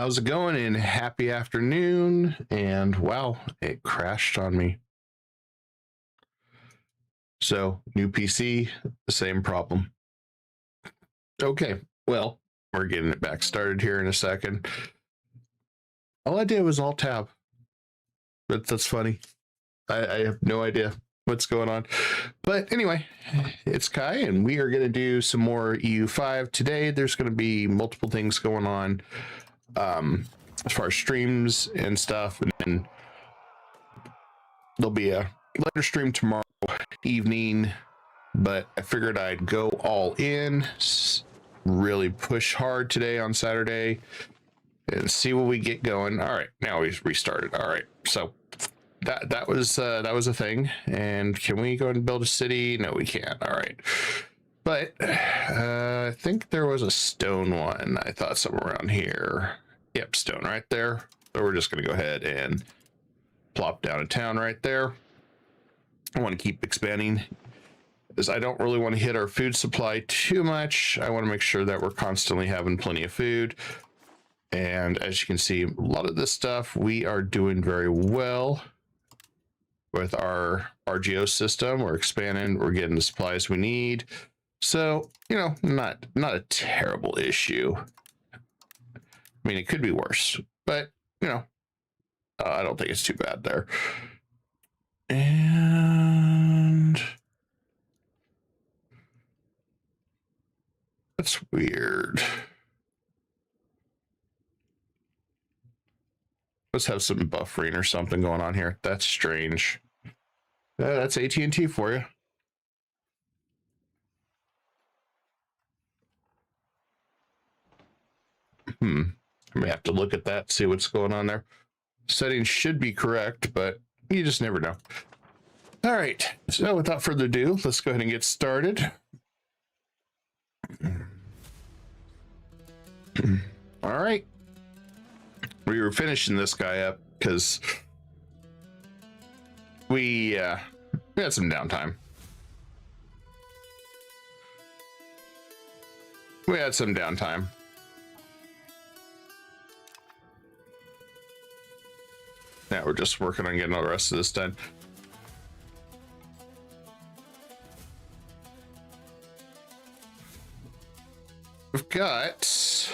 How's it going? And happy afternoon. And wow, it crashed on me. So new PC, the same problem. Okay, well, we're getting it back started here in a second. All I did was alt tab. That's funny. I have no idea what's going on. But anyway, it's Kai, and we are going to do some more EU5 today. There's going to be multiple things going on as far as streams and stuff, and then there'll be a later stream tomorrow evening, but I figured I'd go all in, really push hard today on Saturday and see what we get going. All right, now we restarted. All right, so that was a thing. And can we go and build a city? No, we can't. All right, but I think there was a stone one. I thought somewhere around here. Yep, stone right there. So we're just going to go ahead and plop down a town right there. I want to keep expanding, because I don't really want to hit our food supply too much. I want to make sure that we're constantly having plenty of food. And as you can see, a lot of this stuff we are doing very well with our RGO system. We're expanding, we're getting the supplies we need. So, you know, not a terrible issue. I mean, it could be worse, but you know, I don't think it's too bad there. And that's weird. Let's have some buffering or something going on here. That's strange. That's AT&T for you. I may have to look at that, see what's going on there. Settings should be correct, but you just never know. All right, so without further ado, let's go ahead and get started. All right. We were finishing this guy up because we had some downtime. Now we're just working on getting all the rest of this done. We've got,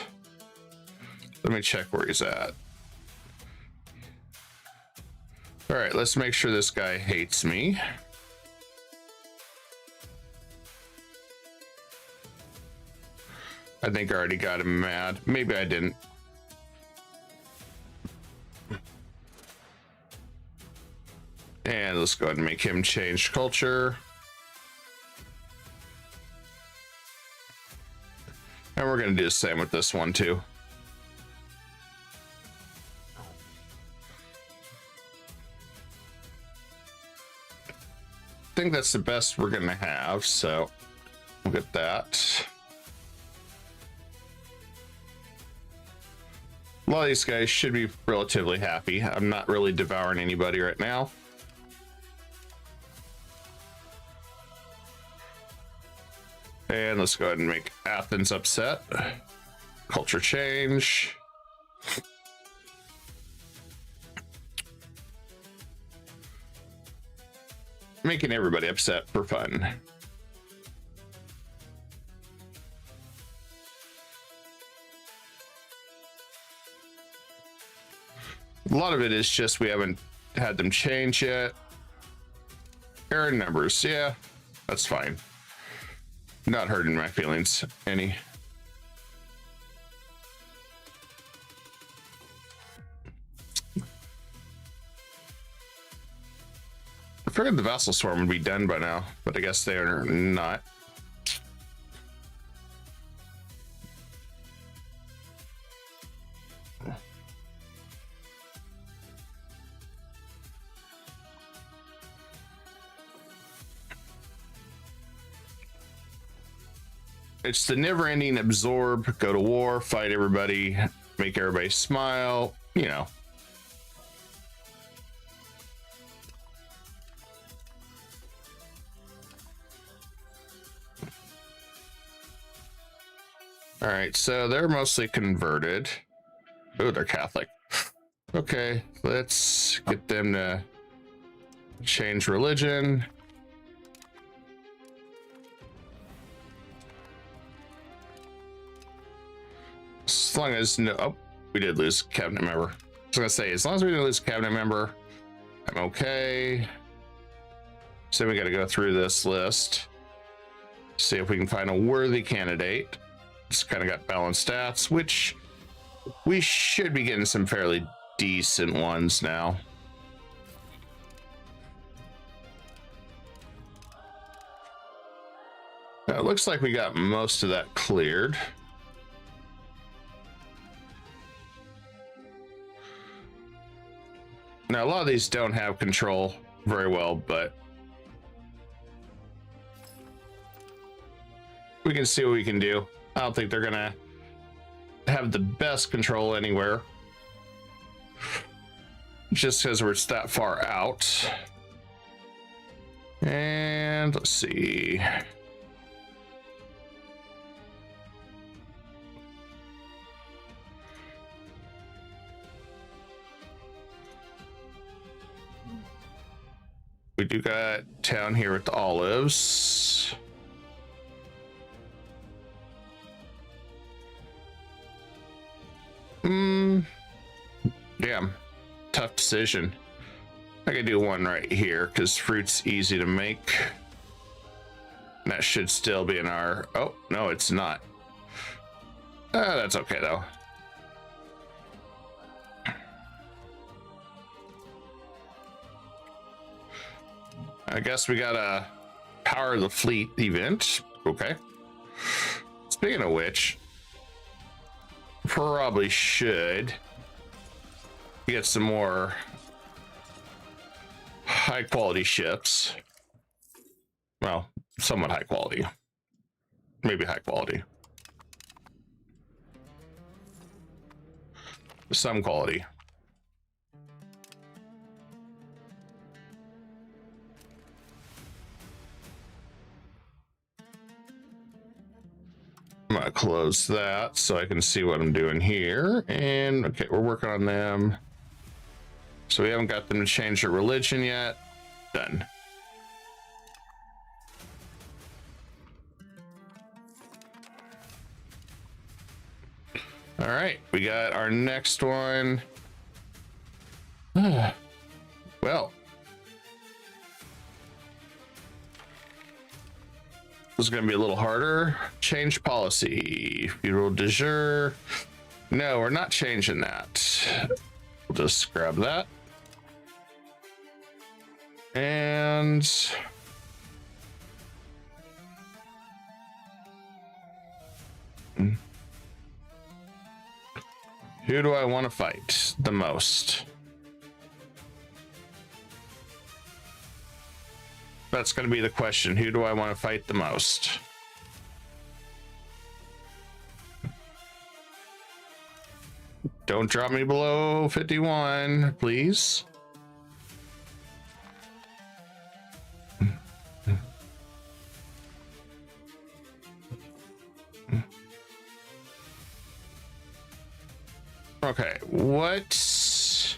let me check where he's at. All right, let's make sure this guy hates me. I think I already got him mad. Maybe I didn't. And let's go ahead and make him change culture. And we're going to do the same with this one too. I think that's the best we're going to have, so we'll get that. A lot of these guys should be relatively happy. I'm not really devouring anybody right now. And let's go ahead and make Athens upset. Culture change. Making everybody upset for fun. A lot of it is just we haven't had them change yet. Error numbers, yeah, that's fine. Not hurting my feelings any. I figured the vassal swarm would be done by now, but I guess they are not. it's the never-ending absorb, go to war, fight everybody, make everybody smile, you know. All right, so they're mostly converted. Oh, they're Catholic. Okay, let's get them to change religion. As long as no, oh, we did lose a cabinet member. I was gonna say, as long as we didn't lose a cabinet member, I'm okay. So we got to go through this list, see if we can find a worthy candidate. It's kind of got balanced stats, which we should be getting some fairly decent ones now. Now, it looks like we got most of that cleared. Now, a lot of these don't have control very well, but we can see what we can do. I don't think they're gonna have the best control anywhere, just because we're that far out. And let's see. We do got town here with the olives. Yeah, tough decision. I could do one right here because fruit's easy to make. That should still be in our, oh, no, it's not. That's okay though. I guess we got a power of the fleet event. Okay. Speaking of which, probably should get some more high quality ships. Well, somewhat high quality. Maybe high quality. Some quality. I'm gonna close that so I can see what I'm doing here. And okay, we're working on them. So we haven't got them to change their religion yet. Done. All right, we got our next one. Well, this is going to be a little harder. Change policy. Feudal de jure. No, we're not changing that. We'll just grab that. And who do I want to fight the most? That's going to be the question. Who do I want to fight the most? Don't drop me below 51, please. Okay, what?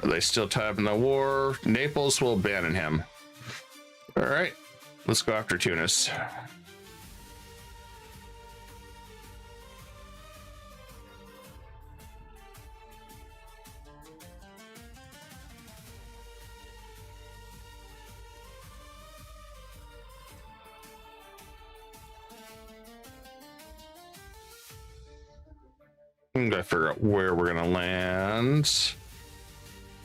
Are they still tied up in the war? Naples will abandon him. All right, let's go after Tunis. I'm gonna figure out where we're gonna land.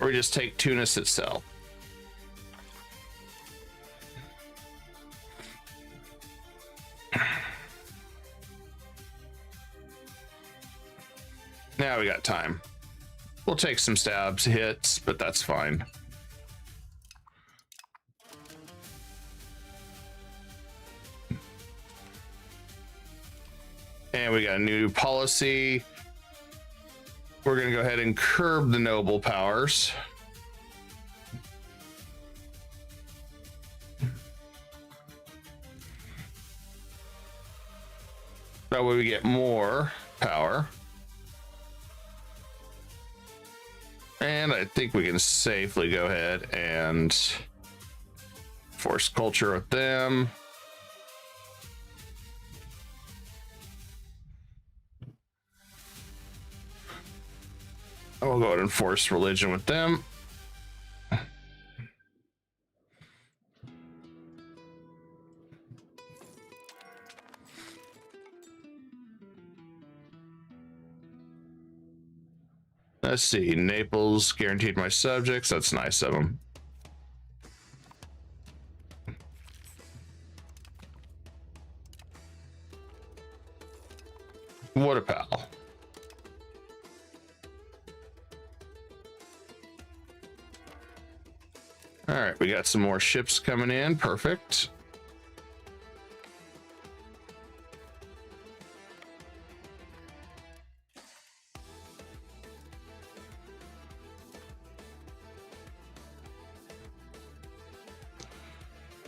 Or we just take Tunis itself. Now we got time. We'll take some stabs, hits, but that's fine. And we got a new policy. We're going to go ahead and curb the noble powers. That way we get more power. And I think we can safely go ahead and force culture with them. We'll go ahead and force religion with them. Let's see, Naples guaranteed my subjects. That's nice of them. What a pal. All right, we got some more ships coming in. Perfect.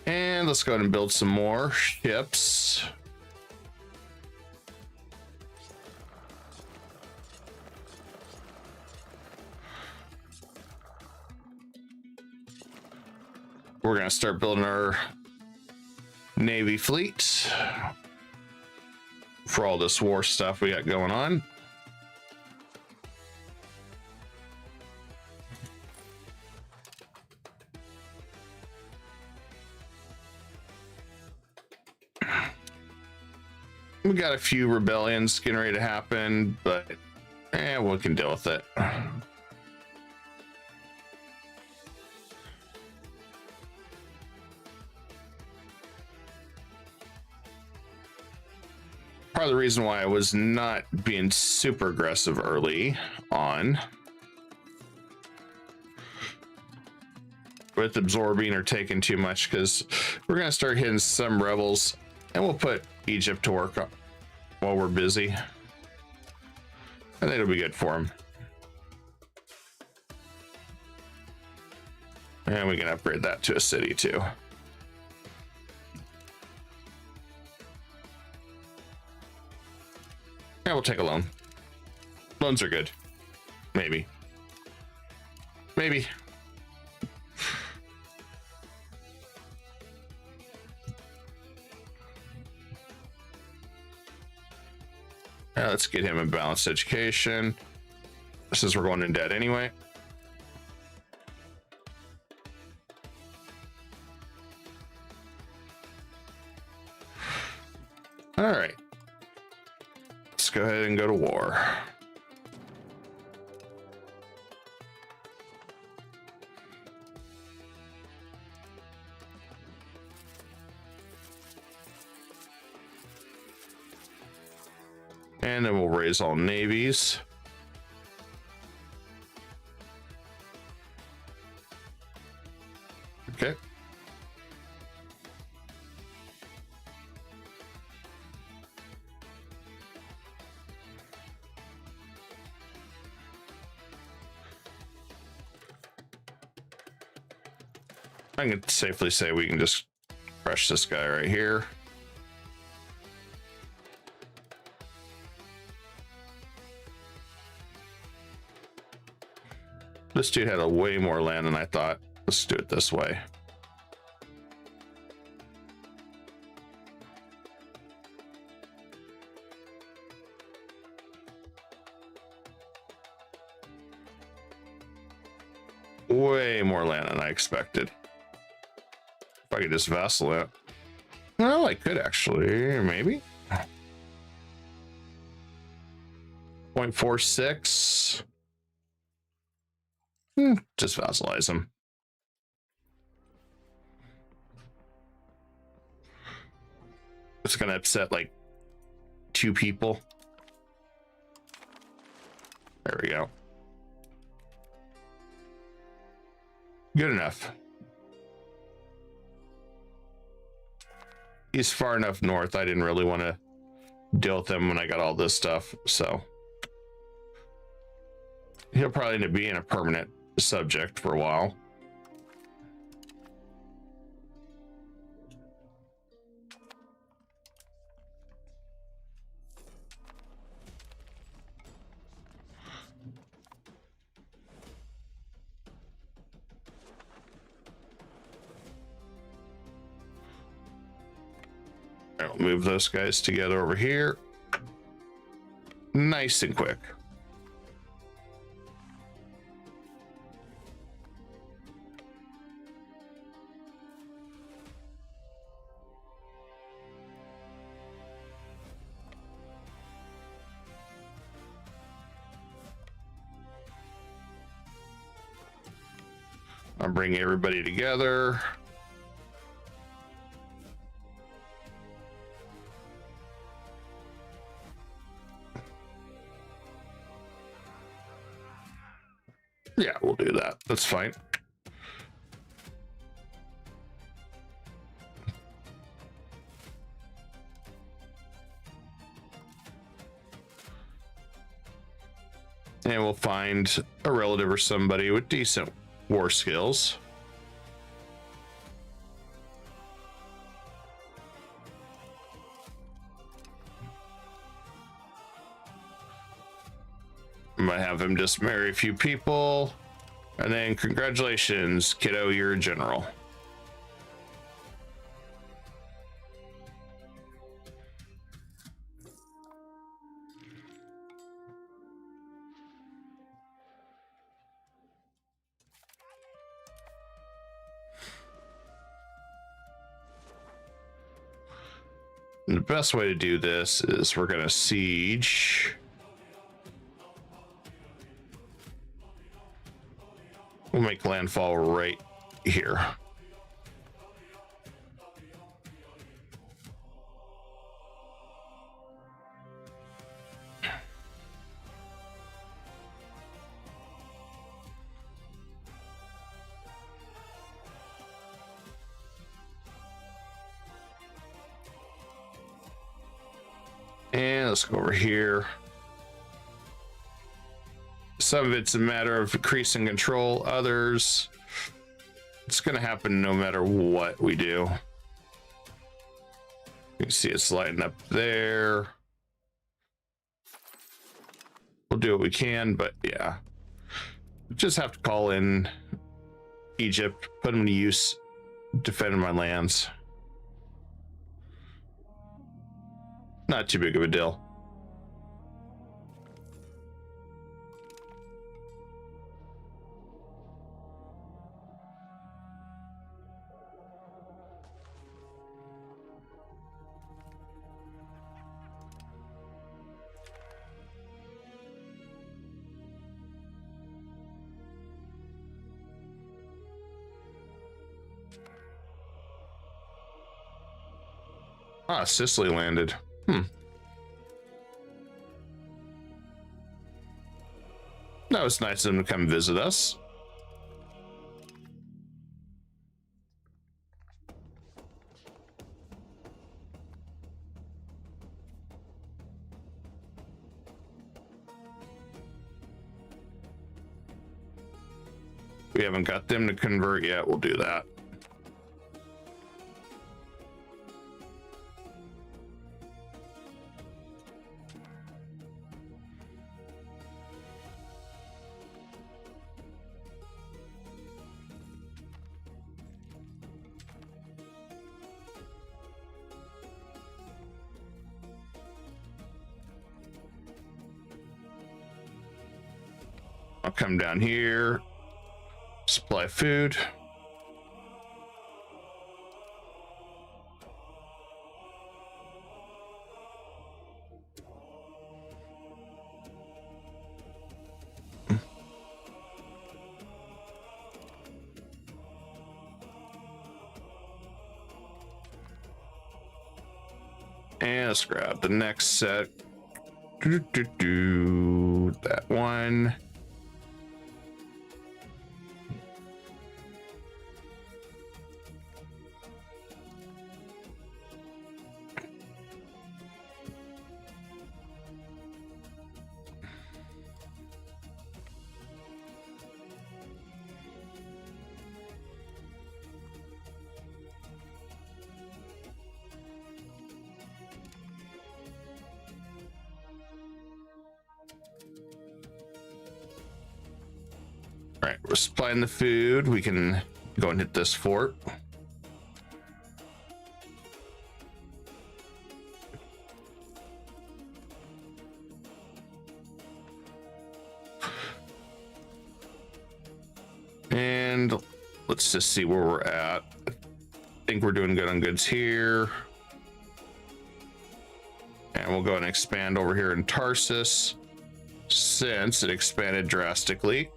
And let's go ahead and build some more ships. We're going to start building our Navy fleet for all this war stuff we got going on. We got a few rebellions getting ready to happen, but we can deal with it. Part of the reason why I was not being super aggressive early on with absorbing or taking too much, because we're going to start hitting some rebels and we'll put Egypt to work while we're busy. I think it'll be good for them. And we can upgrade that to a city too. Yeah, we'll take a loan. Loans are good. Maybe. Maybe. Let's get him a balanced education, since we're going in debt anyway. All right. Let's go ahead and go to war. And then we'll raise all navies. Okay. I can safely say we can just crush this guy right here. This dude had a way more land than I thought. Let's do it this way. Way more land than I expected. If I could just vassal it. Well, I could actually, maybe. 0.46. Just vassalize him. It's gonna upset like 2 people. There we go. Good enough. He's far enough north. I didn't really want to deal with him when I got all this stuff. So he'll probably end up being a permanent subject for a while. I'll move those guys together over here. Nice and quick. I'll bring everybody together. Yeah, we'll do that. That's fine. And we'll find a relative or somebody with decent war skills. I might have him just marry a few people, and then congratulations, kiddo, you're a general. And the best way to do this is we're going to siege. We'll make landfall right here. And let's go over here. Some of it's a matter of increasing control. Others, it's going to happen no matter what we do. You can see it's lighting up there. We'll do what we can, but yeah. We just have to call in Egypt, put them to use, defending my lands. Not too big of a deal. Ah, Sicily landed. That was nice of them to come visit us. We haven't got them to convert yet. We'll do that. I'll come down here, supply food. And let's grab the next set. That one. Right, we're supplying the food. We can go and hit this fort. And let's just see where we're at. I think we're doing good on goods here. And we'll go and expand over here in Tarsus since it expanded drastically.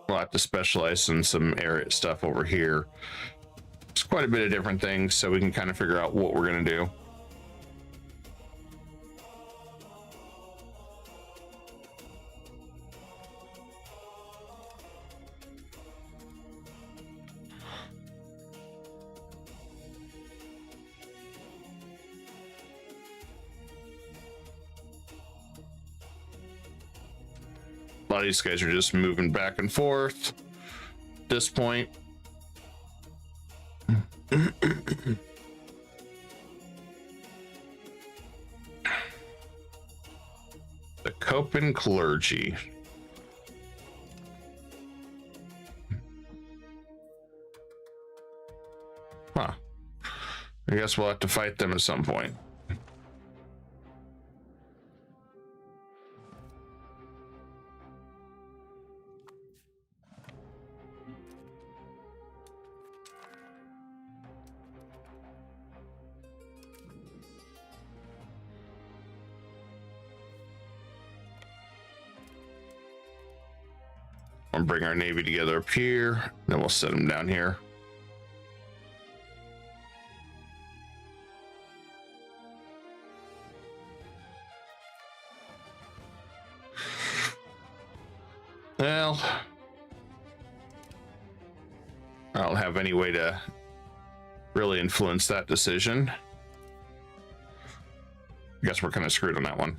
We'll have to specialize in some area stuff over here. It's quite a bit of different things, so we can kind of figure out what we're going to do. A lot of these guys are just moving back and forth at this point. The Copen clergy. Huh. I guess we'll have to fight them at some point. We'll bring our navy together up here, then we'll set them down here. Well, I don't have any way to really influence that decision. I guess we're kind of screwed on that one.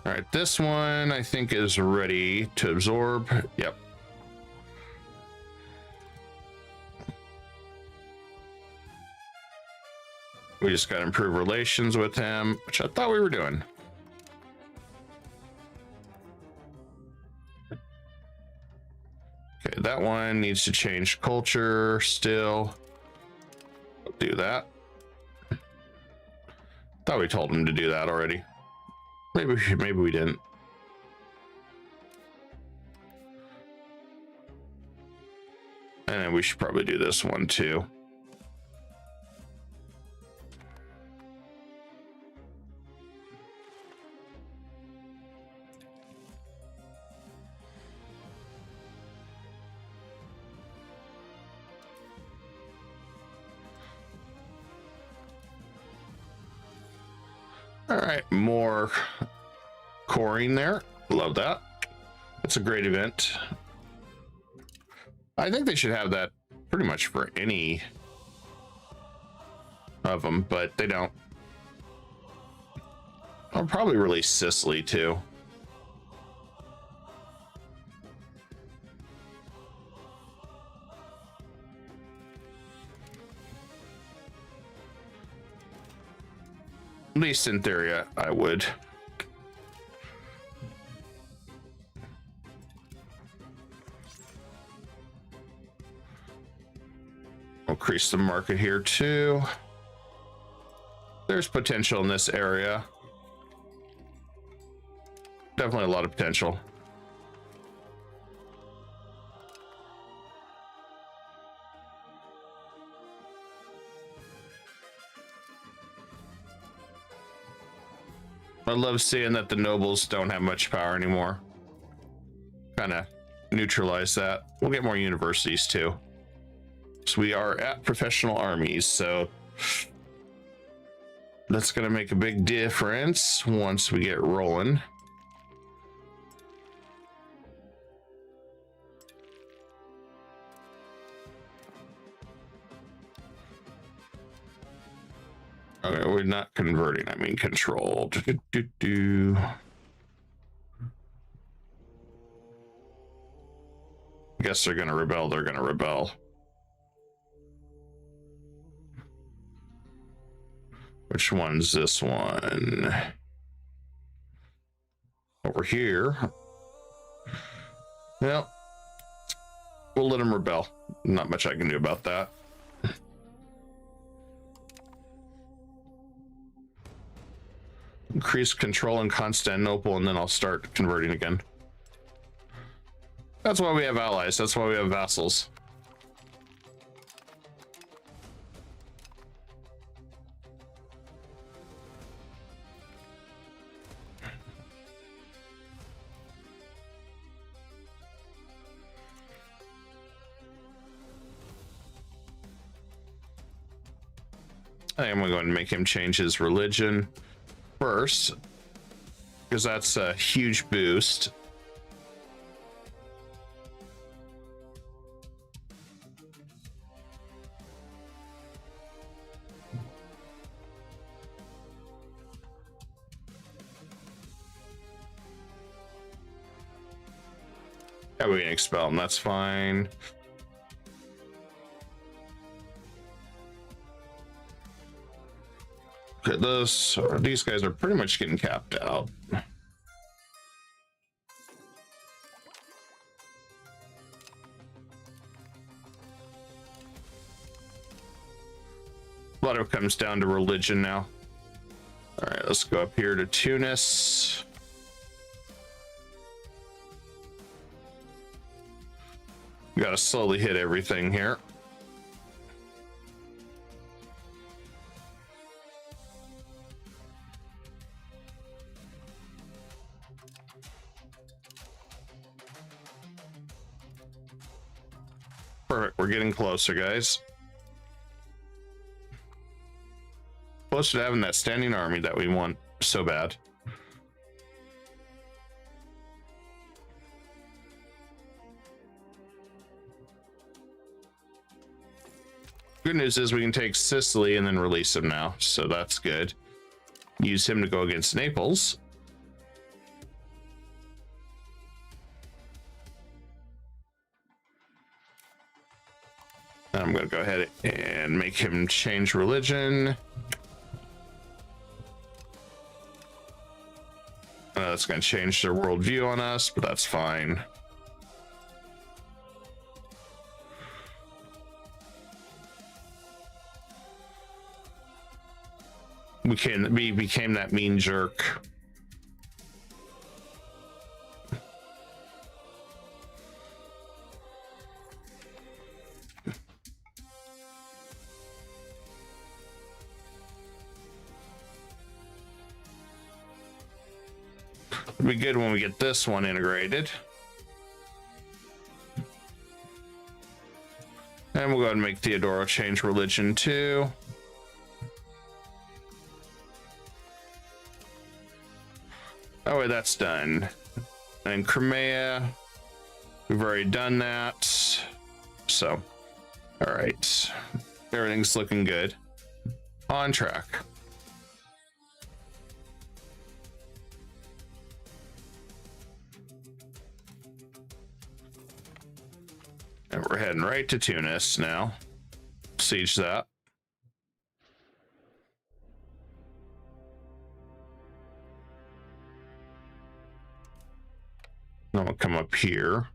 All right, this one I think is ready to absorb. Yep. We just got to improve relations with him, which I thought we were doing. Okay, that one needs to change culture still. We'll do that. Thought we told him to do that already. Maybe we didn't. And then we should probably do this one too. All right, more coring there. Love that. It's a great event. I think they should have that pretty much for any of them, but they don't. I'll probably release Sicily too. At least in theory, I would. Increase the market here too. There's potential in this area. Definitely a lot of potential. I love seeing that the nobles don't have much power anymore. Kind of neutralize that. We'll get more universities too. So we are at professional armies, so that's going to make a big difference once we get rolling. Okay, we not converting, I mean control. Guess they're gonna rebel. They're gonna rebel. Which one's this one? Over here. Well, we'll let them rebel. Not much I can do about that. Increase control in Constantinople, and then I'll start converting again. That's why we have allies. That's why we have vassals. I am going to make him change his religion first, because that's a huge boost. Yeah, we can expel him, that's fine. Look at this. These guys are pretty much getting capped out. A lot of it comes down to religion now. All right, let's go up here to Tunis. We gotta slowly hit everything here. Perfect, we're getting closer, guys. Closer to having that standing army that we want so bad. Good news is we can take Sicily and then release him now, so that's good. Use him to go against Naples. I'm going to go ahead and make him change religion. That's going to change their worldview on us, but that's fine. We became that mean jerk. It'll be good when we get this one integrated. And we'll go ahead and make Theodora change religion too. Oh wait, that's done. And Crimea, we've already done that. So, all right, everything's looking good. On track. And we're heading right to Tunis now. Siege that. I'm gonna come up here.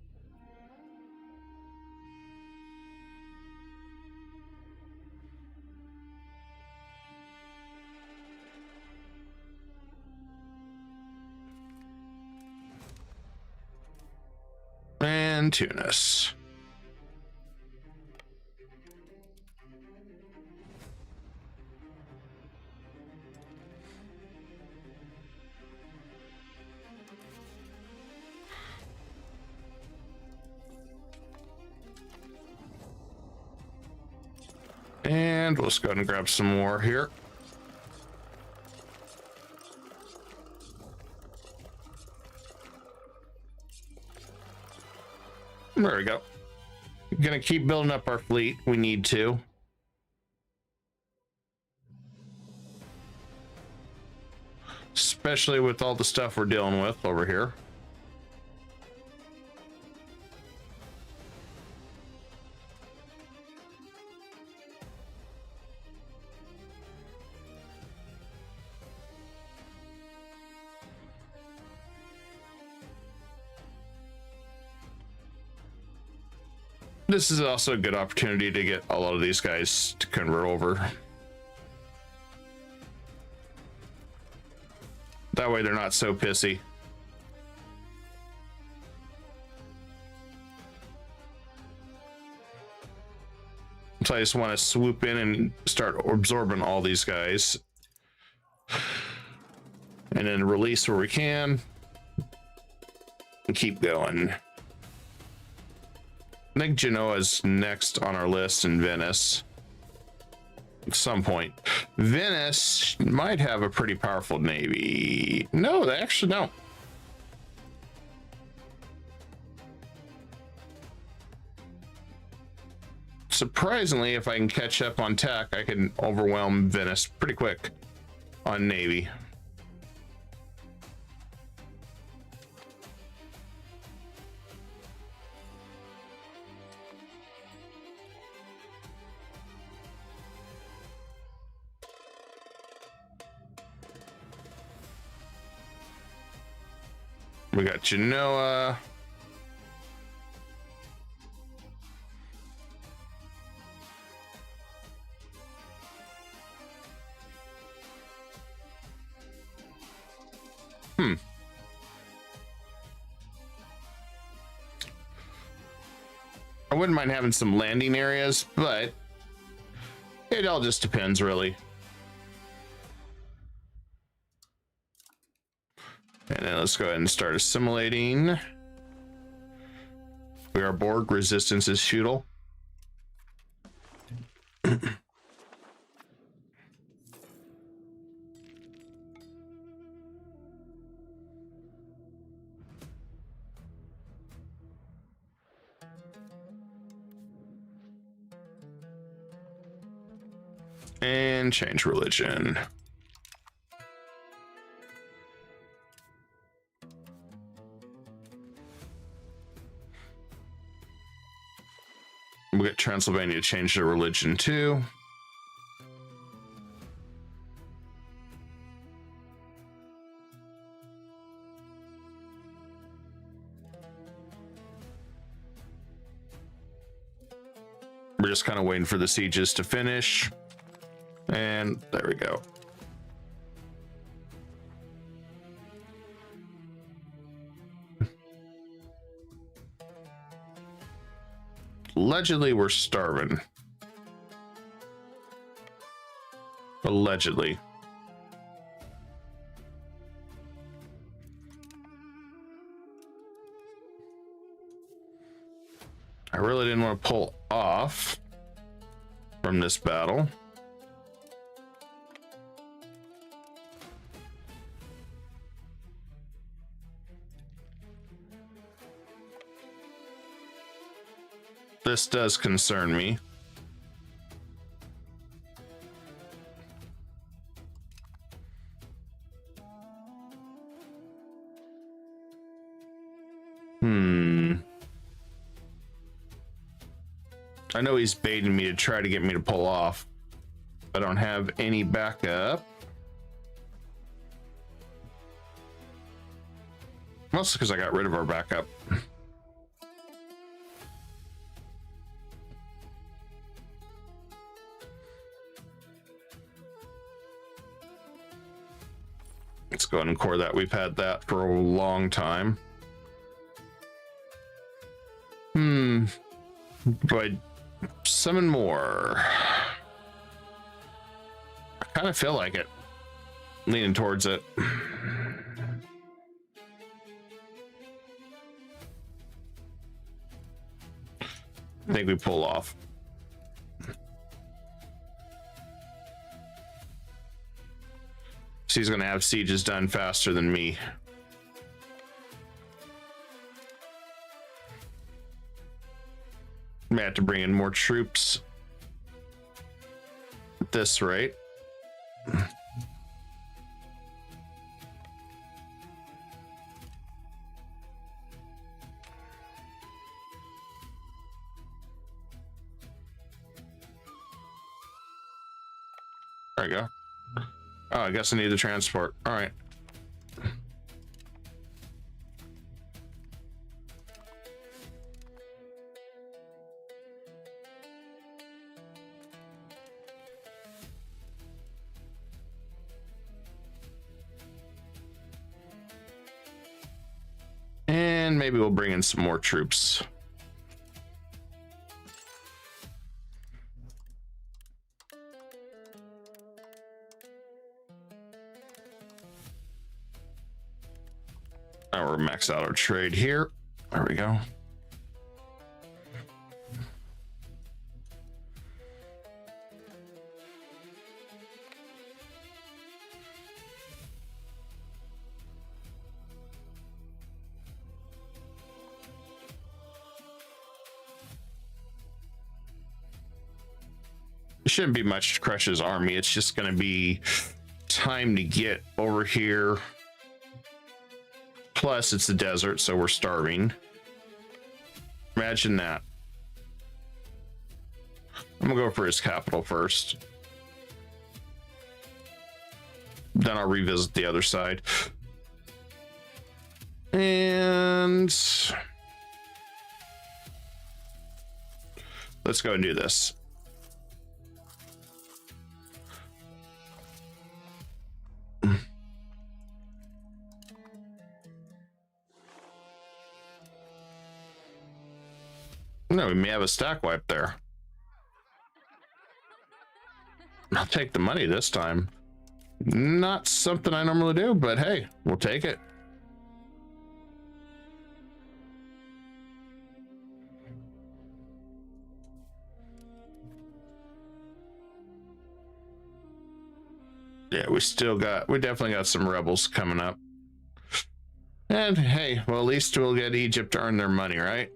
And Tunis. And let's go ahead and grab some more here. There we go. Gonna keep building up our fleet. We need to. especially with all the stuff we're dealing with over here. This is also a good opportunity to get a lot of these guys to convert over. That way they're not so pissy. So I just want to swoop in and start absorbing all these guys. And then release where we can. And keep going. I think Genoa's next on our list, in Venice. At some point. Venice might have a pretty powerful navy. No, they actually don't. Surprisingly, if I can catch up on tech, I can overwhelm Venice pretty quick on navy. We got Genoa. I wouldn't mind having some landing areas, but it all just depends, really. And then let's go ahead and start assimilating. We are Borg. Resistance is futile. And change religion. We'll get Transylvania to change their religion too. We're just kind of waiting for the sieges to finish. And there we go. Allegedly, we're starving. Allegedly. I really didn't want to pull off from this battle. This does concern me. I know he's baiting me to try to get me to pull off. I don't have any backup. Mostly because I got rid of our backup. Let's go ahead and core that. We've had that for a long time. But summon more. I kind of feel like it. Leaning towards it. I think we pull off. So he's going to have sieges done faster than me. May have to bring in more troops at this rate. I guess I need the transport. All right. And maybe we'll bring in some more troops. Now we're max out our trade here. There we go. It shouldn't be much to crush his army. It's just going to be time to get over here. Plus, it's a desert, so we're starving. Imagine that. I'm going to go for his capital first. Then I'll revisit the other side. And let's go and do this. No, we may have a stack wipe there. I'll take the money this time. Not something I normally do, but hey, we'll take it. Yeah, we definitely got some rebels coming up. And hey, well, at least we'll get Egypt to earn their money, right?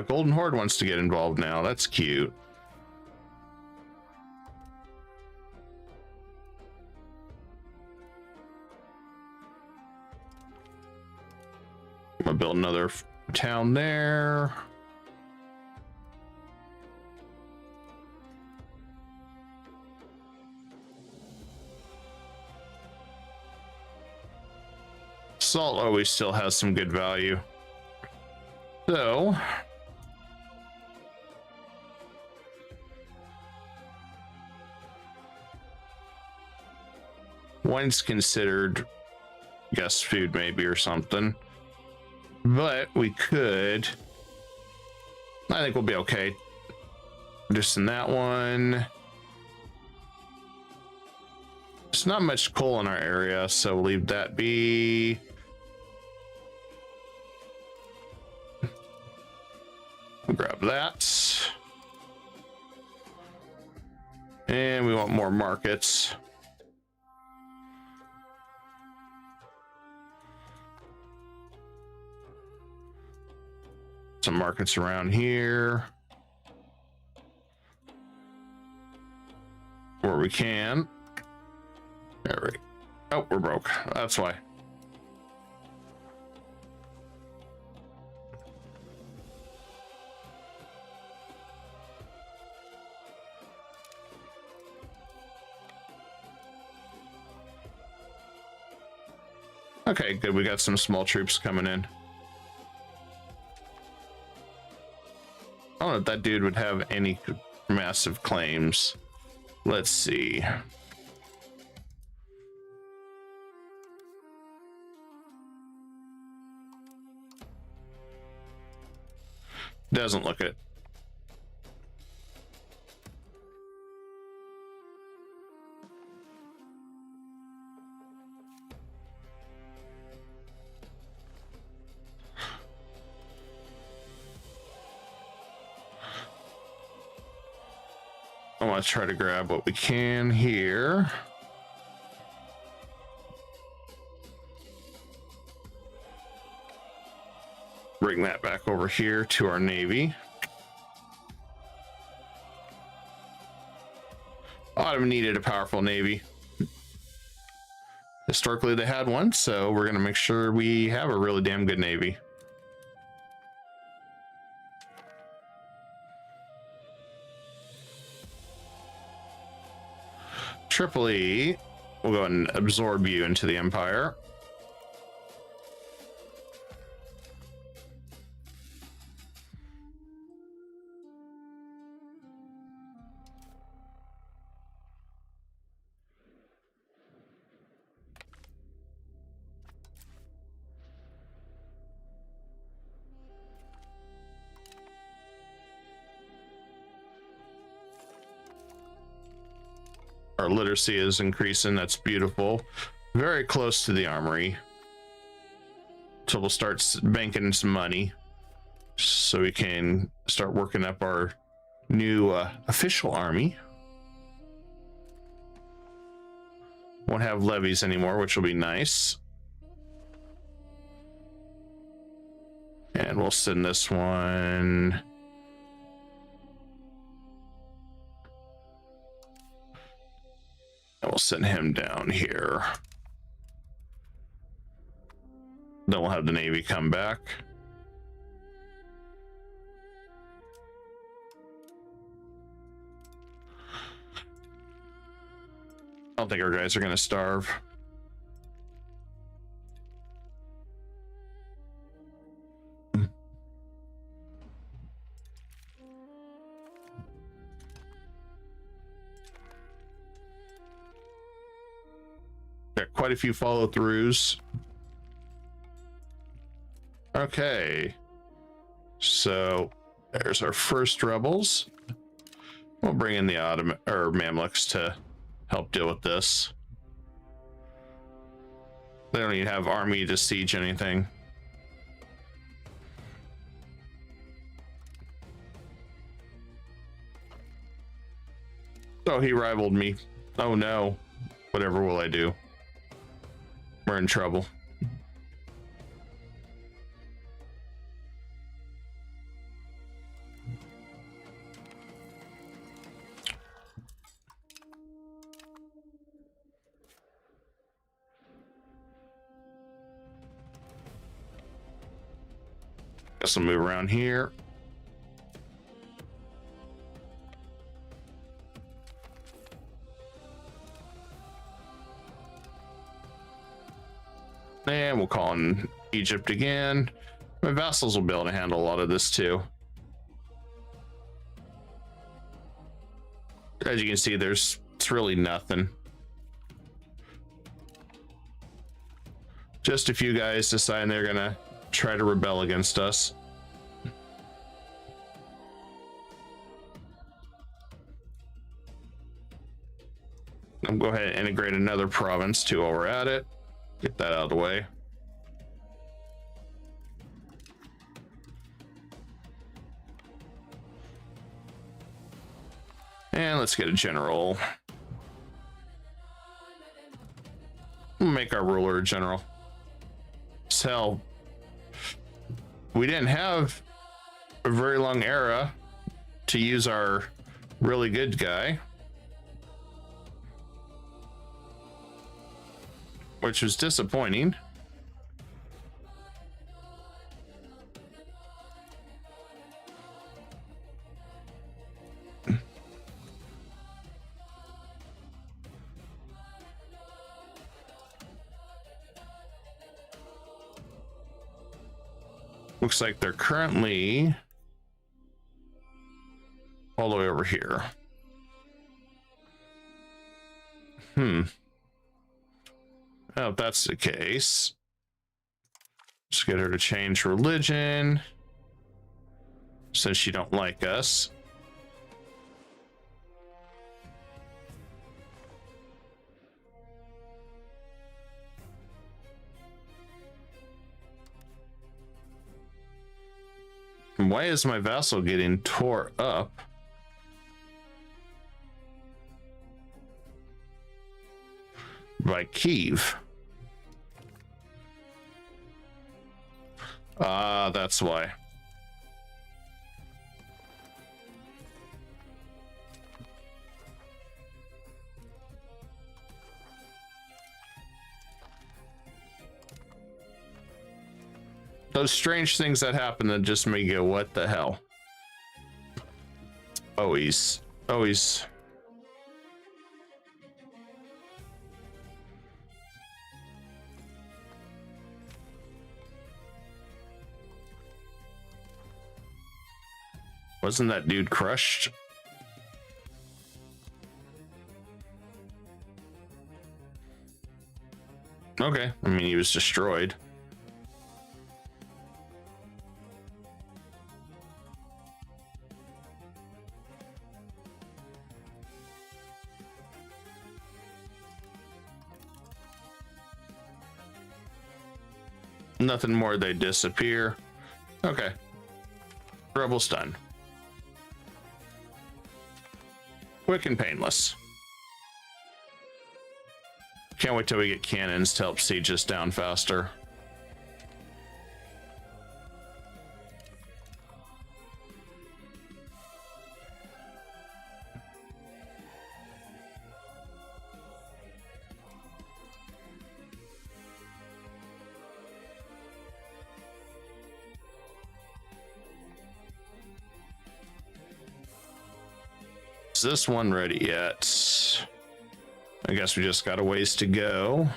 Golden Horde wants to get involved now. That's cute. I'm gonna build another town there. Salt always still has some good value. So wine's considered guest food maybe or something, but we could, I think we'll be okay just in that one. There's not much coal in our area, so we'll leave that be. Grab that. And we want more markets. Some markets around here where we can. There we go. Oh, we're broke. That's why. Okay, good. We got some small troops coming in. I don't know if that dude would have any massive claims. Let's see. Doesn't look it. I want to try to grab what we can here. Bring bring that back over here to our Navy. Ottoman needed a powerful Navy. Historically, they had one, so we're going to make sure we have a really damn good Navy. Tripoli, we'll go and absorb you into the Empire. Our literacy is increasing. That's beautiful. Very close to the armory. So we'll start banking some money so we can start working up our new official army. Won't have levies anymore, which will be nice. And we'll send this one. And we'll send him down here. Then we'll have the Navy come back. I don't think our guys are going to starve. Got quite a few follow-throughs. Okay. So there's our first rebels. We'll bring in the Ottoman or Mamluks to help deal with this. They don't even have army to siege anything. Oh, he rivaled me. Oh no. Whatever will I do? We're in trouble. Guess I'll move around here. And we'll call in Egypt again. My vassals will be able to handle a lot of this too. As you can see, it's really nothing. Just a few guys deciding they're gonna try to rebel against us. I'll go ahead and integrate another province too while we're at it. Get that out of the way. And let's get a general. We'll make our ruler a general. So we didn't have a very long era to use our really good guy, which was disappointing. Looks like they're currently all the way over here. Oh, if that's the case, just get her to change religion since she don't like us. And why is my vassal getting tore up? By Kiev. Ah, that's why. Those strange things that happen that just make you go, what the hell? Always. Always. Wasn't that dude crushed? Okay, I mean, he was destroyed. Nothing more, they disappear. Okay. Rebel's done. Quick and painless. Can't wait till we get cannons to help siege us down faster. Is this one ready yet? I guess we just got a ways to go.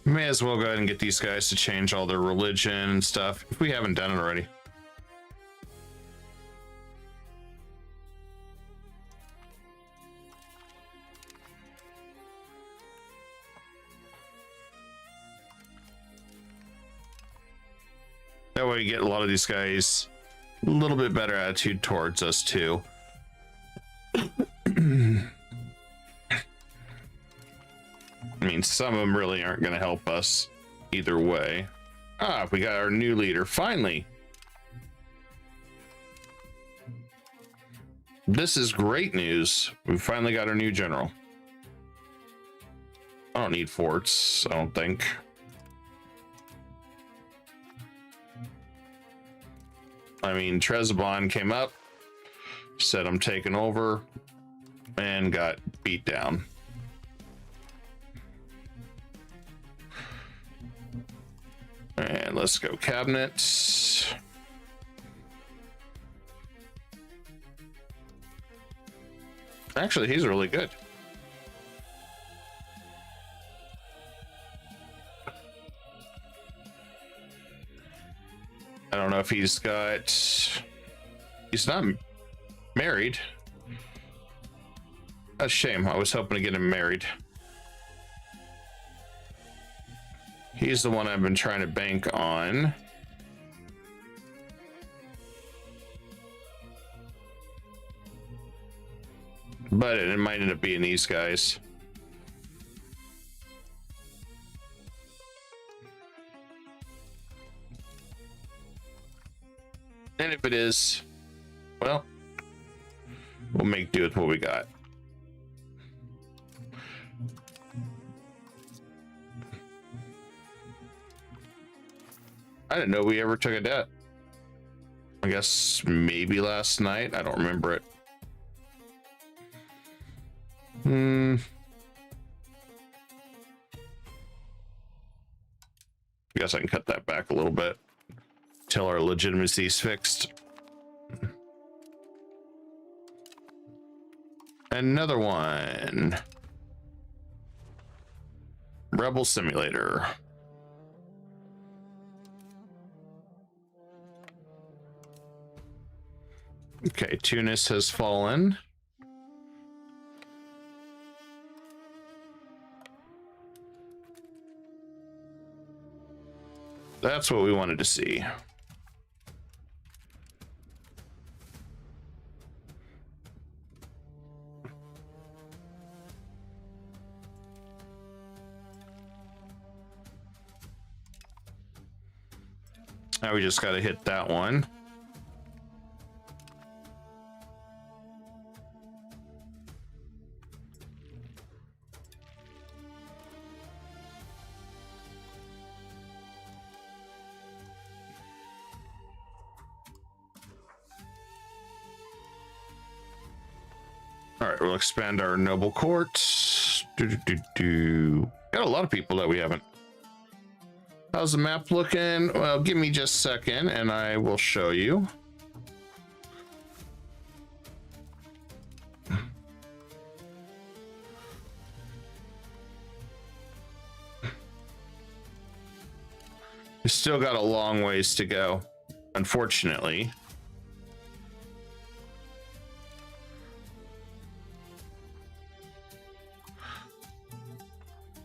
May as well go ahead and get these guys to change all their religion and stuff if we haven't done it already. That way you get a lot of these guys a little bit better attitude towards us too. I mean, some of them really aren't going to help us either way. Ah, we got our new leader, finally. This is great news. We finally got our new general. I don't need forts, I don't think. I mean, Trebizond came up, said I'm taking over, and got beat down. And let's go cabinet. Actually, he's really good. I don't know if he's not married. That's a shame. I was hoping to get him married. He's the one I've been trying to bank on. But it might end up being these guys. And if it is, well, we'll make do with what we got. I didn't know we ever took a debt. I guess maybe last night. I don't remember it. I guess I can cut that back a little bit till our legitimacy is fixed. Another one. Rebel Simulator. Okay, Tunis has fallen. That's what we wanted to see. Now we just got to hit that one. All right, we'll expand our noble court. Got a lot of people that we haven't. How's the map looking? Well, give me just a second and I will show you. We still got a long ways to go, unfortunately.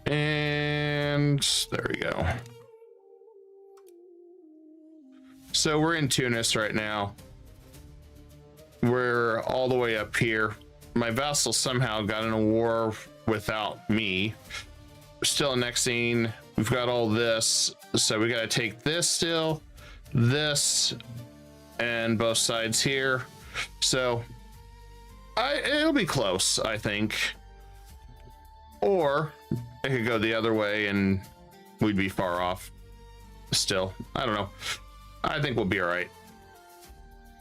And there we go. So we're in Tunis right now. We're all the way up here. My vassal somehow got in a war without me. We're still annexing. We've got all this. So we got to take this still, this, and both sides here. So it'll be close, I think. Or it could go the other way and we'd be far off still. I don't know. I think we'll be all right.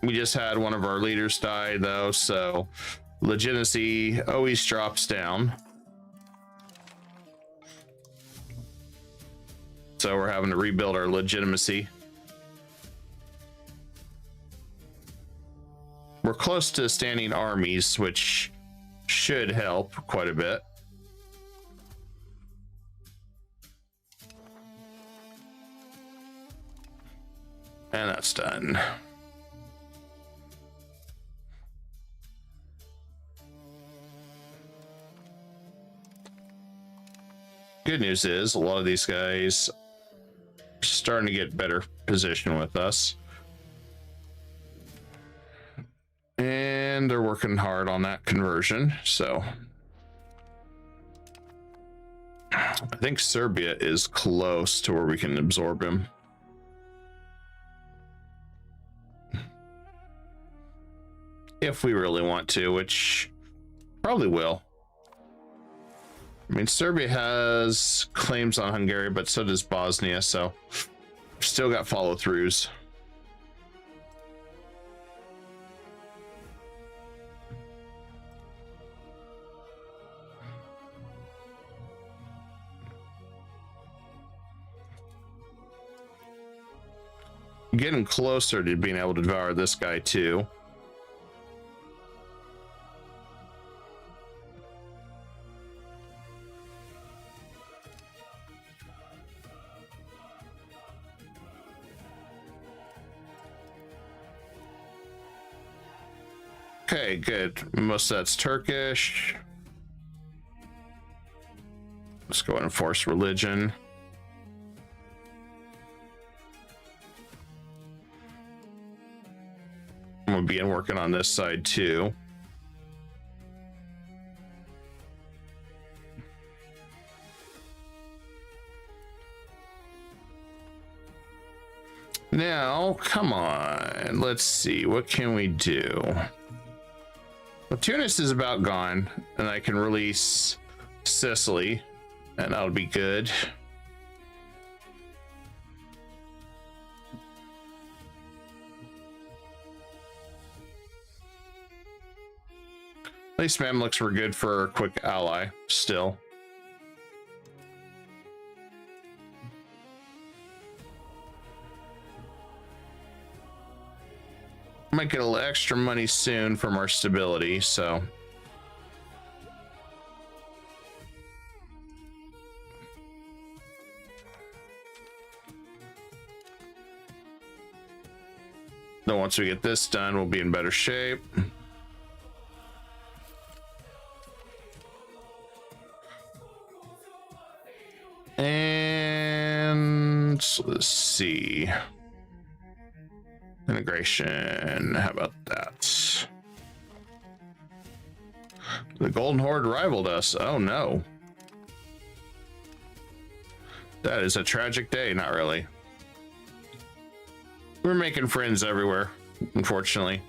We just had one of our leaders die though, so legitimacy always drops down. So we're having to rebuild our legitimacy. We're close to standing armies, which should help quite a bit. And that's done. Good news is a lot of these guys are starting to get better position with us. And they're working hard on that conversion, so I think Serbia is close to where we can absorb him. If we really want to, which probably will. I mean, Serbia has claims on Hungary, but so does Bosnia, so still got follow-throughs. Getting closer to being able to devour this guy too. Okay, good. Most of that's Turkish. Let's go and enforce religion. I'm gonna begin working on this side too. Now, come on. Let's see. What can we do? Well, Tunis is about gone, and I can release Sicily, and that'll be good. At least Mamluks were good for a quick ally, still. Might get a little extra money soon from our stability, so then once we get this done, we'll be in better shape. And so let's see. Integration, how about that? The Golden Horde rivaled us. Oh no. That is a tragic day, not really. We're making friends everywhere, unfortunately.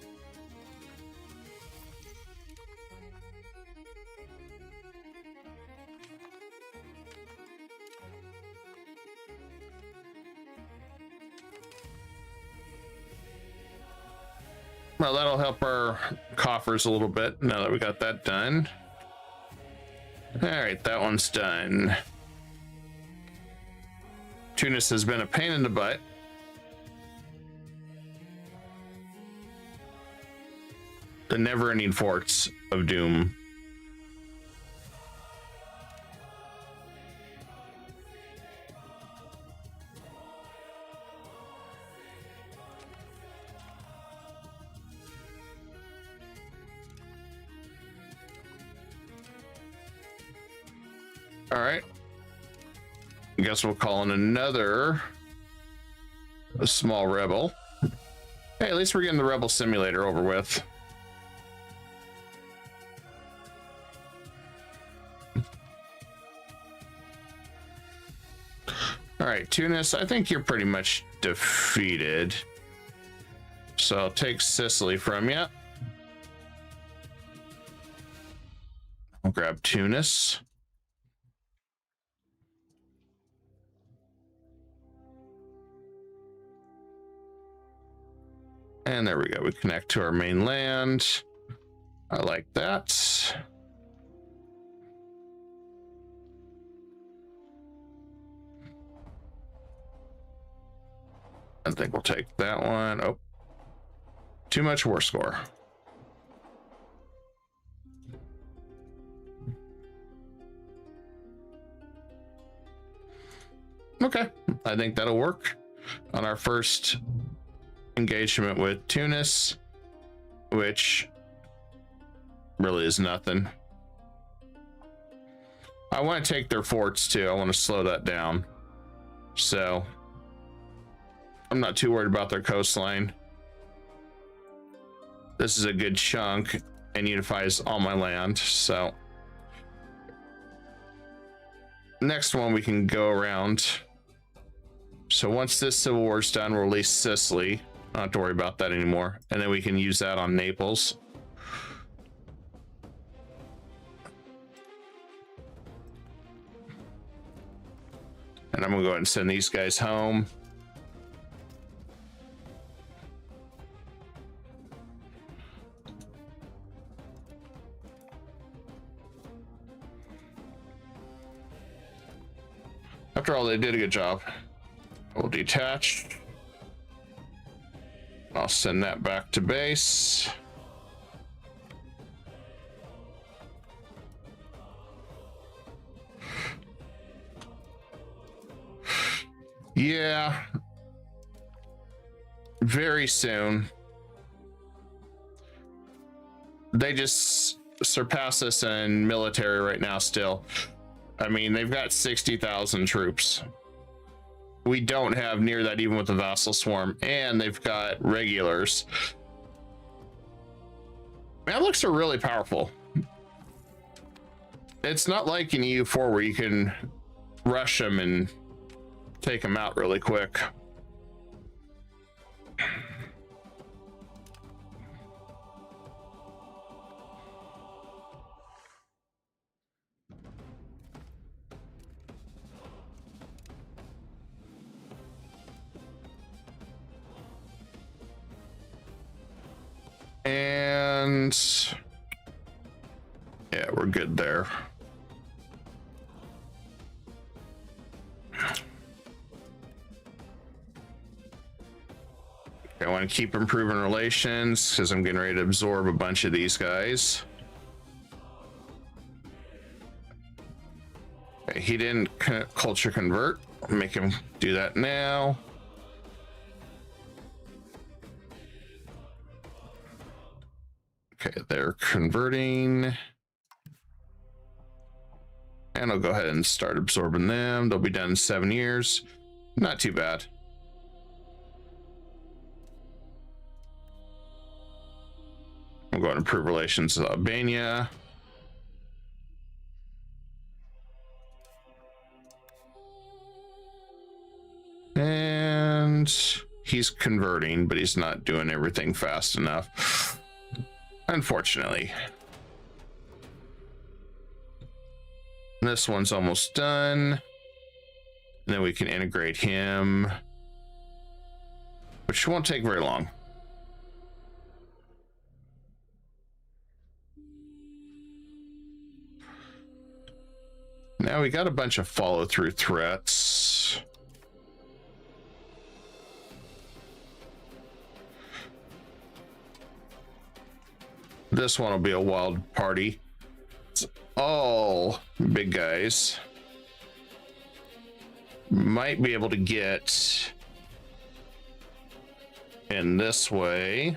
Well, that'll help our coffers a little bit now that we got that done. All right, that one's done. Tunis has been a pain in the butt. The never-ending forts of doom. All right. I guess we'll call in a small rebel. Hey, at least we're getting the rebel simulator over with. All right, Tunis, I think you're pretty much defeated. So I'll take Sicily from you. I'll grab Tunis. And there we go. We connect to our mainland. I like that. I think we'll take that one. Oh, too much war score. Okay, I think that'll work on our first engagement with Tunis, which really is nothing. I want to take their forts too. I want to slow that down. So I'm not too worried about their coastline. This is a good chunk and unifies all my land. So next one we can go around. So once this civil war is done, we'll release Sicily. Not have to worry about that anymore. And then we can use that on Naples. And I'm gonna go ahead and send these guys home. After all, they did a good job. We'll detach. I'll send that back to base. Yeah. Very soon. They just surpass us in military right now still. I mean, they've got 60,000 troops. We don't have near that even with the vassal swarm, and they've got regulars. Mamluks are really powerful. It's not like in EU4 where you can rush them and take them out really quick. And yeah, we're good there. I want to keep improving relations because I'm getting ready to absorb a bunch of these guys. Okay, he didn't culture convert. I'll make him do that now. Okay, they're converting. And I'll go ahead and start absorbing them. They'll be done in 7 years. Not too bad. I'm going to improve relations with Albania. And he's converting, but he's not doing everything fast enough. Unfortunately. This one's almost done. And then we can integrate him, which won't take very long. Now we got a bunch of follow-through threats. This one will be a wild party. It's all big guys. Might be able to get in this way.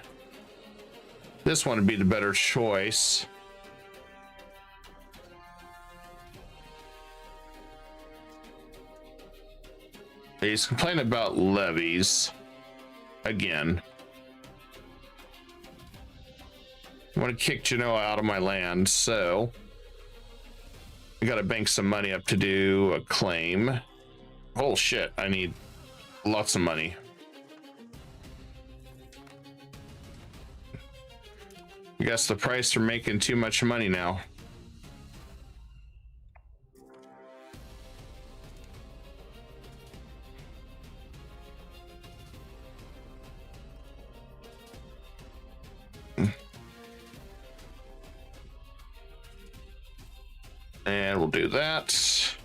This one would be the better choice. He's complaining about levies again. I want to kick Genoa out of my land, so I gotta bank some money up to do a claim. Oh shit, I need lots of money. I guess the price for making too much money now. And we'll do that.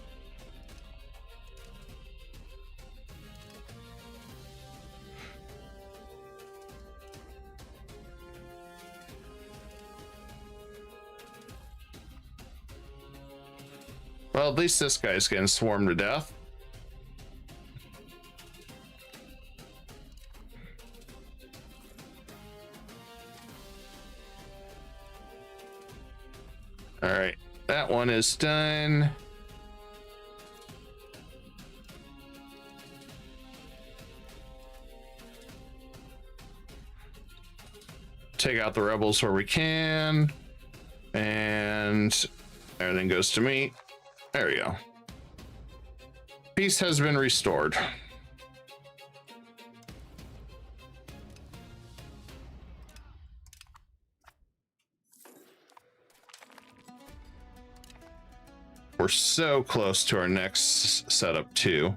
Well, at least this guy's getting swarmed to death. All right, that one is done. Take out the rebels where we can, and everything goes to me. There we go. Peace has been restored. We're so close to our next setup too.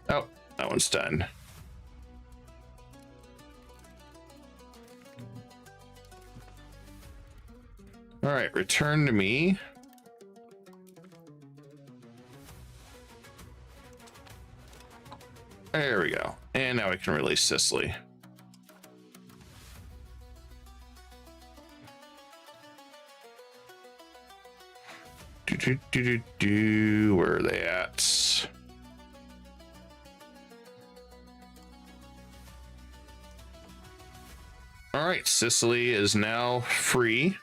Oh, that one's done. All right, return to me. There we go. And now we can release Sicily. Where are they at? All right, Sicily is now free.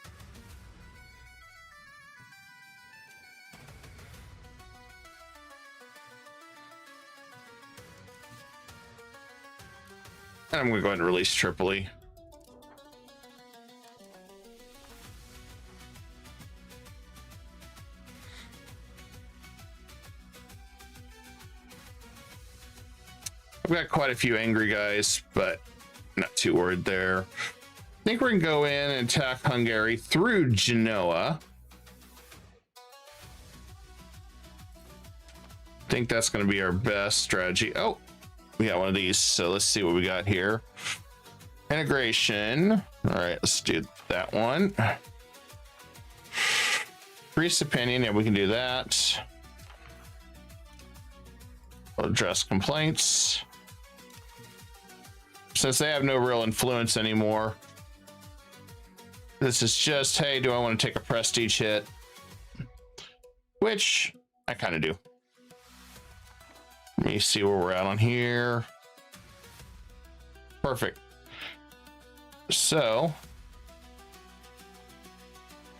And I'm going to go ahead and release Tripoli. I've got quite a few angry guys, but not too worried there. I think we're going to go in and attack Hungary through Genoa. I think that's going to be our best strategy. Oh, we got one of these, so let's see what we got here. Integration. All right, let's do that one. Greece opinion, yeah, we can do that. We'll address complaints. Since they have no real influence anymore, this is just, hey, do I want to take a prestige hit? Which I kind of do. Let me see where we're at on here. Perfect. So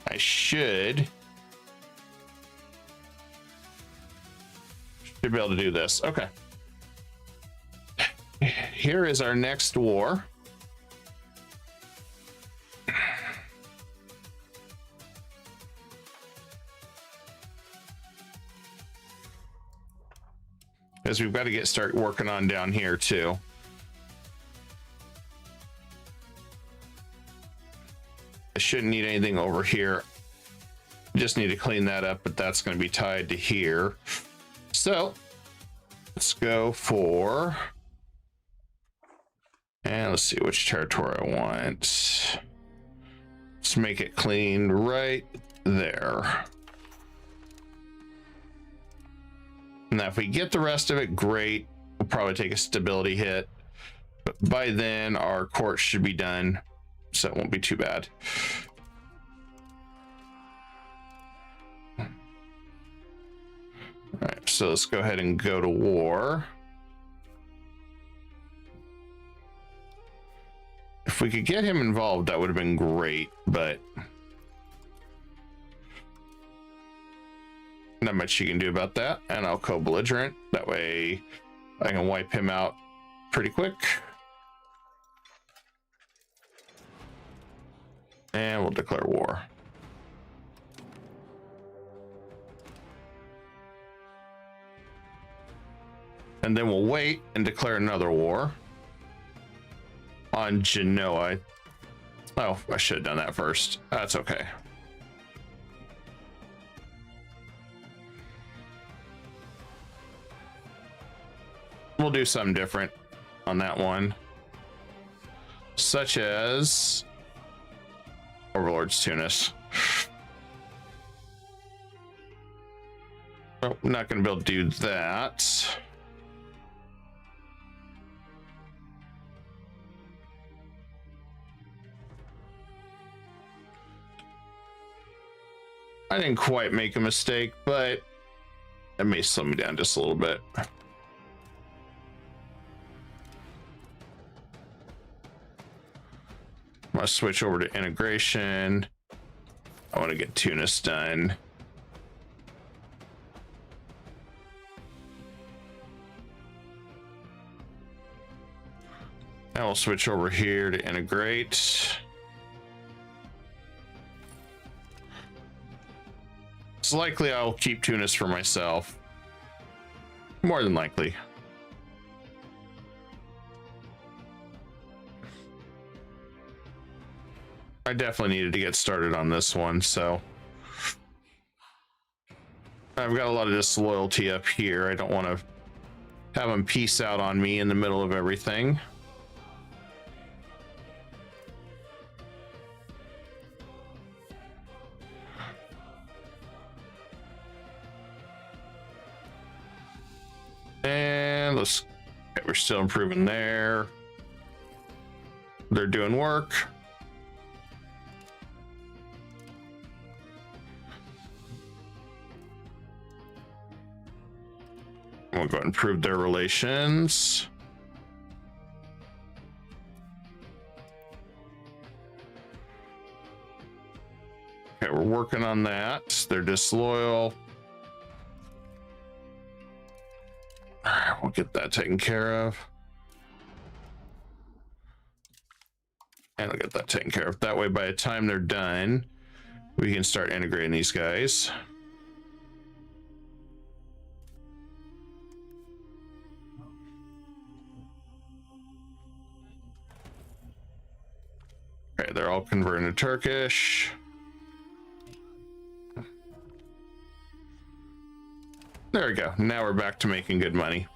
I should be able to do this. Okay. Here is our next war. Because we've got to start working on down here too. I shouldn't need anything over here. Just need to clean that up, but that's going to be tied to here. So let's go for, and let's see which territory I want. Let's make it clean right there. Now, if we get the rest of it, great. We'll probably take a stability hit. But by then, our court should be done, so it won't be too bad. All right, so let's go ahead and go to war. If we could get him involved, that would have been great, but not much you can do about that. And I'll co-belligerent. That way I can wipe him out pretty quick. And we'll declare war. And then we'll wait and declare another war on Genoa. Oh, I should have done that first. That's okay. We'll do something different on that one, such as Overlord's Tunis. Oh, I'm not going to be able to do that. I didn't quite make a mistake, but it may slow me down just a little bit. I'm going to switch over to integration. I want to get Tunis done. Now we'll switch over here to integrate. It's likely I'll keep Tunis for myself. More than likely. I definitely needed to get started on this one, so I've got a lot of disloyalty up here. I don't want to have them peace out on me in the middle of everything. And let's, okay, we're still improving there. They're doing work. We'll go ahead and improve their relations. Okay, we're working on that. They're disloyal. All right, we'll get that taken care of. And I'll get that taken care of. That way, by the time they're done, we can start integrating these guys. Okay, they're all converting to Turkish. There we go. Now we're back to making good money.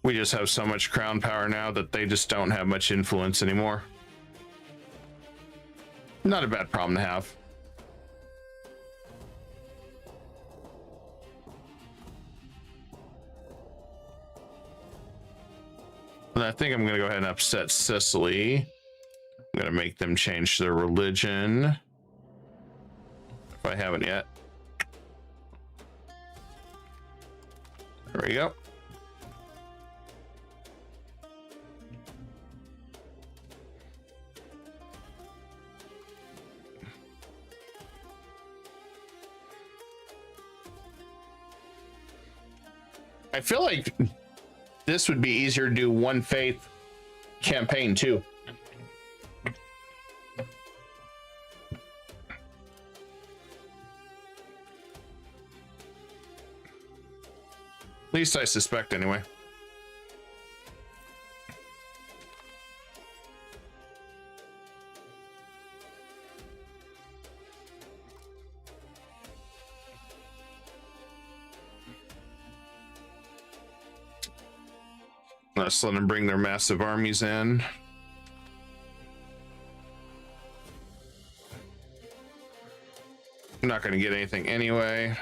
We just have so much crown power now that they just don't have much influence anymore. Not a bad problem to have. And I think I'm going to go ahead and upset Sicily. I'm going to make them change their religion, if I haven't yet. There we go. I feel like this would be easier to do one faith campaign too. At least I suspect anyway. Let's let them bring their massive armies in. I'm not going to get anything anyway.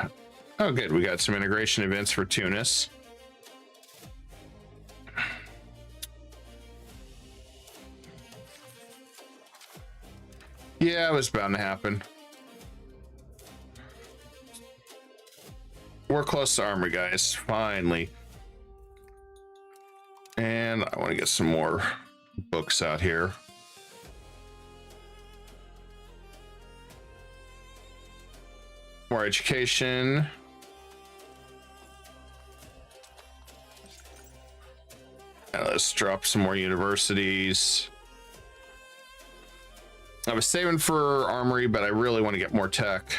Oh, good. We got some integration events for Tunis. Yeah, it was bound to happen. We're close to armory, guys. Finally. And I want to get some more books out here. More education. And let's drop some more universities. I was saving for armory, but I really want to get more tech.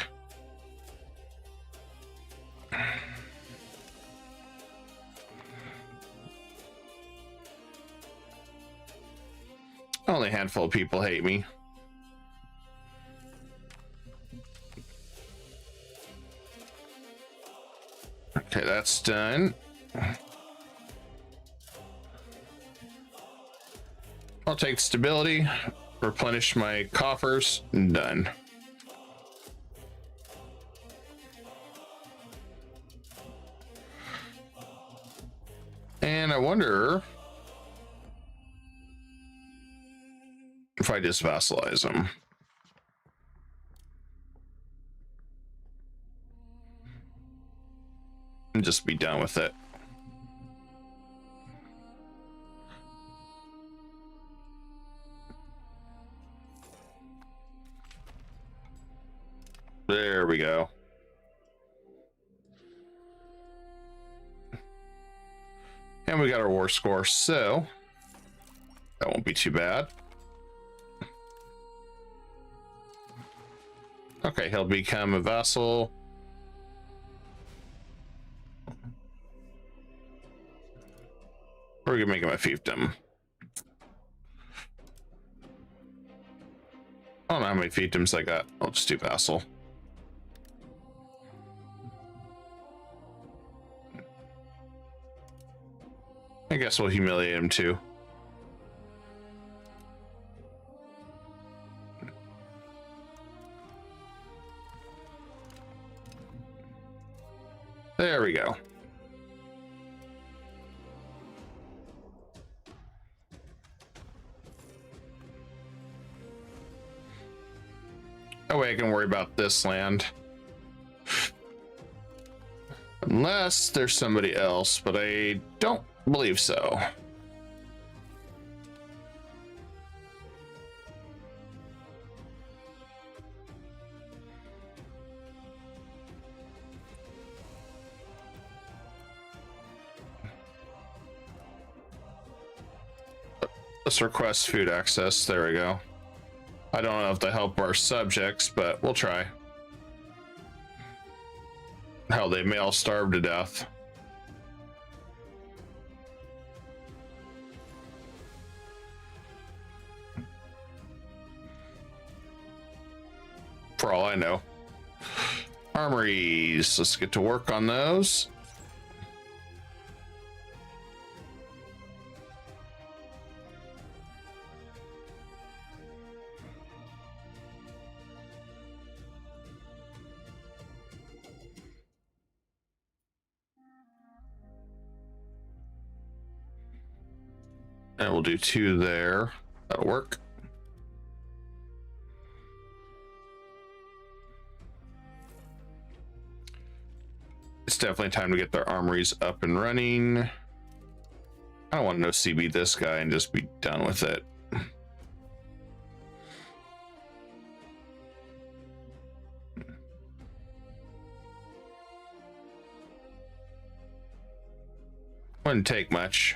Only a handful of people hate me. Okay, that's done. I'll take stability, replenish my coffers, and done. And I wonder if I just vassalize them. And just be done with it. There we go. And we got our war score, so that won't be too bad. Okay, he'll become a vassal. We're gonna make him a fiefdom. I don't know how many fiefdoms I got. I'll just do vassal. I guess we'll humiliate him too. There we go. That way I can worry about this land. Unless there's somebody else, but I don't believe so. Let's request food access. There we go. I don't know if they help our subjects, but we'll try. Hell, they may all starve to death. For all I know. Armories. Let's get to work on those. And we'll do 2 there. That'll work. It's definitely time to get their armories up and running. I don't want to no CB this guy and just be done with it. Wouldn't take much.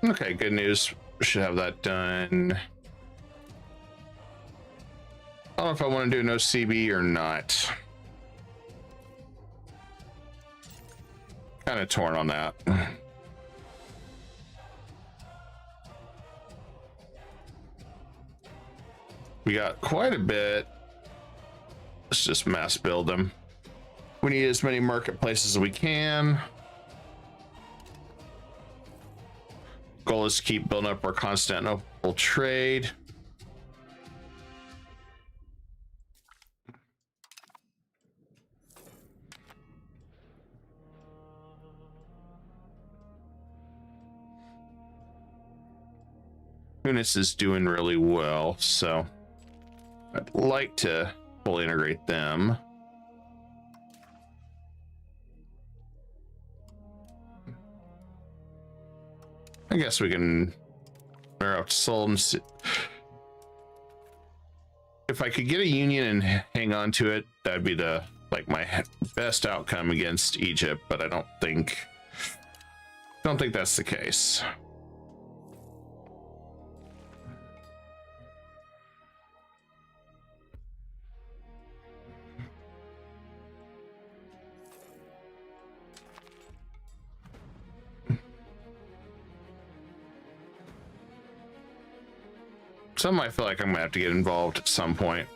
Okay, good news. Should have that done. I don't know if I want to do no CB or not. Kind of torn on that. We got quite a bit. Let's Let's just mass build them. We need as many marketplaces as we can. Goal is to keep building up our Constantinople trade. Tunis is doing really well, so I'd like to fully integrate them. I guess we can fire out Seoul and see. If I could get a union and hang on to it, that'd be the my best outcome against Egypt, but I don't think that's the case. Some I feel like I'm gonna have to get involved at some point.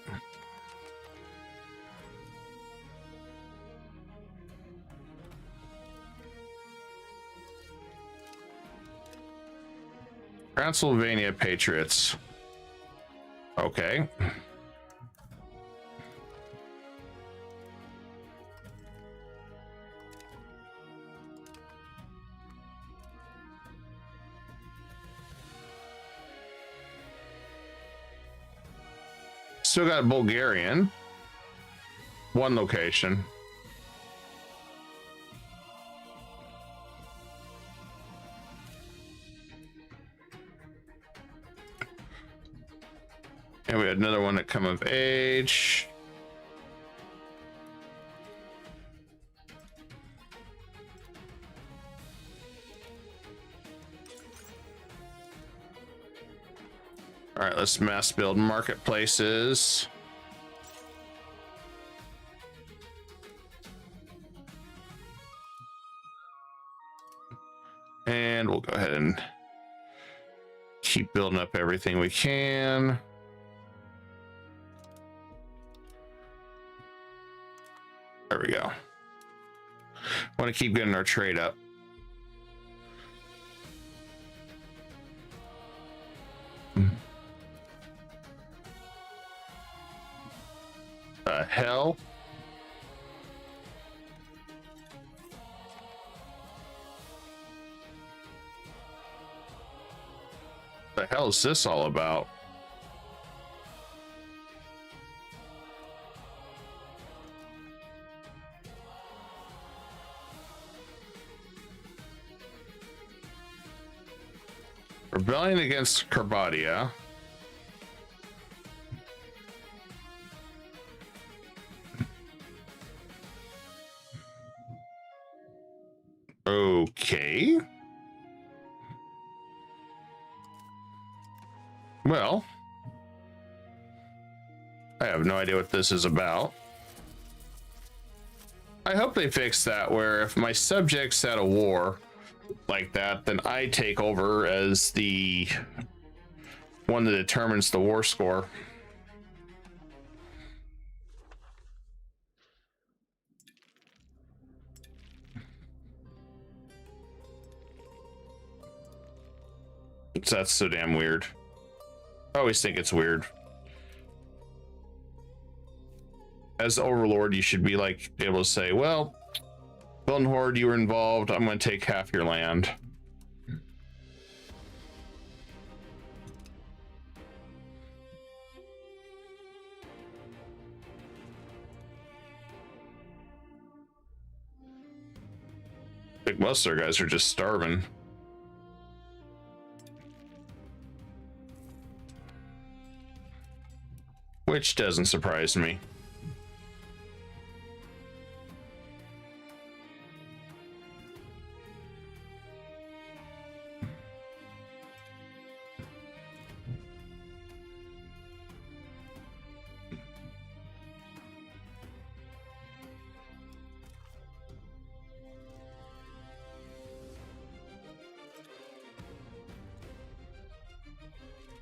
Transylvania Patriots. Okay. Still got Bulgarian. One location. And we had another one that come of age. All right, let's mass build marketplaces. And we'll go ahead and keep building up everything we can. There we go. Want to keep getting our trade up. The hell? The hell is this all about? Rebellion against Carbadia. Okay. Well, I have no idea what this is about. I hope they fix that where if my subject's at a war like that, then I take over as the one that determines the war score. That's so damn weird. I always think it's weird. As the overlord, you should be like able to say, well, Belton Horde, you were involved, I'm going to take half your land. I think most of their guys are just starving. Which doesn't surprise me.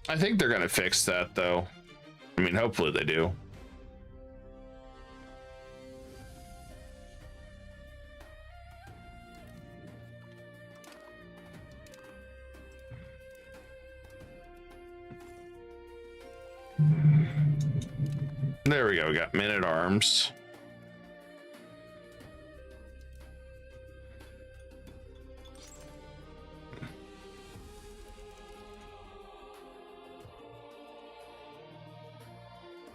I think they're going to fix that, though. I mean, hopefully they do. There we go. We got men-at-arms.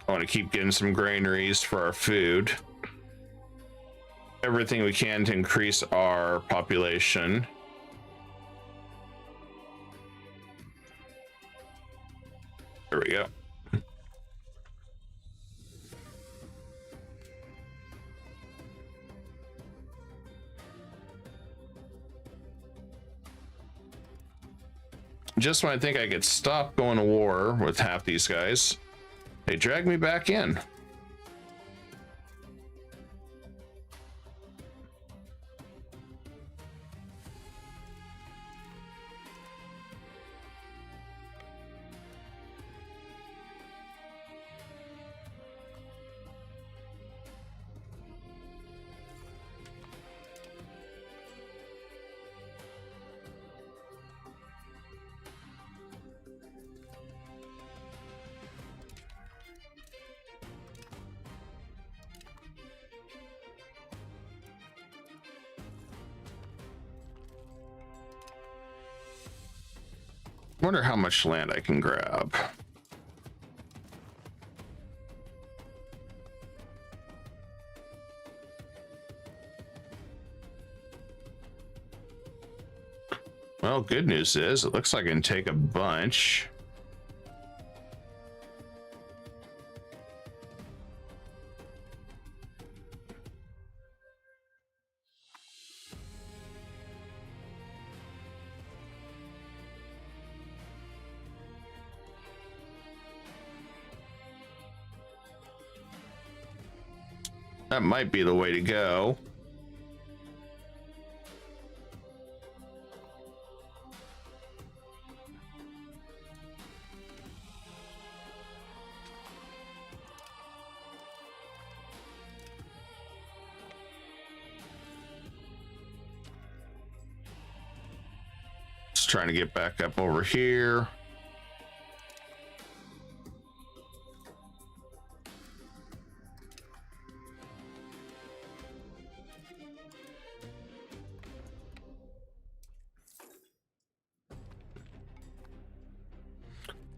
I want to keep getting some granaries for our food. Everything we can to increase our population. There we go. Just when I think I could stop going to war with half these guys, they drag me back in. Wonder how much land I can grab. Well, good news is it looks like I can take a bunch. That might be the way to go. Just trying to get back up over here.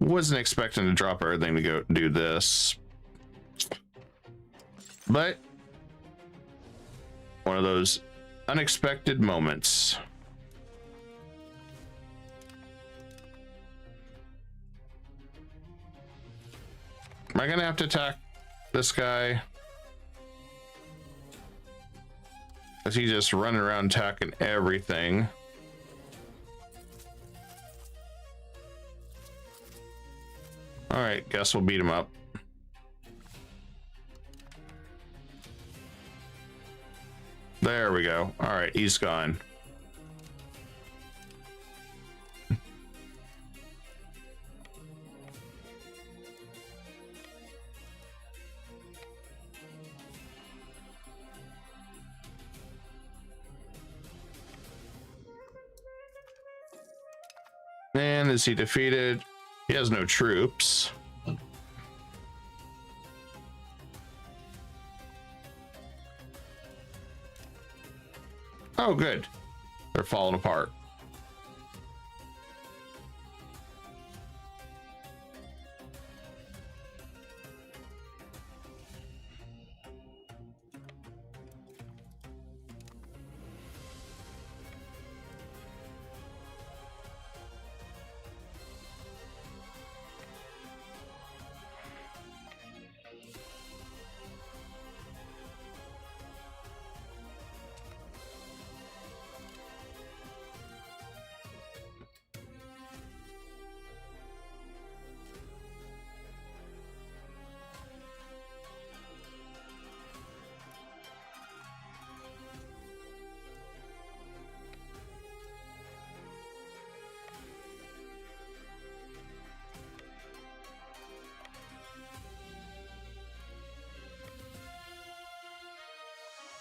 Wasn't expecting to drop everything to go do this, but one of those unexpected moments. Am I gonna have to attack this guy? Is he just running around attacking everything? All right, guess we'll beat him up. There we go. All right, he's gone. And is he defeated? He has no troops. Oh, good. They're falling apart.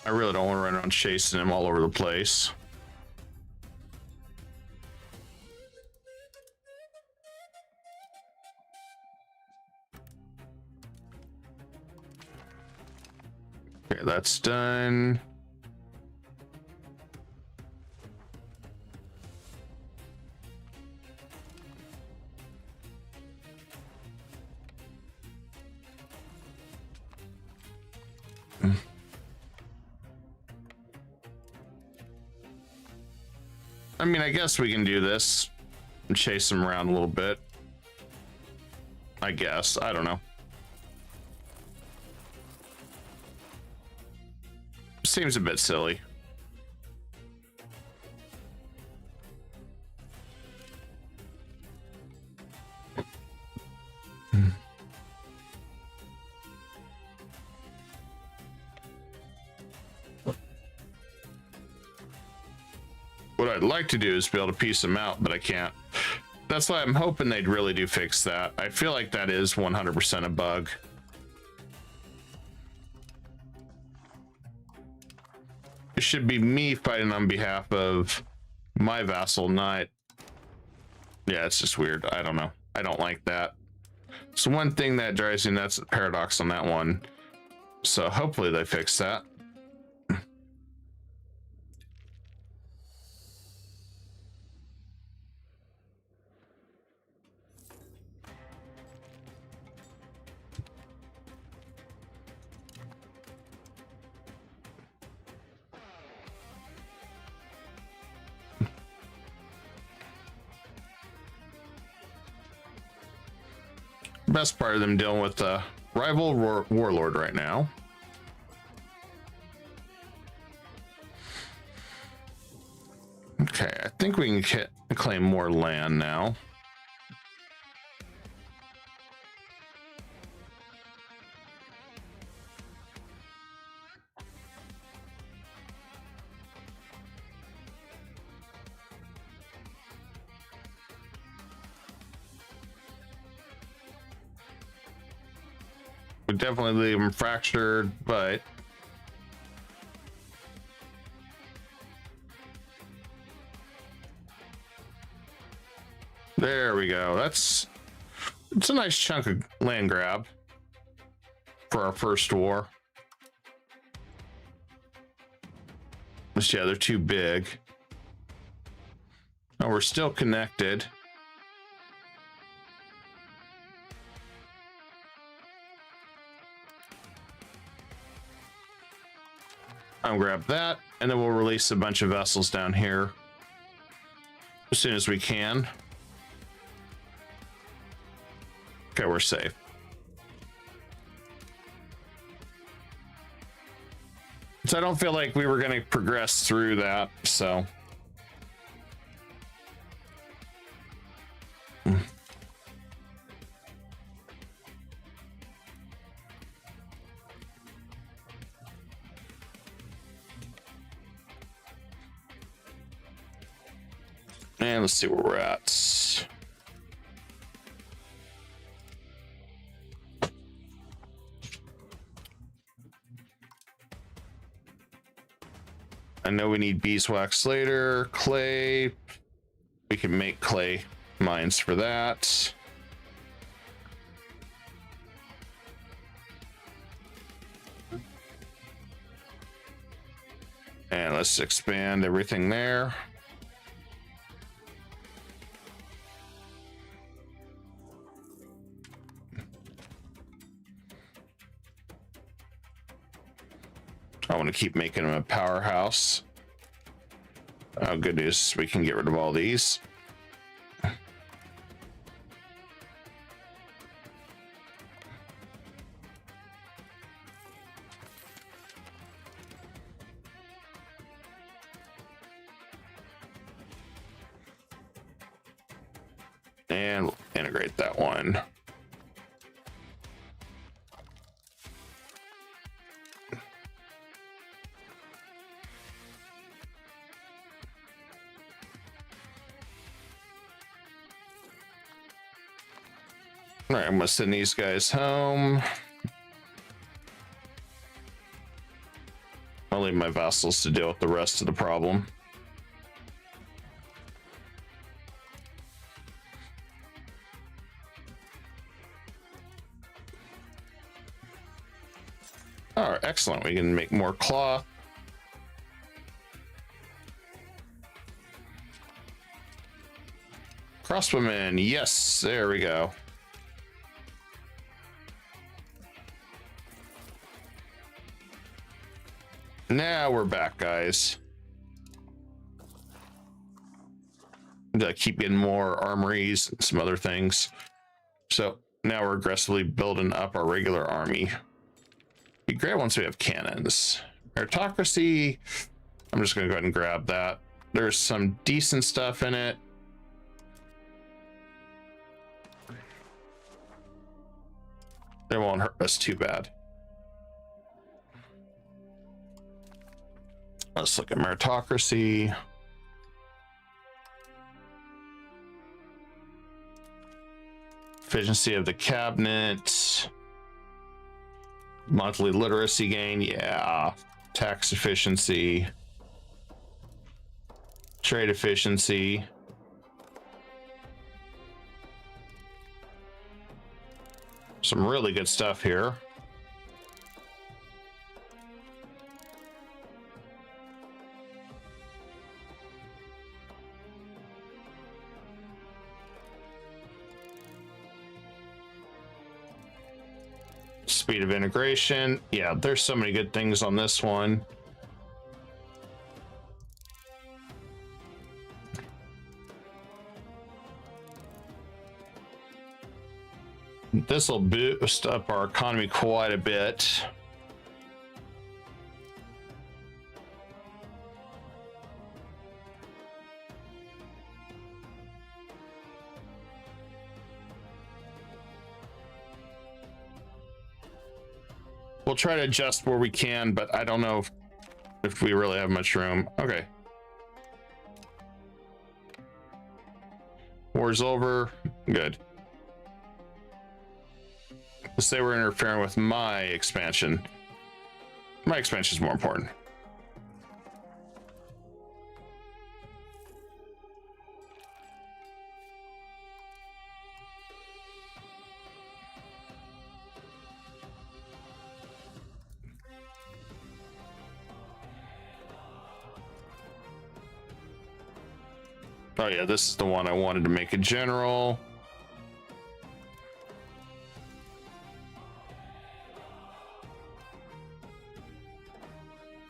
I really don't want to run around chasing him all over the place. Okay, that's done. I mean, I guess we can do this and chase them around a little bit. I guess. I don't know. Seems a bit silly. What I'd like to do is be able to piece them out, but I can't. That's why I'm hoping they'd really do fix that. I feel like that is 100% a bug. It should be me fighting on behalf of my vassal, not... Yeah, it's just weird. I don't know. I don't like that. So one thing that drives me nuts, paradox on that one. So hopefully they fix that. Best part of them dealing with the rival warlord right now. Okay, I think we can claim more land now. We definitely leave them fractured, but there we go. It's a nice chunk of land grab for our first war. But yeah, they're too big. Oh, we're still connected. I'll grab that, and then we'll release a bunch of vessels down here as soon as we can. Okay, we're safe. So I don't feel like we were going to progress through that, so. And let's see where we're at. I know we need beeswax later, clay. We can make clay mines for that. And let's expand everything there. I want to keep making them a powerhouse. Oh, good news. We can get rid of all these. And we'll integrate that one. All right, I'm gonna send these guys home. I'll leave my vassals to deal with the rest of the problem. Oh, excellent. We can make more cloth. Crossbowmen. Yes, there we go. Now we're back, guys. Keep getting more armories and some other things. So now we're aggressively building up our regular army. Be great once we have cannons. Meritocracy, I'm just going to go ahead and grab that. There's some decent stuff in it. It won't hurt us too bad. Let's look at meritocracy. Efficiency of the cabinet. Monthly literacy gain, yeah. Tax efficiency. Trade efficiency. Some really good stuff here. Speed of integration. Yeah, there's so many good things on this one. This will boost up our economy quite a bit. We'll try to adjust where we can, but I don't know if we really have much room. Okay. War's over. Good. Let's say we're interfering with my expansion. My expansion is more important. Oh yeah, this is the one I wanted to make a general.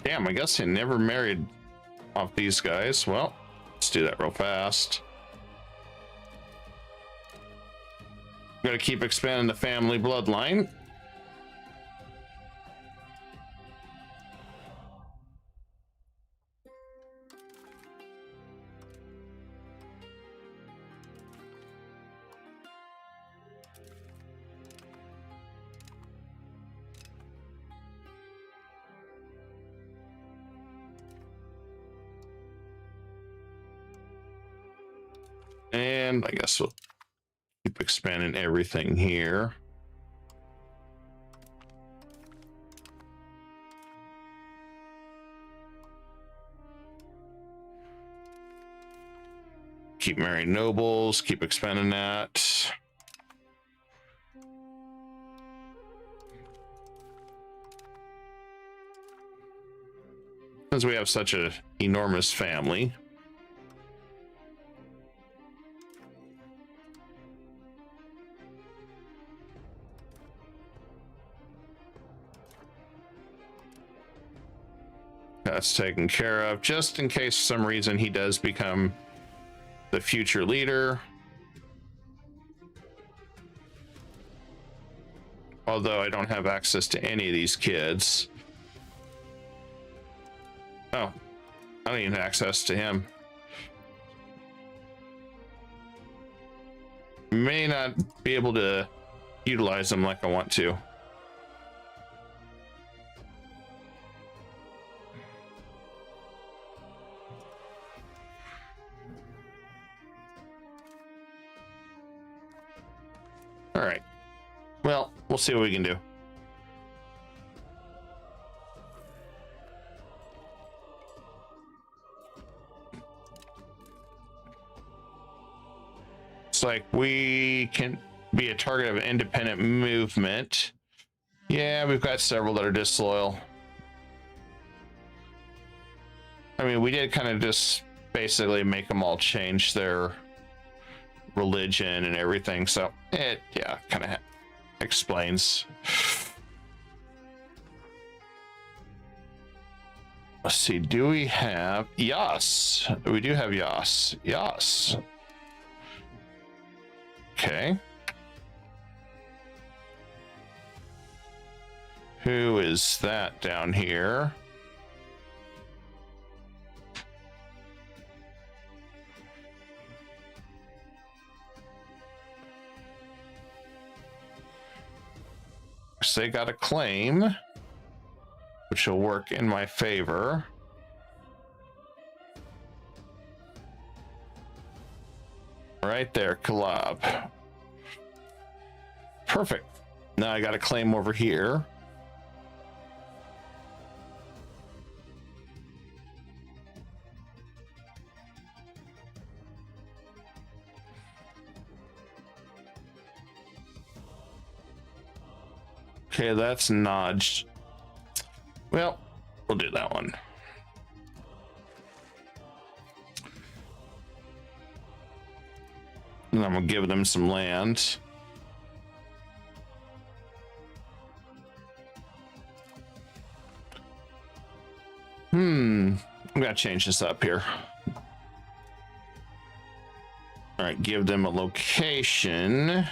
Damn, I guess I never married off these guys. Well, let's do that real fast. Gotta keep expanding the family bloodline. And I guess we'll keep expanding everything here. Keep marrying nobles, keep expanding that. Since we have such an enormous family. That's taken care of, just in case for some reason he does become the future leader. Although I don't have access to any of these kids. Oh, I don't even have access to him. May not be able to utilize them like I want to. All right. Well, we'll see what we can do. It's like we can be a target of an independent movement. Yeah, we've got several that are disloyal. I mean, we did kind of just basically make them all change their religion and everything, so it, yeah, kind of explains. Let's see, do we have Yas? We do have Yas. Yas. Okay. Who is that down here? So they got a claim, which will work in my favor. Right there, collab. Perfect. Now I got a claim over here. Okay, that's Nodged. Well, we'll do that one. And I'm gonna give them some land. I'm gonna change this up here. All right, give them a location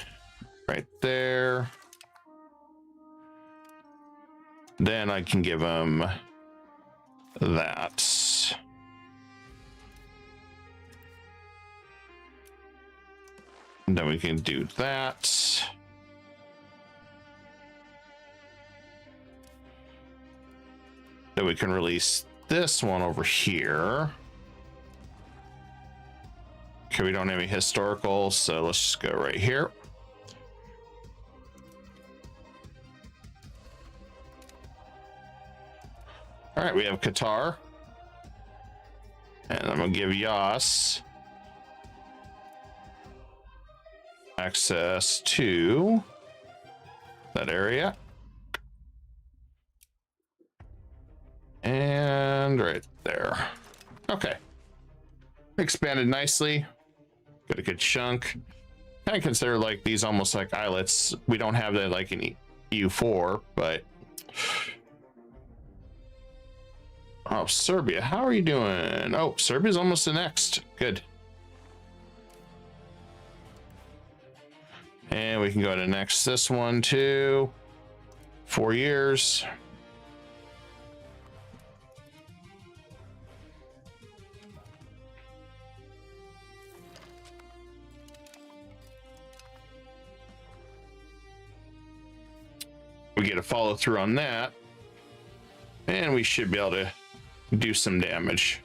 right there. Then I can give them that. And then we can do that. Then we can release this one over here. Okay, we don't have any historical, so let's just go right here. All right, we have Qatar. And I'm gonna give Yas access to that area. And right there. Okay. Expanded nicely. Got a good chunk. Kind of consider like these almost like islets. We don't have that like in EU4, but oh, Serbia, how are you doing? Oh, Serbia's almost the next. Good. And we can go to next this one too. 4 years. We get a follow through on that. And we should be able to do some damage.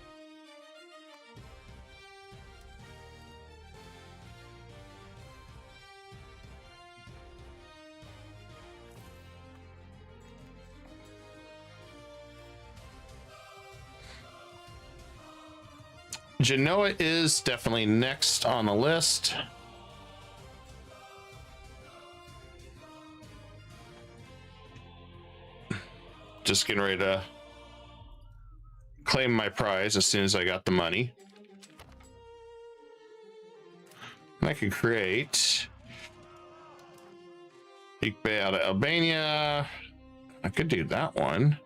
Genoa is definitely next on the list. Just getting ready to claim my prize as soon as I got the money. And I can create Ikbe out of Albania. I could do that one.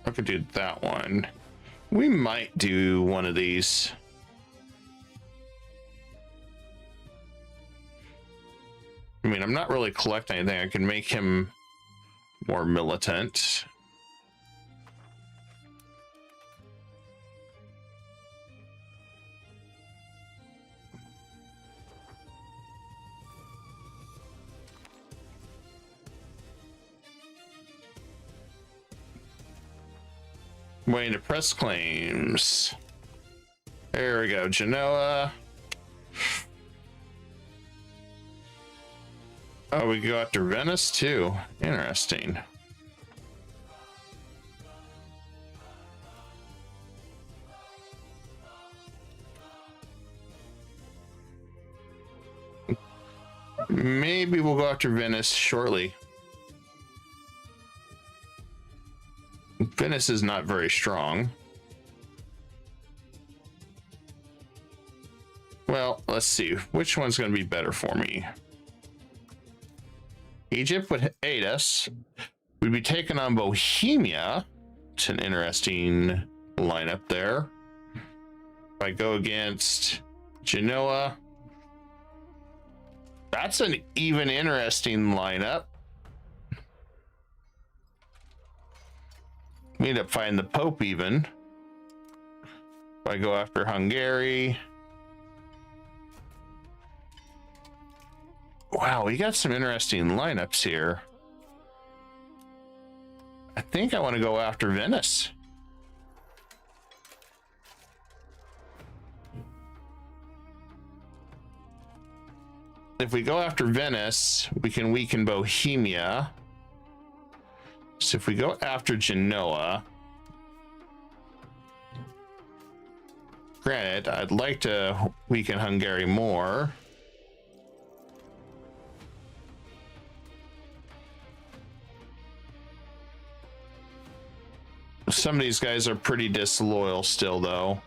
I could do that one. We might do one of these. I mean, I'm not really collecting anything. I can make him more militant. Waiting to press claims. There we go, Genoa. Oh, we go after Venice too. Interesting. maybe we'll go after Venice shortly. Venice is not very strong. Well, let's see. Which one's going to be better for me? Egypt would aid us. We'd be taking on Bohemia. It's an interesting lineup there. If I go against Genoa, that's an even interesting lineup. We end up finding the Pope even. If I go after Hungary. Wow, we got some interesting lineups here. I think I want to go after Venice. If we go after Venice, we can weaken Bohemia. So if we go after Genoa, granted, I'd like to weaken Hungary more. Some of these guys are pretty disloyal still, though.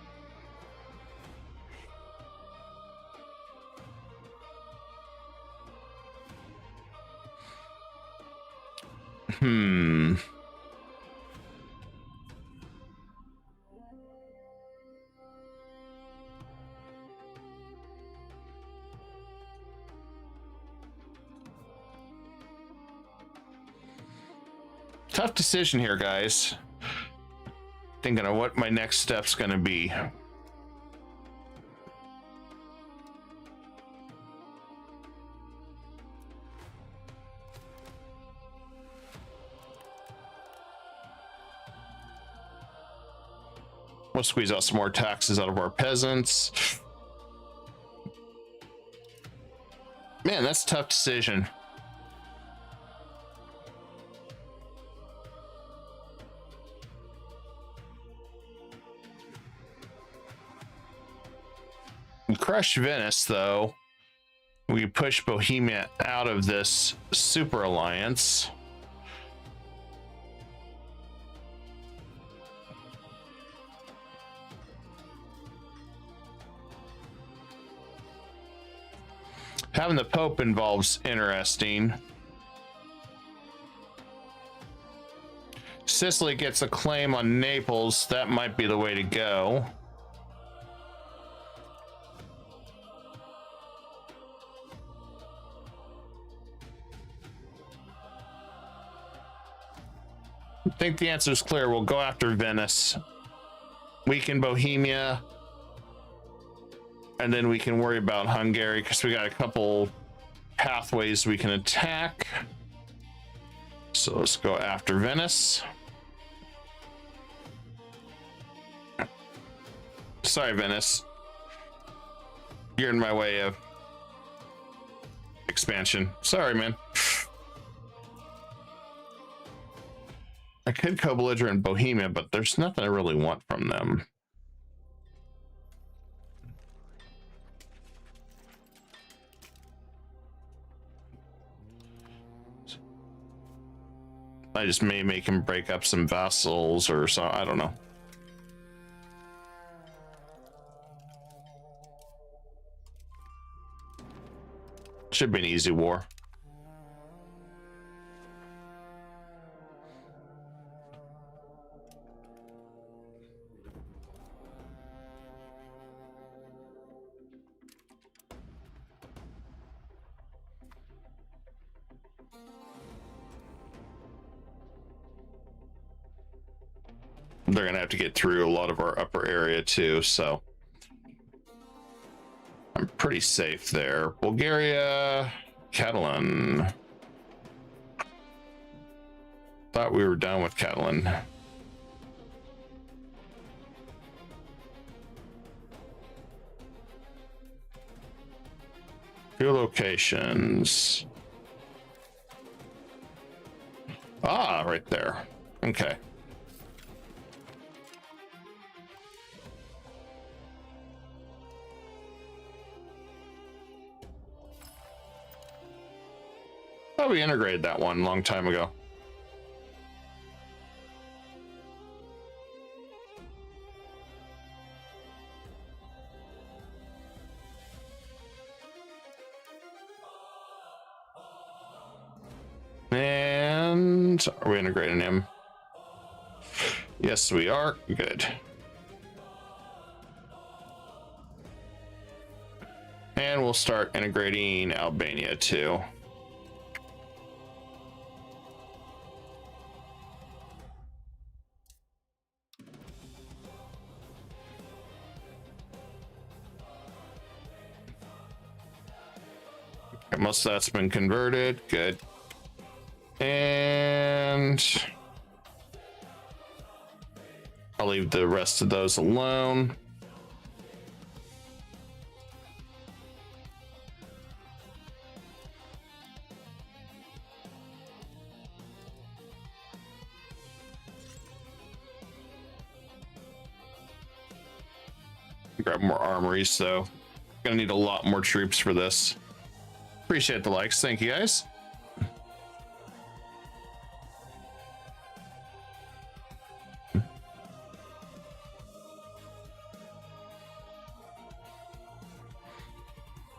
Tough decision here, guys. Thinking of what my next step's gonna be. We'll squeeze out some more taxes out of our peasants. Man, that's a tough decision. We crush Venice, though. We push Bohemia out of this super alliance. Having the Pope involves interesting. Sicily gets a claim on Naples. That might be the way to go. I think the answer is clear. We'll go after Venice, weaken Bohemia, and then we can worry about Hungary because we got a couple pathways we can attack. So let's go after Venice. Sorry, Venice. You're in my way of expansion. Sorry, man. I could co-belligerent Bohemia, but there's nothing I really want from them. I just may make him break up some vassals or so. I don't know. Should be an easy war. They're gonna have to get through a lot of our upper area too, so I'm pretty safe there. Bulgaria, Catalan. Thought we were done with Catalan. Few locations. Ah, right there. Okay. thought we integrated that one a long time ago. And are we integrating him? Yes, we are. Good. And we'll start integrating Albania too. Okay, most of that's been converted. Good. And I'll leave the rest of those alone. Grab more armories, though. Gonna need a lot more troops for this. Appreciate the likes. Thank you, guys.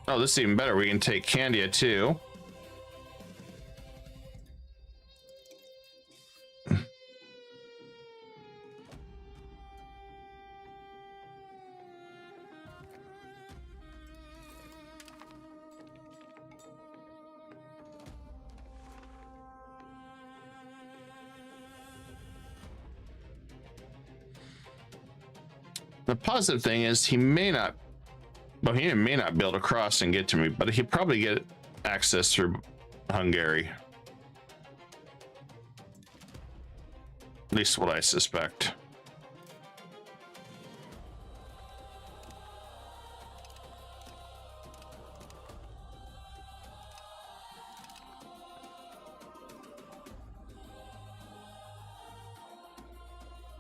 Oh, this is even better. We can take Candia too. The positive thing is he may not, Bohemian may not be able to cross and get to me, but he'll probably get access through Hungary. At least what I suspect.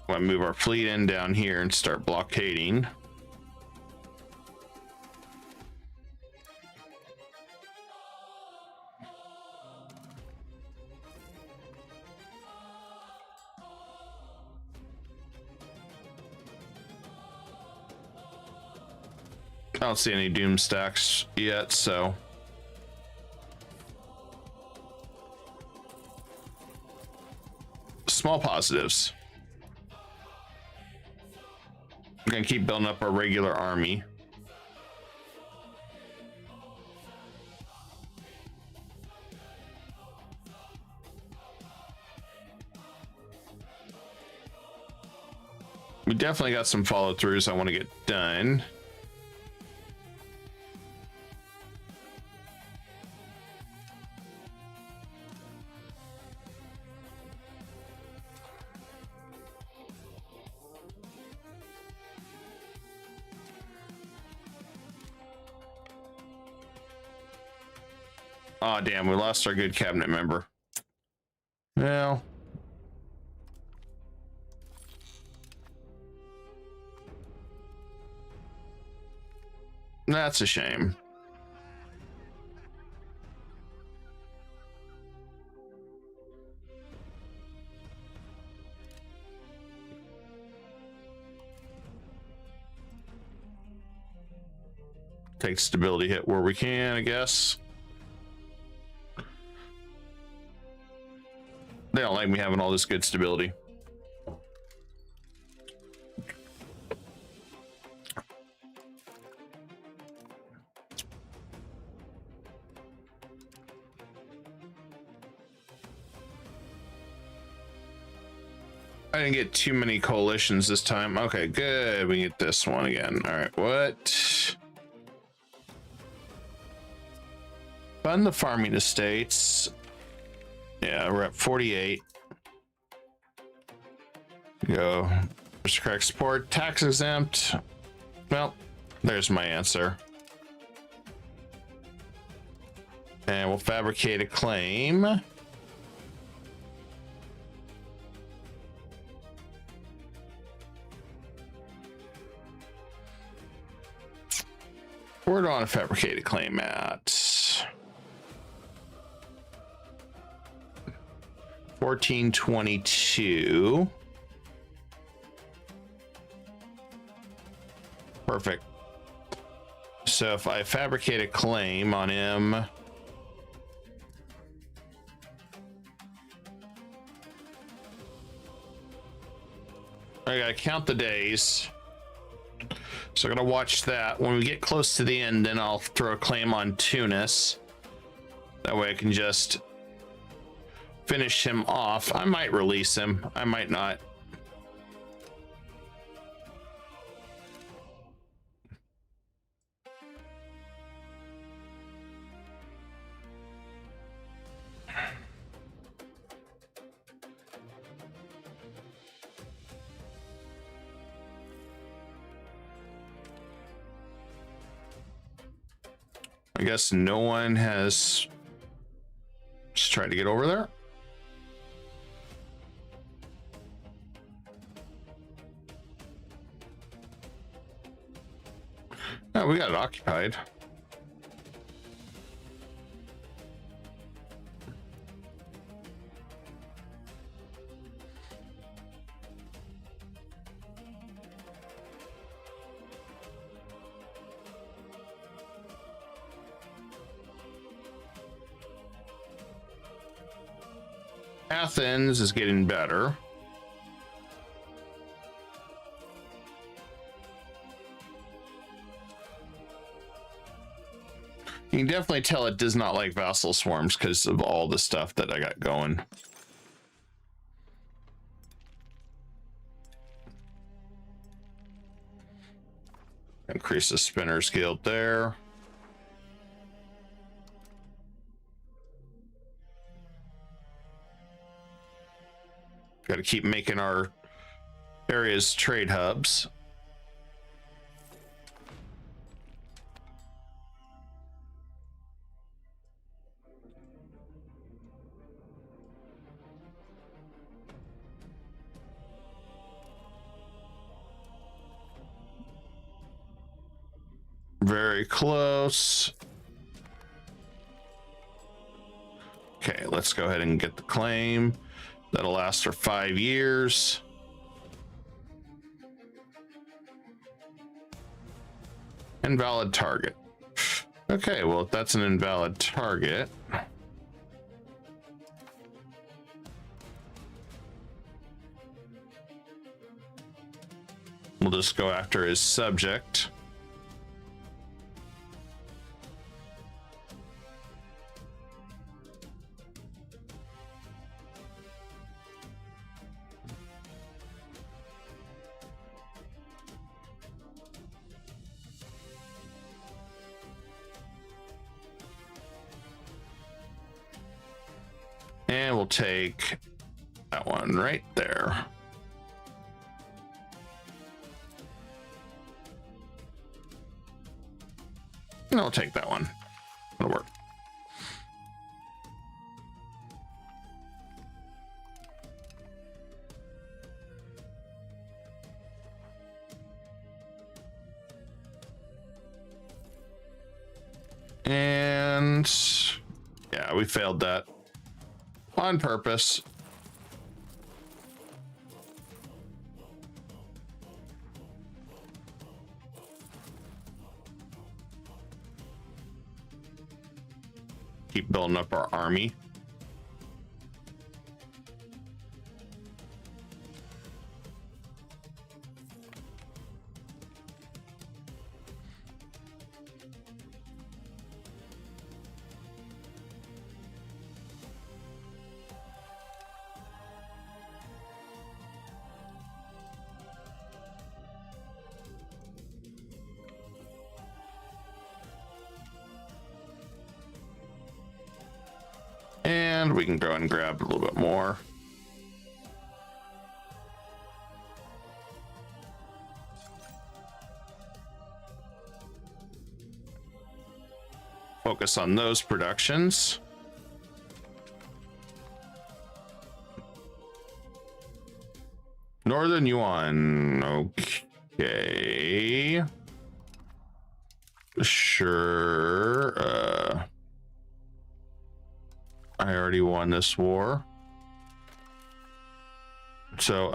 I'm gonna move our fleet in down here and start blockading. I don't see any doom stacks yet, so small positives. We're gonna keep building up our regular army. We definitely got some follow throughs I want to get done. Oh, damn, we lost our good cabinet member. Well, that's a shame. Take stability hit where we can, I guess. They don't like me having all this good stability. I didn't get too many coalitions this time. Okay, good. We get this one again. All right, what? Fund the farming estates. Yeah, we're at 48. Go. Correct support. Tax exempt. Well, there's my answer. And we'll fabricate a claim. Where do I want to fabricate a claim at? 1422. Perfect. So if I fabricate a claim on him, I gotta count the days. So I'm gonna watch that. When we get close to the end, then I'll throw a claim on Tunis. That way I can just finish him off. I might release him. I might not. I guess no one has just tried to get over there. Oh, we got it occupied. Athens is getting better. You can definitely tell it does not like vassal swarms because of all the stuff that I got going. Increase the spinner's guild there. Got to keep making our areas trade hubs. Very close. Okay, let's go ahead and get the claim. That'll last for 5 years. Invalid target. Okay, well, if that's an invalid target, we'll just go after his subject. And we'll take that one right there. And I'll take that one. That'll work. And yeah, we failed that. On purpose. Keep building up our army. And we can go and grab a little bit more. Focus on those productions. Northern Yuan, okay. Sure. I already won this war. So,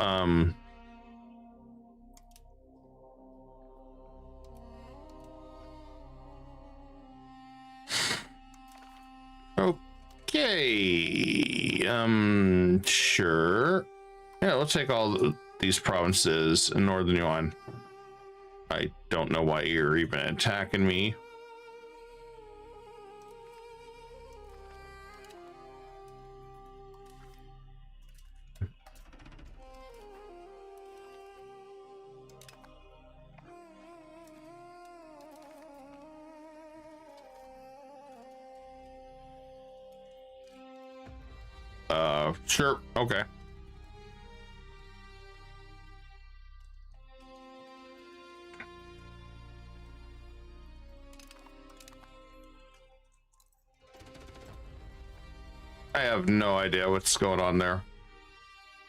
okay, sure. Yeah, we'll take all these provinces in Northern Yuan. I don't know why you're even attacking me. Sure, okay. I have no idea what's going on there.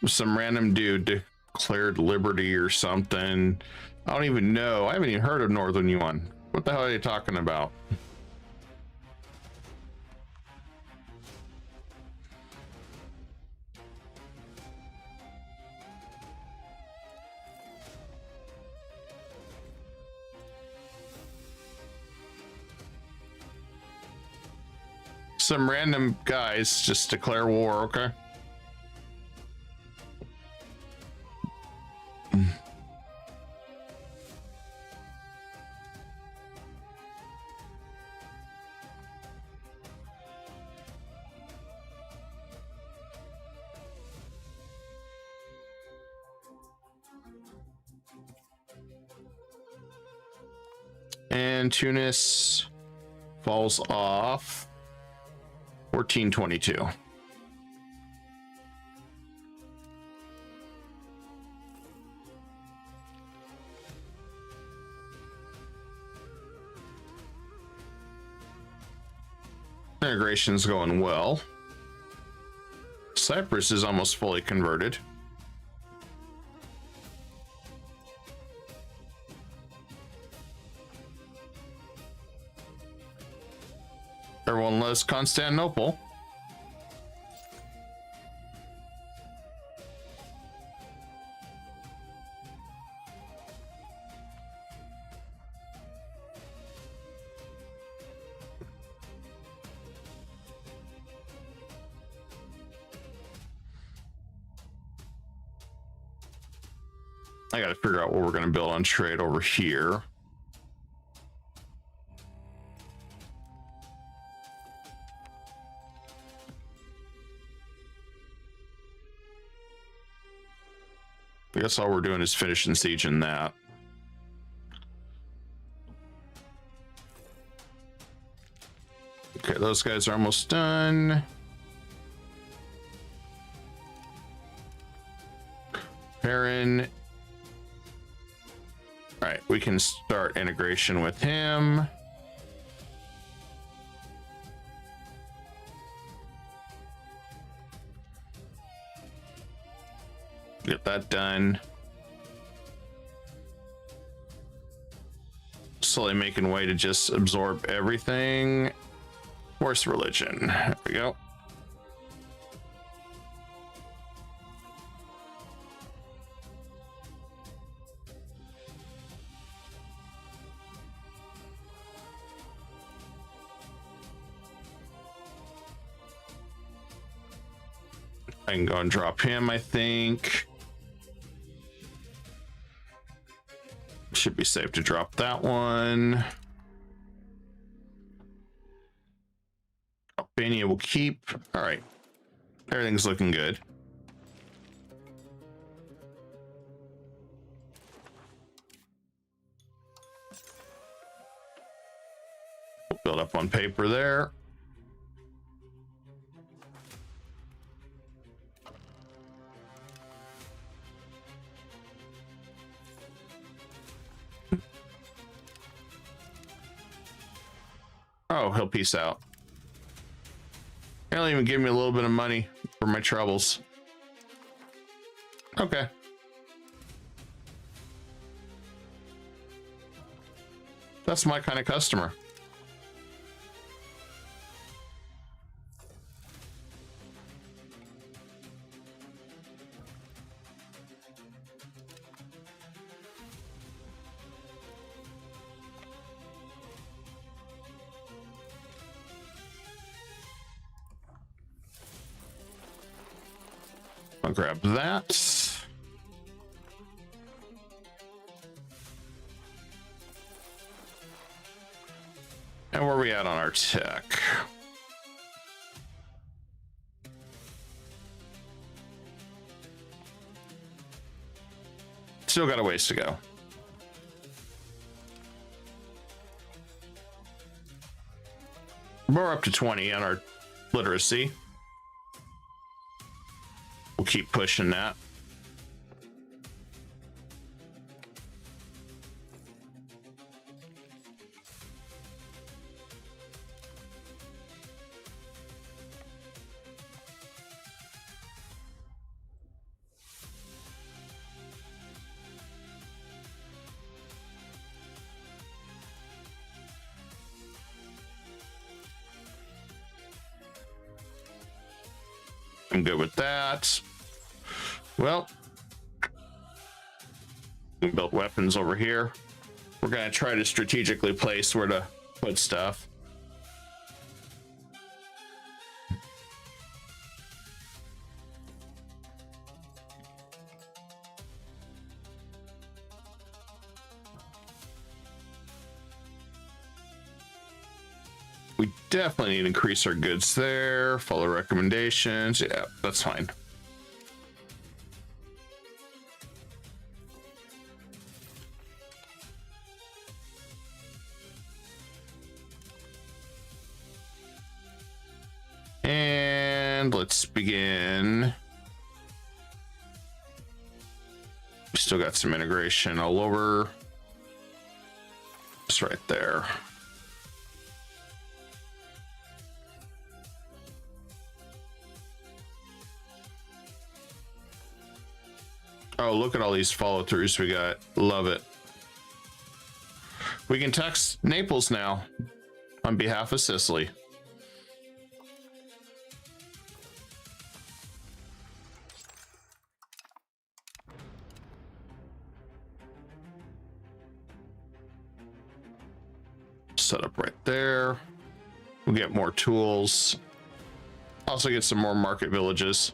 Some random dude declared liberty or something. I don't even know. I haven't even heard of Northern Yuan. What the hell are you talking about? Some random guys just declare war, okay? And Tunis falls off 1422. Integration's going well. Cyprus is almost fully converted. Everyone loves Constantinople. I got to figure out what we're going to build on trade over here. I guess all we're doing is finishing siege in that. Okay, those guys are almost done. Perrin. All right, we can start integration with him. Get that done. Slowly making way to just absorb everything. Force religion. There we go. I can go and drop him, I think. Should be safe to drop that one. Albania will keep. All right. Everything's looking good. Build up on paper there. Oh, he'll peace out. He'll even give me a little bit of money for my troubles. Okay. That's my kind of customer. I'll grab that. And where are we at on our tech? Still got a ways to go. We're up to 20 on our literacy. We'll keep pushing that. I'm good with that. Well, we built weapons over here. We're going to try to strategically place where to put stuff. We definitely need to increase our goods there. Follow recommendations. Yeah, that's fine. And let's begin. We still got some integration all over. It's right there. Oh, look at all these follow-throughs we got. Love it. We can text Naples now on behalf of Sicily. Set up right there. We'll get more tools. Also get some more market villages.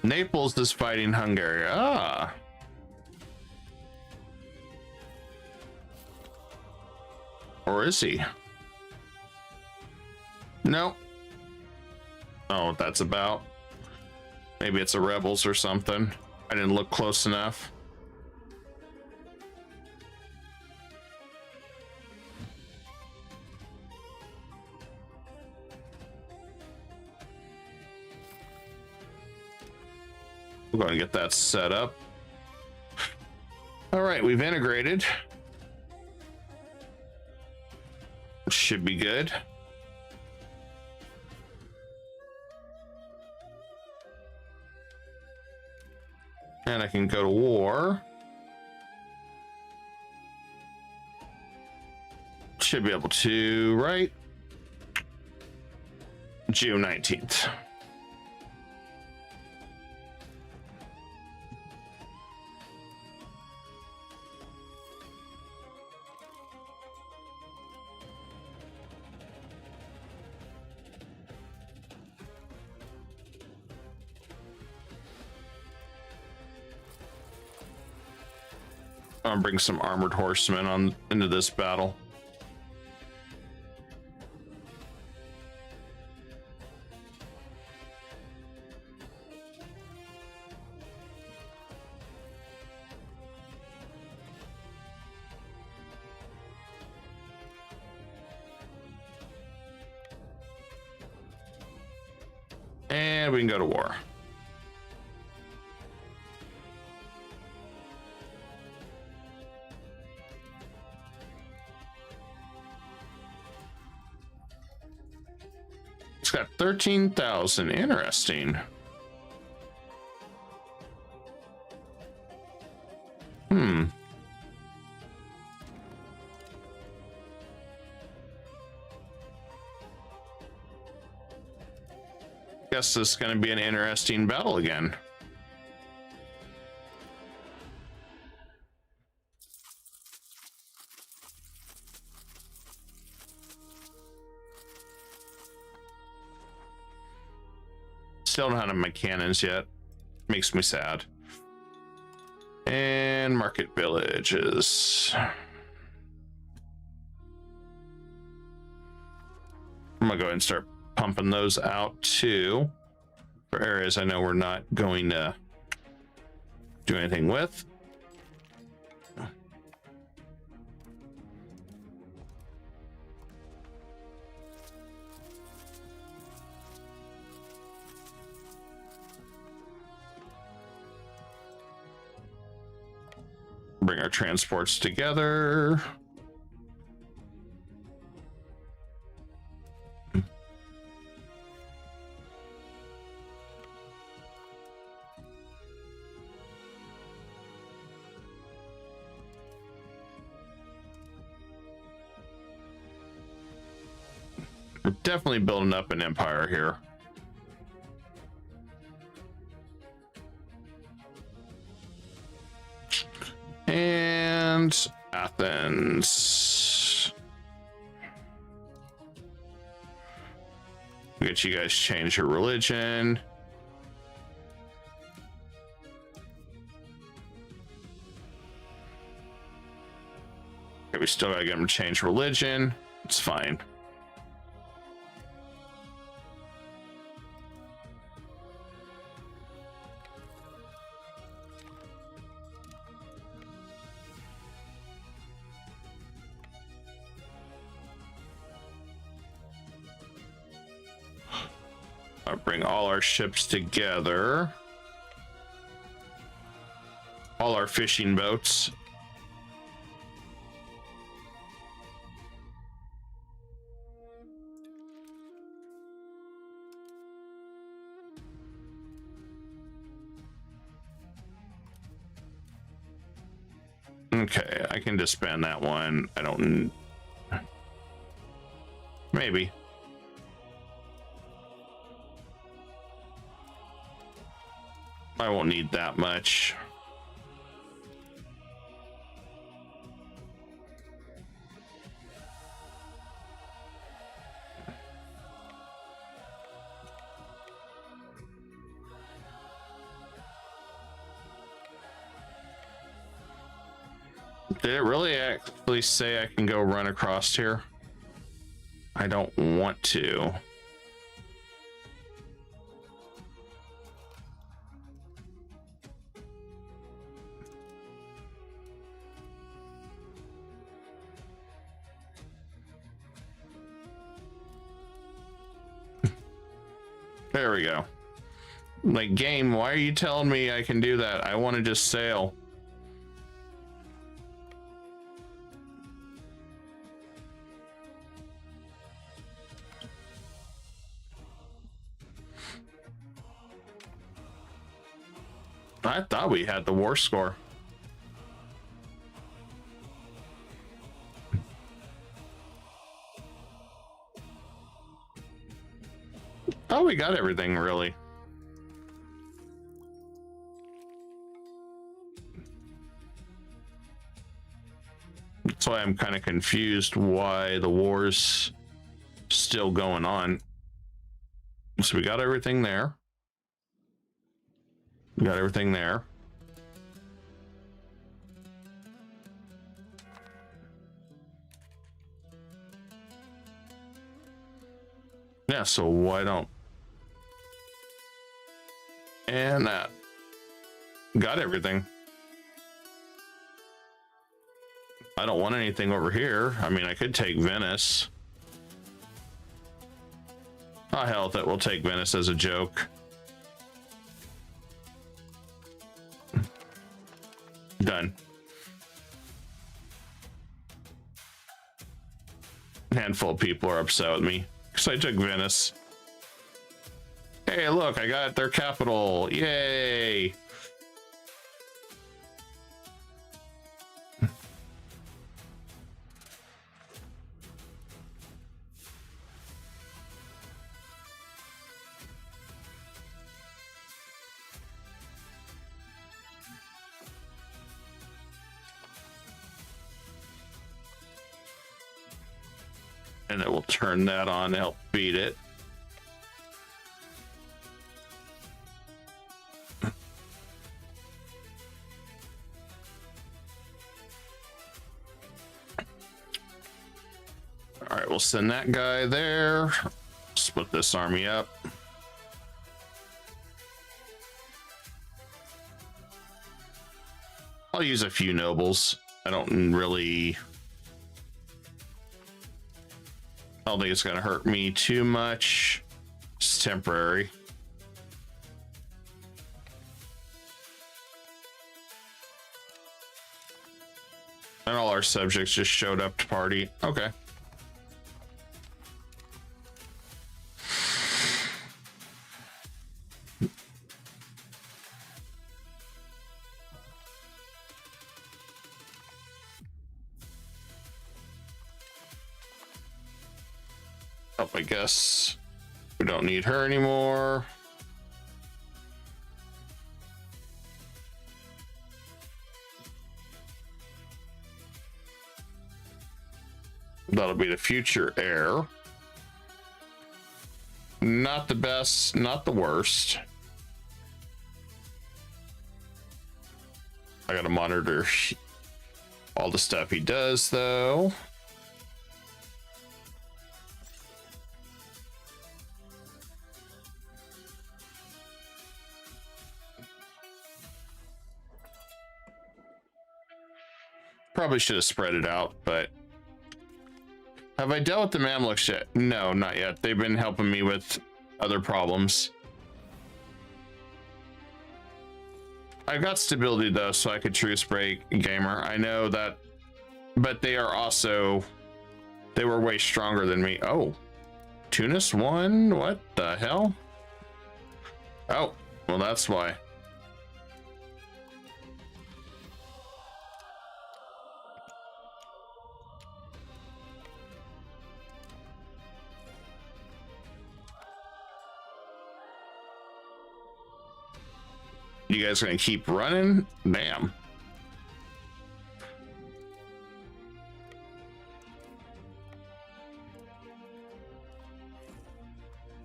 Naples is fighting Hungary. Ah. Or is he? No. Oh, what that's about. Maybe it's the rebels or something. I didn't look close enough. We're going to get that set up. All right, we've integrated. Should be good. And I can go to war. Should be able to, right? June 19th. I'll bring some armored horsemen on into this battle. And we can go to war. It's got 13,000. Interesting. Guess this is going to be an interesting battle again. Still don't have my cannons yet. Makes me sad. And market villages. I'm gonna go ahead and start pumping those out too, for areas I know we're not going to do anything with. Bring our transports together. We're definitely building up an empire here. And Athens. Get you guys change your religion. Okay, we still gotta get them to change religion. It's fine. I'll bring all our ships together. All our fishing boats. Okay, I can disband that one. I don't... Maybe. I won't need that much. Did it really actually say I can go run across here? I don't want to. There we go. Like, game, why are you telling me I can do that? I want to just sail. I thought we had the war score. Oh, we got everything, really. That's why I'm kind of confused why the war's still going on. So we got everything there. We got everything there. Yeah, so why don't... And that. Got everything. I don't want anything over here. I mean, I could take Venice. Oh, hell, that will take Venice as a joke. Done. A handful of people are upset with me because I took Venice. Hey, look, I got their capital. Yay. And then we'll turn that on to help feed it. All right, we'll send that guy there. Split this army up. I'll use a few nobles. I don't think it's going to hurt me too much. It's temporary. And all our subjects just showed up to party. Okay. Oh, I guess we don't need her anymore. That'll be the future heir. Not the best, not the worst. I gotta monitor all the stuff he does, though. Probably should have spread it out, but have I dealt with the Mamluks yet? No, not yet. They've been helping me with other problems. I've got stability though, so I could truce break Gamer. I know that, but they are also, they were way stronger than me. Oh, Tunis won? What the hell? Oh, well, that's why. You guys gonna keep running? Damn.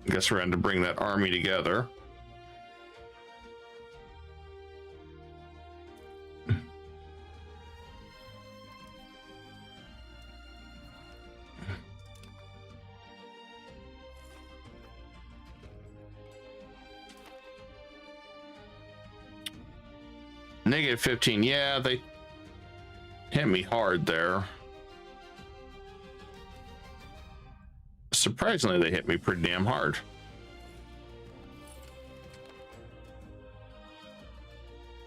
Guess we're going to bring that army together. Negative 15. Yeah, they hit me hard there. Surprisingly, they hit me pretty damn hard.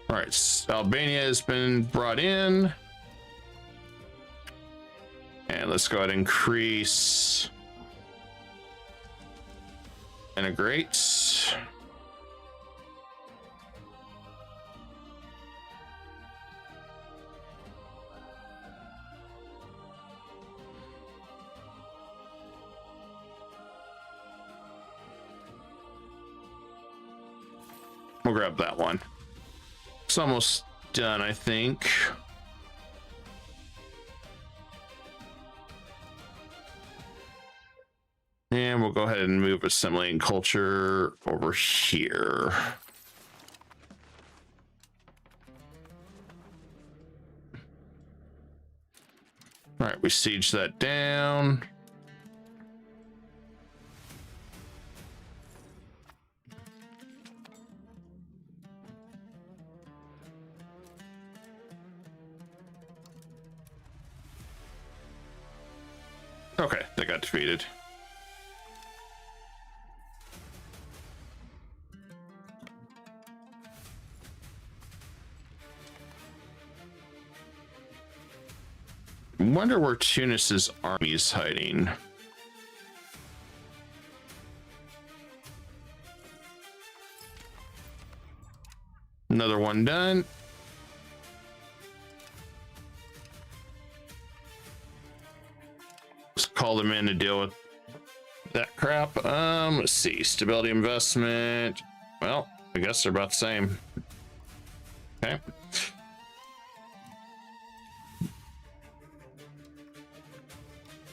All right, Albania has been brought in. And let's go ahead and increase. Integrate. We'll grab that one. It's almost done, I think. And we'll go ahead and move assembling culture over here. All right, we siege that down. Okay, they got defeated. Wonder where Tunis's army is hiding. Another one done. Let's call them in to deal with that crap. Let's see. Stability investment. Well, I guess they're about the same. Okay.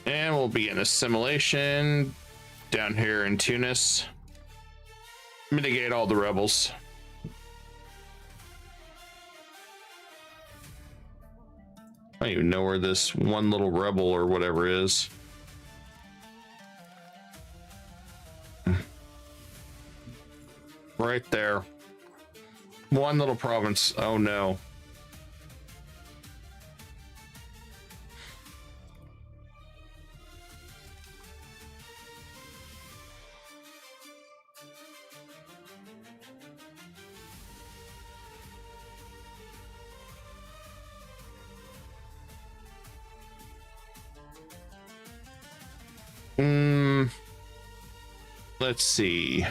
And we'll be in assimilation down here in Tunis. Mitigate all the rebels. I don't even know where this one little rebel or whatever is. Right there. One little province. Oh no. Let's see.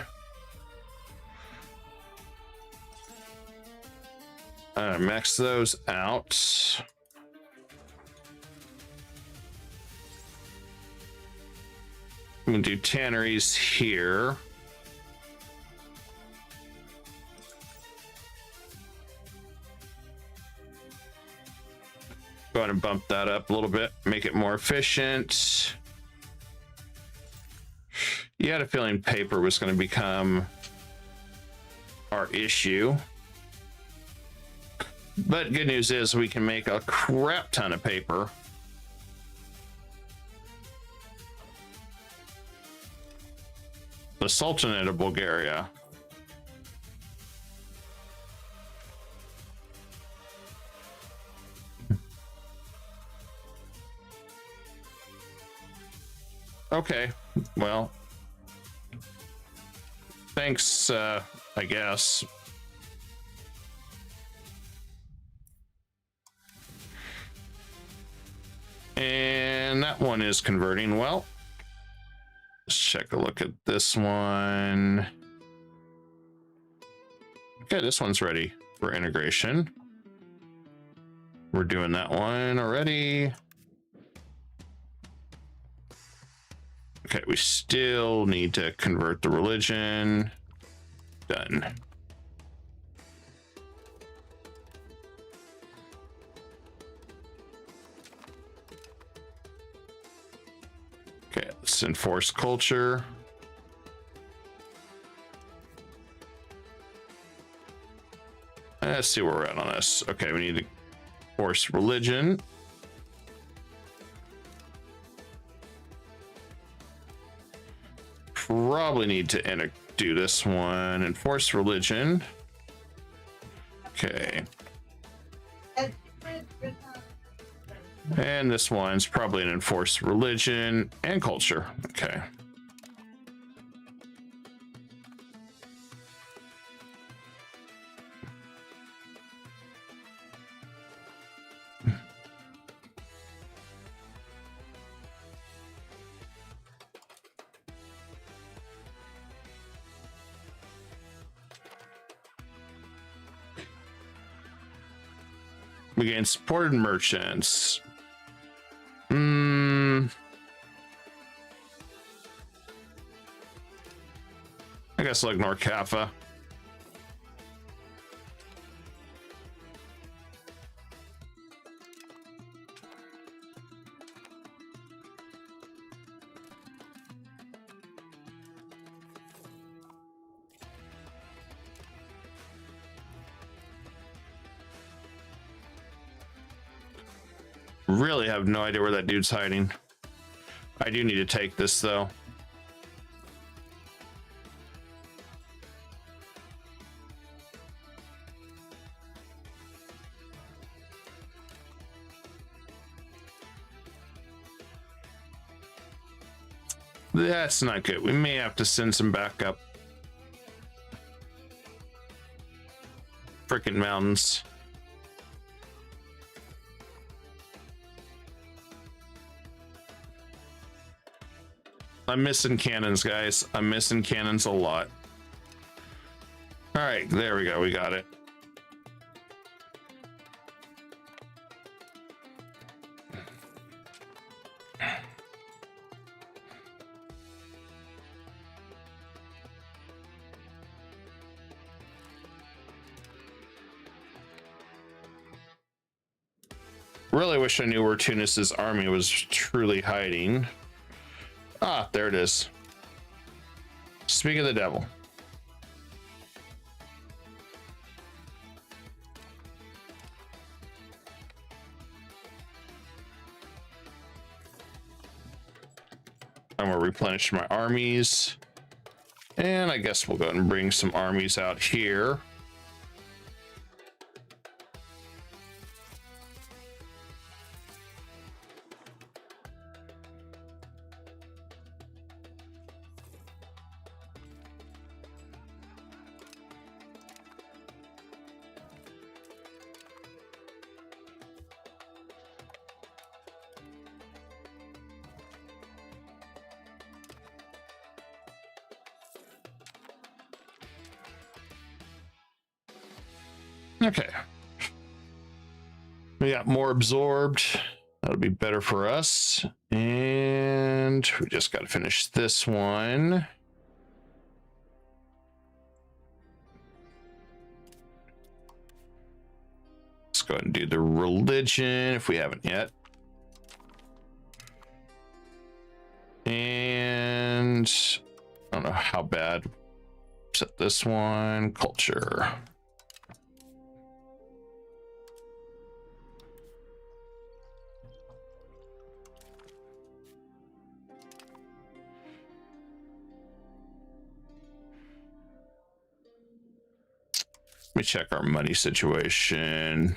Max those out. I'm gonna do tanneries here. Go ahead and bump that up a little bit, make it more efficient. You had a feeling paper was going to become our issue. But good news is we can make a crap ton of paper. The Sultanate of Bulgaria. Okay, well, thanks, I guess. And that one is converting well. Let's check a look at this one. Okay, this one's ready for integration. We're doing that one already. Okay, we still need to convert the religion. Done. Okay, let's enforce culture. Let's see where we're at on this. Okay, we need to enforce religion. Probably need to do this one. Enforce religion. Okay. And this one's probably an enforced religion and culture. Okay. We gain supported merchants. I guess I'll ignore Kaffa. Really have no idea where that dude's hiding. I do need to take this though. That's not good. We may have to send some backup. Frickin' mountains. I'm missing cannons, guys. I'm missing cannons a lot. All right, there we go. We got it. Really wish I knew where Tunis's army was truly hiding. Ah, there it is. Speak of the devil. I'm gonna replenish my armies. And I guess we'll go ahead and bring some armies out here. Okay. We got more absorbed. That'll be better for us. And we just got to finish this one. Let's go ahead and do the religion if we haven't yet. And I don't know how bad. Set this one. Culture. Let me check our money situation.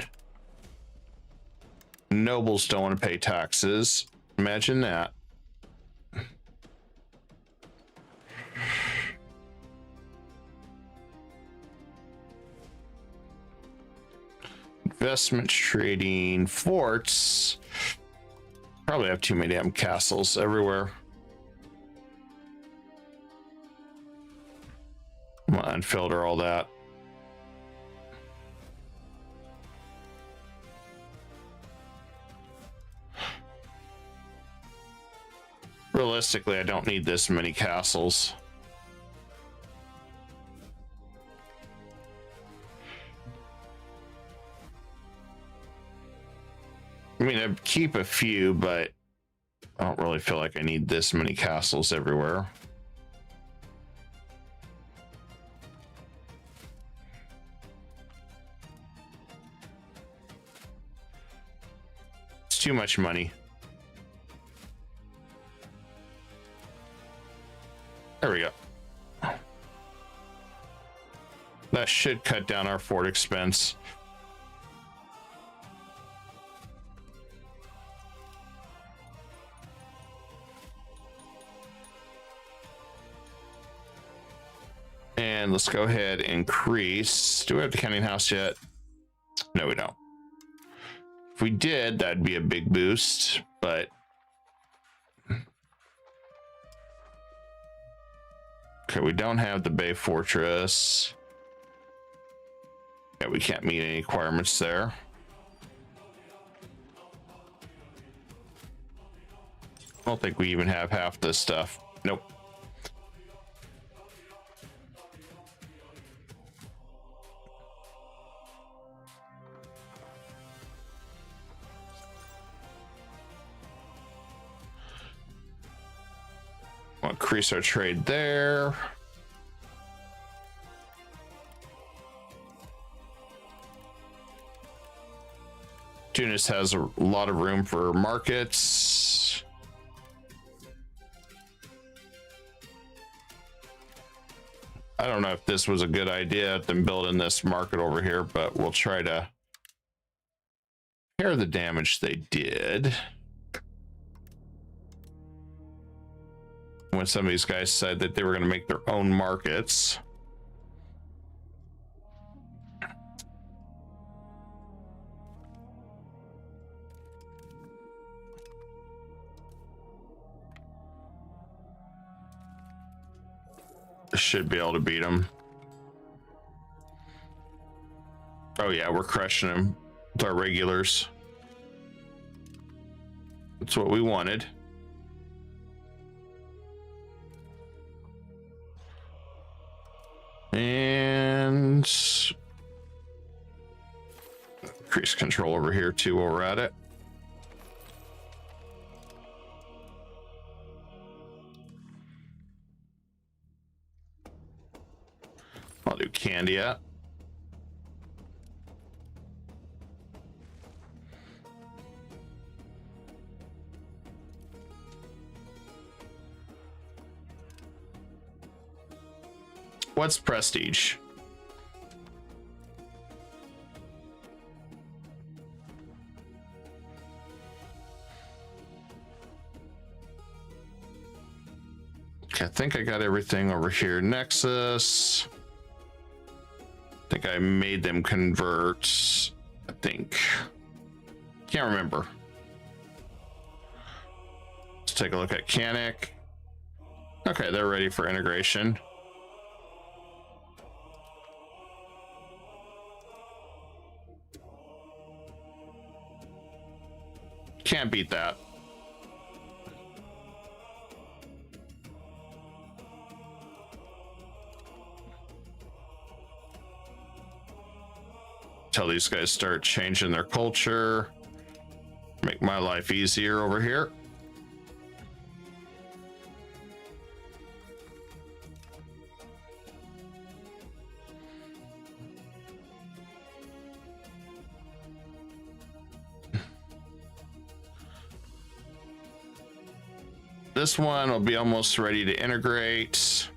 Nobles don't want to pay taxes. Imagine that. Investment trading, forts. Probably have too many damn castles everywhere. I'm gonna unfilter all that. Realistically, I don't need this many castles. I mean, I'd keep a few, but I don't really feel like I need this many castles everywhere. It's too much money. There we go. That should cut down our fort expense. And let's go ahead and increase. Do we have the counting house yet? No, we don't. If we did, that'd be a big boost, but okay, we don't have the Bay Fortress. Yeah, we can't meet any requirements there. I don't think we even have half this stuff. Nope. We'll increase our trade there. Tunis has a lot of room for markets. I don't know if this was a good idea, them building this market over here, but we'll try to repair the damage they did. When some of these guys said that they were going to make their own markets. Should be able to beat them. Oh yeah, we're crushing them with our regulars. That's what we wanted. And increase control over here too while we're at it. Candia. What's prestige? Okay, I think I got everything over here. Nexus. I think I made them convert. I think. Can't remember. Let's take a look at Canic. Okay, they're ready for integration. Can't beat that. Till these guys start changing their culture. Make my life easier over here. This one will be almost ready to integrate.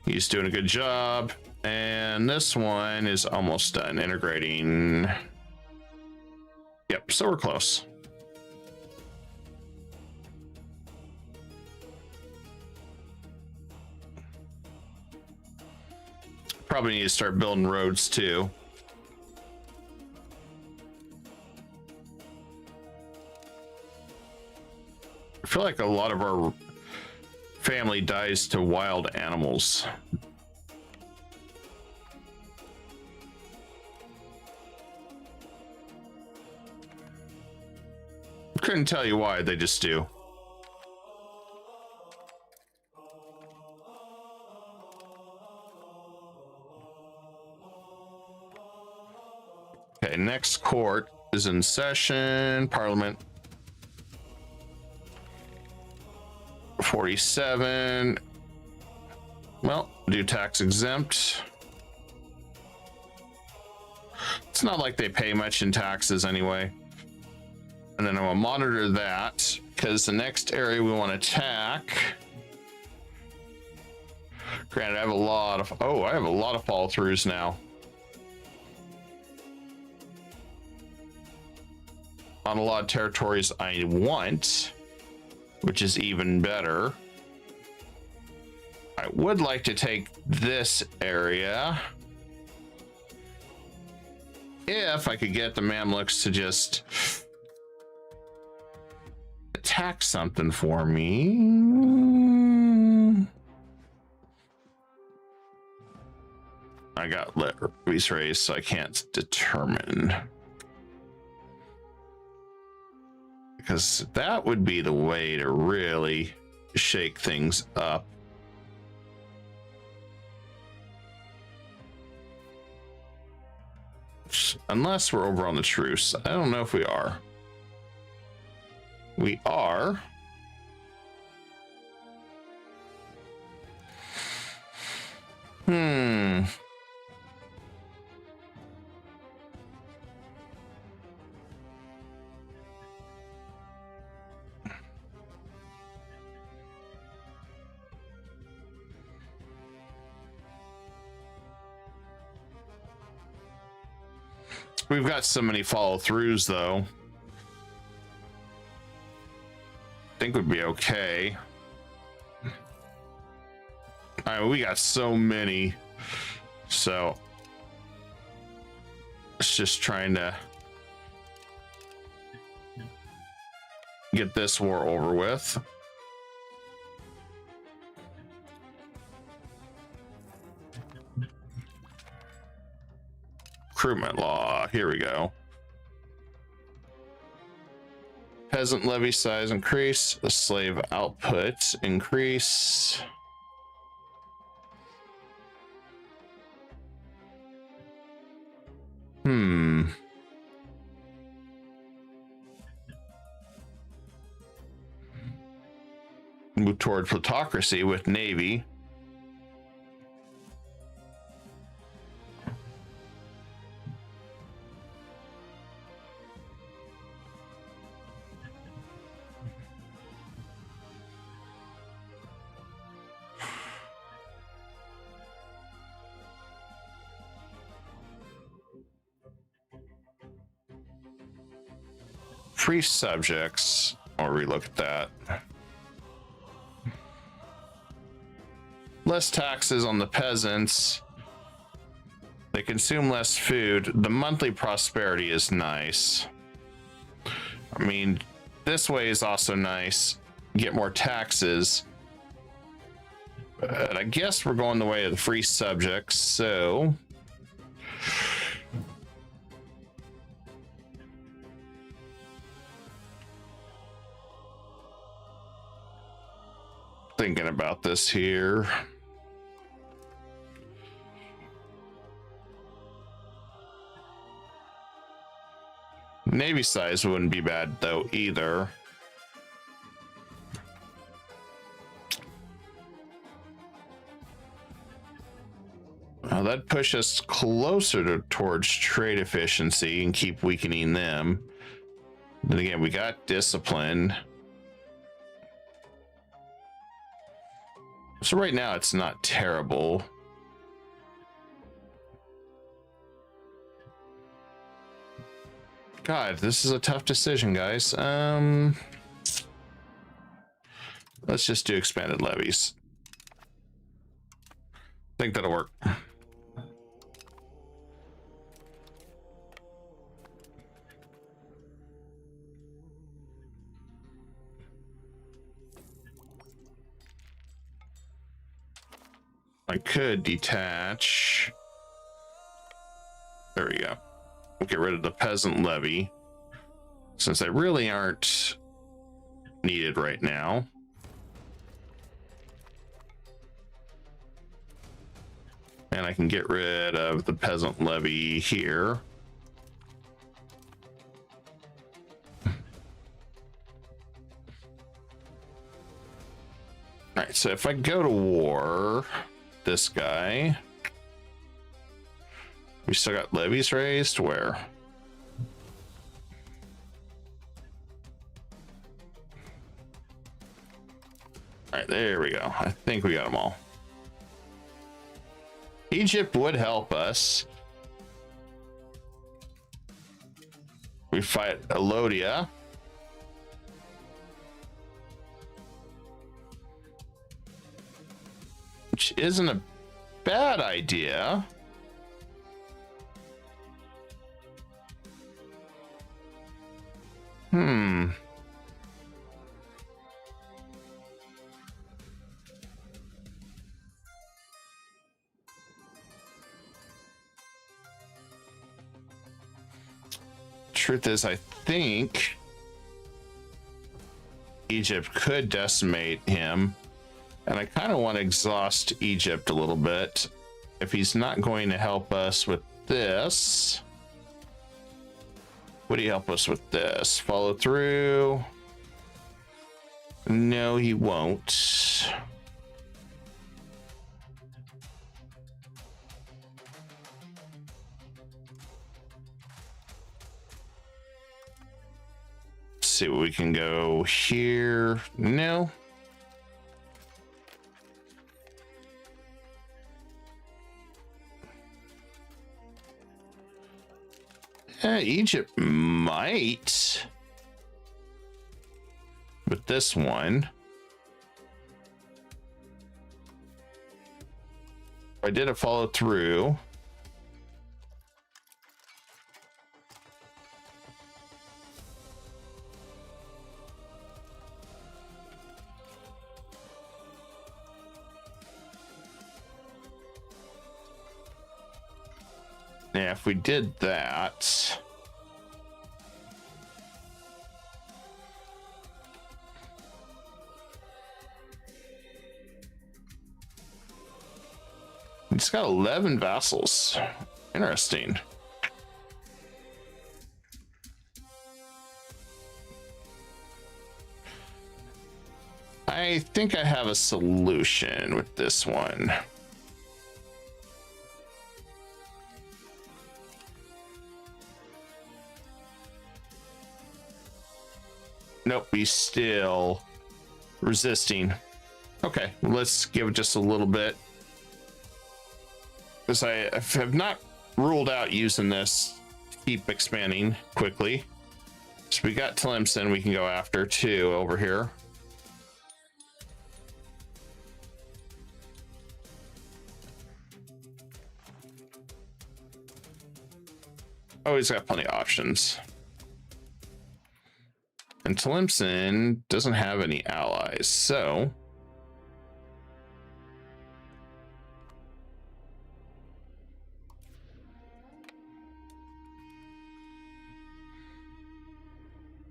He's doing a good job. And this one is almost done integrating. Yep, so we're close. Probably need to start building roads too. I feel like a lot of our family dies to wild animals. Couldn't tell you why, they just do. Okay, next court is in session. Parliament 47. Well, do tax exempt. It's not like they pay much in taxes anyway. And then I'm gonna monitor that because the next area we want to attack. Granted, I have a lot of follow throughs now. On a lot of territories I want, which is even better. I would like to take this area. If I could get the Mamluks to just attack something for me. I got levies raised, so I can't determine. Because that would be the way to really shake things up. Unless we're over on the truce. I don't know if we are. We are. We've got so many follow-throughs, though. I think we'd be okay. All right, we got so many. So it's just trying to get this war over with. Recruitment law, here we go. Peasant levy size increase, the slave output increase. Move toward plutocracy with navy. free subjects. I'll relook at that. Less taxes on the peasants. They consume less food. The monthly prosperity is nice. I mean, this way is also nice. Get more taxes. But I guess we're going the way of the free subjects, so... Thinking about this here. Navy size wouldn't be bad though either. That'd push us closer towards trade efficiency and keep weakening them. Then again, we got discipline. So right now it's not terrible. God, this is a tough decision, guys. Let's just do expanded levies. I think that'll work. I could detach. There we go. We'll get rid of the peasant levy since they really aren't needed right now. And I can get rid of the peasant levy here. All right, so if I go to war, this guy, we still got levies raised. Where? All right, there we go. I think we got them all. Egypt would help us. We fight Elodia. Which isn't a bad idea. Truth is, I think Egypt could decimate him, and I kind of want to exhaust Egypt a little bit. If he's not going to help us with this, would he help us with this? Follow through? No, he won't. See what we can go here. No. Egypt might with this one. I did a follow through. Yeah, if we did that, it's got 11 vassals. Interesting. I think I have a solution with this one. Nope, he's still resisting. Okay, let's give it just a little bit. Because I have not ruled out using this to keep expanding quickly. So we got Tlemcen we can go after too over here. Oh, he's got plenty of options. And Tlemcen doesn't have any allies, so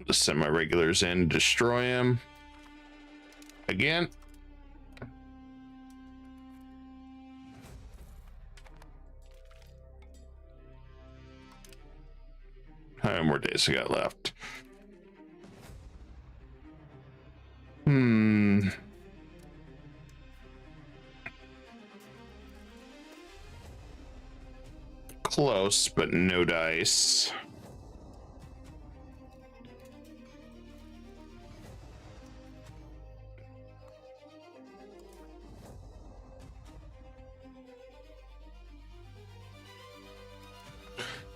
just send my regulars in, destroy him again. How many more days I got left? Close, but no dice.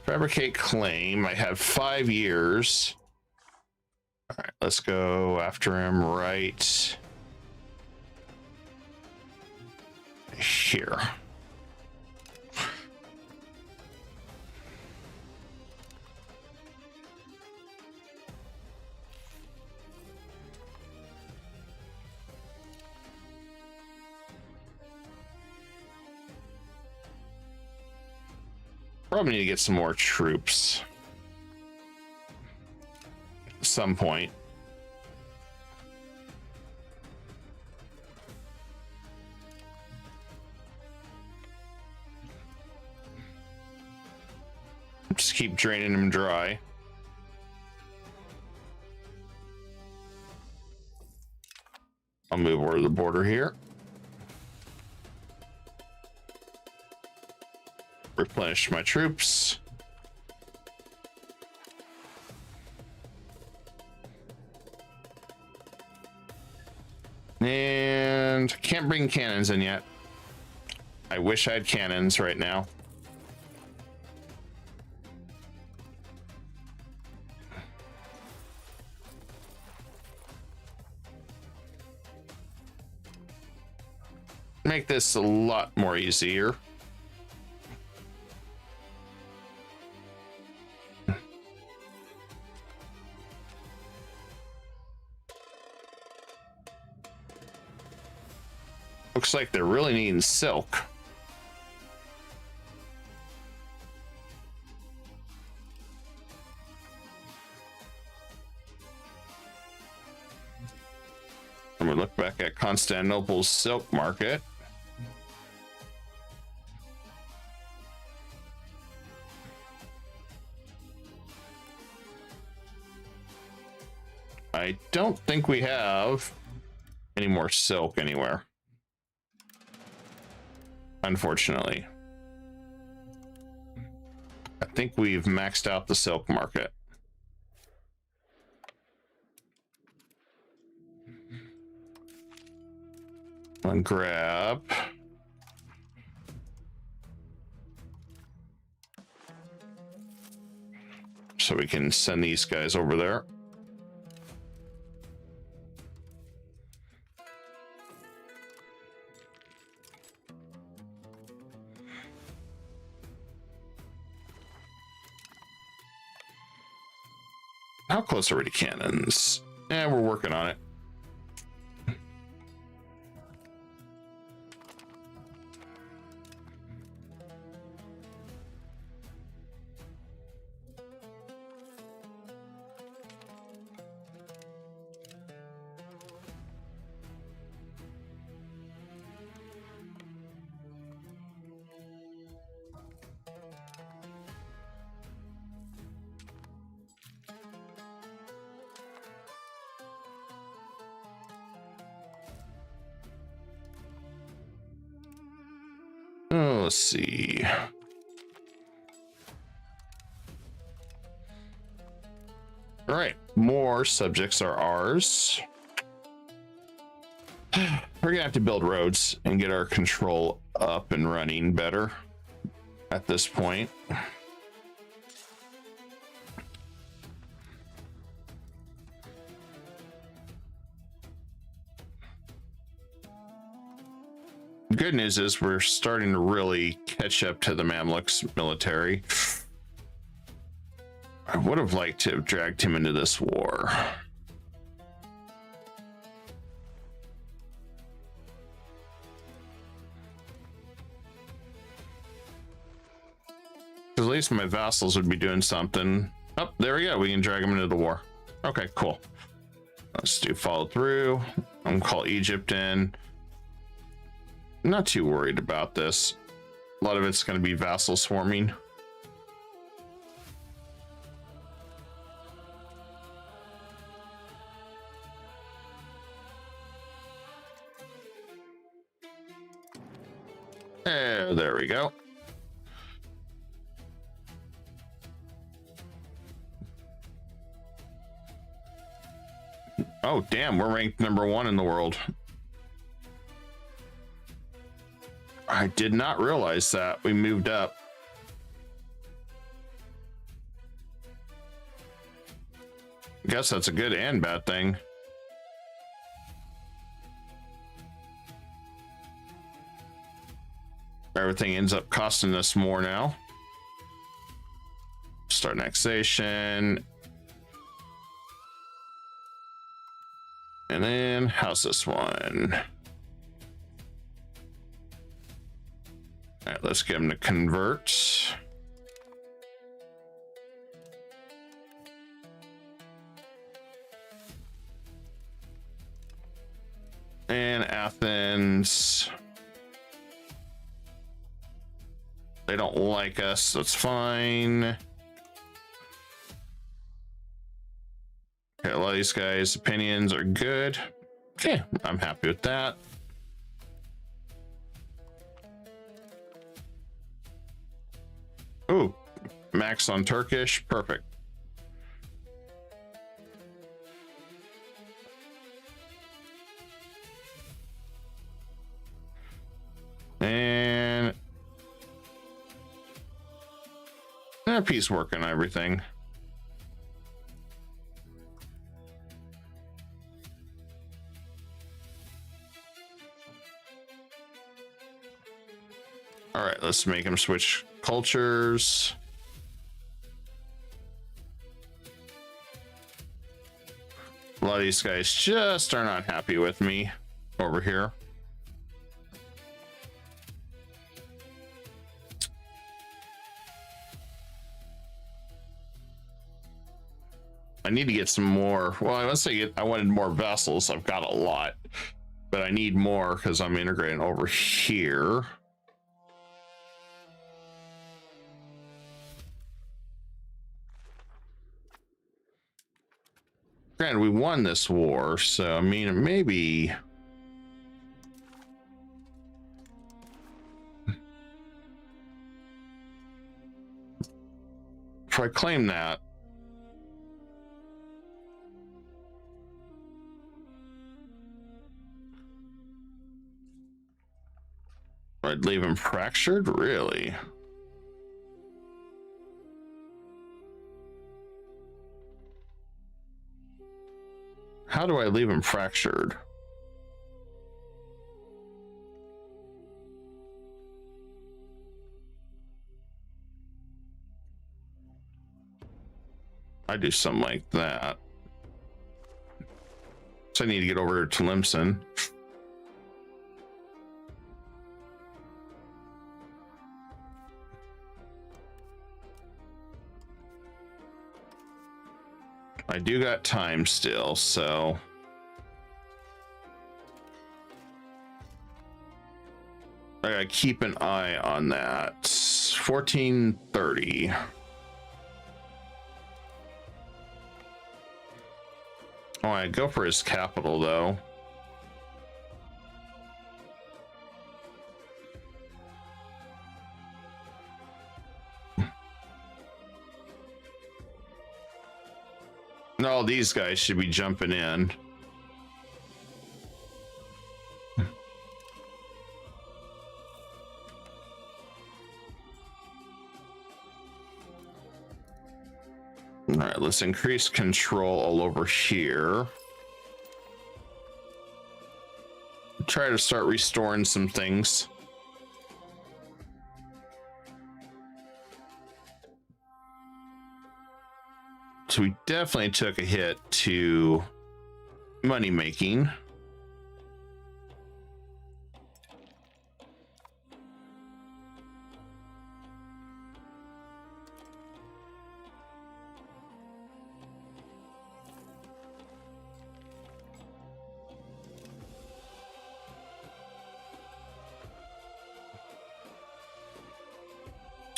Fabricate claim. I have 5 years. All right, let's go after him right here. Probably need to get some more troops at some point. Just keep draining them dry. I'll move over the border here. Replenish my troops. And can't bring cannons in yet. I wish I had cannons right now. Make this a lot more easier. Looks like they're really needing silk. I'm gonna look back at Constantinople's silk market. I don't think we have any more silk anywhere, unfortunately. I think we've maxed out the silk market. And grab so we can send these guys over there. How close are we to cannons? Yeah, we're working on it. Oh, let's see. All right, more subjects are ours. We're gonna have to build roads and get our control up and running better at this point. good news is we're starting to really catch up to the Mamluks military. I would have liked to have dragged him into this war. At least my vassals would be doing something. Oh, there we go. We can drag them into the war. Okay, cool. Let's do follow through. I'm gonna call Egypt in. I'm not too worried about this. A lot of it's going to be vassal swarming. There we go. Oh, damn, we're ranked #1 in the world. I did not realize that we moved up. I guess that's a good and bad thing. Everything ends up costing us more now. Start annexation. And then how's this one? All right, let's get them to convert. And Athens. They don't like us, that's fine. Okay, a lot of these guys' opinions are good. Okay, I'm happy with that. Ooh, max on Turkish, perfect. And piecework and everything. All right, let's make them switch cultures. A lot of these guys just are not happy with me over here. I need to get some more. Well, I must say I wanted more vessels. I've got a lot, but I need more because I'm integrating over here. Granted, we won this war, so I mean, maybe. If I claim that. I'd leave him fractured? Really? How do I leave him fractured? I do something like that. So I need to get over to Tlemcen. I do got time still, so I gotta keep an eye on that. 1430. Oh, I go for his capital though. No, these guys should be jumping in. All right, let's increase control all over here. try to start restoring some things. So we definitely took a hit to money making.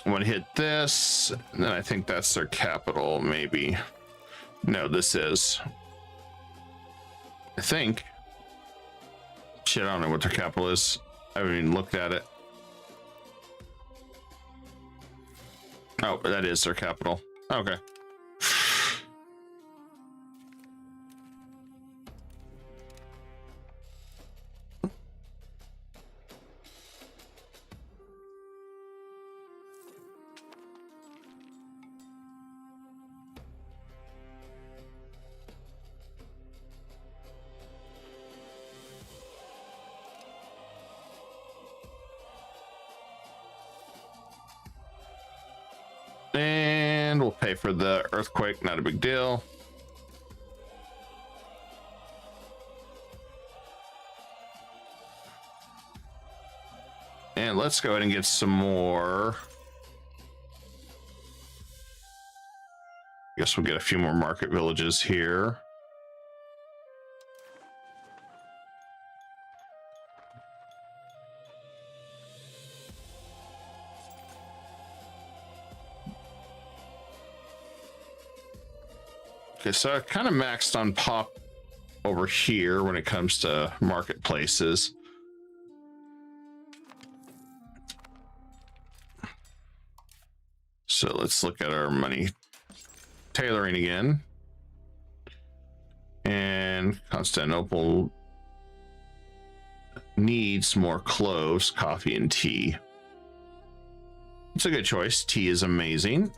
I'm gonna hit this, and then I think that's their capital, maybe. No, this is. I think. Shit, I don't know what their capital is. I haven't even looked at it. Oh, that is their capital. Okay. And we'll pay for the earthquake, not a big deal. And let's go ahead and get some more. I guess we'll get a few more market villages here. Okay, so I kind of maxed on pop over here when it comes to marketplaces. So let's look at our money tailoring again. And Constantinople needs more cloves, coffee, and tea. It's a good choice. Tea is amazing.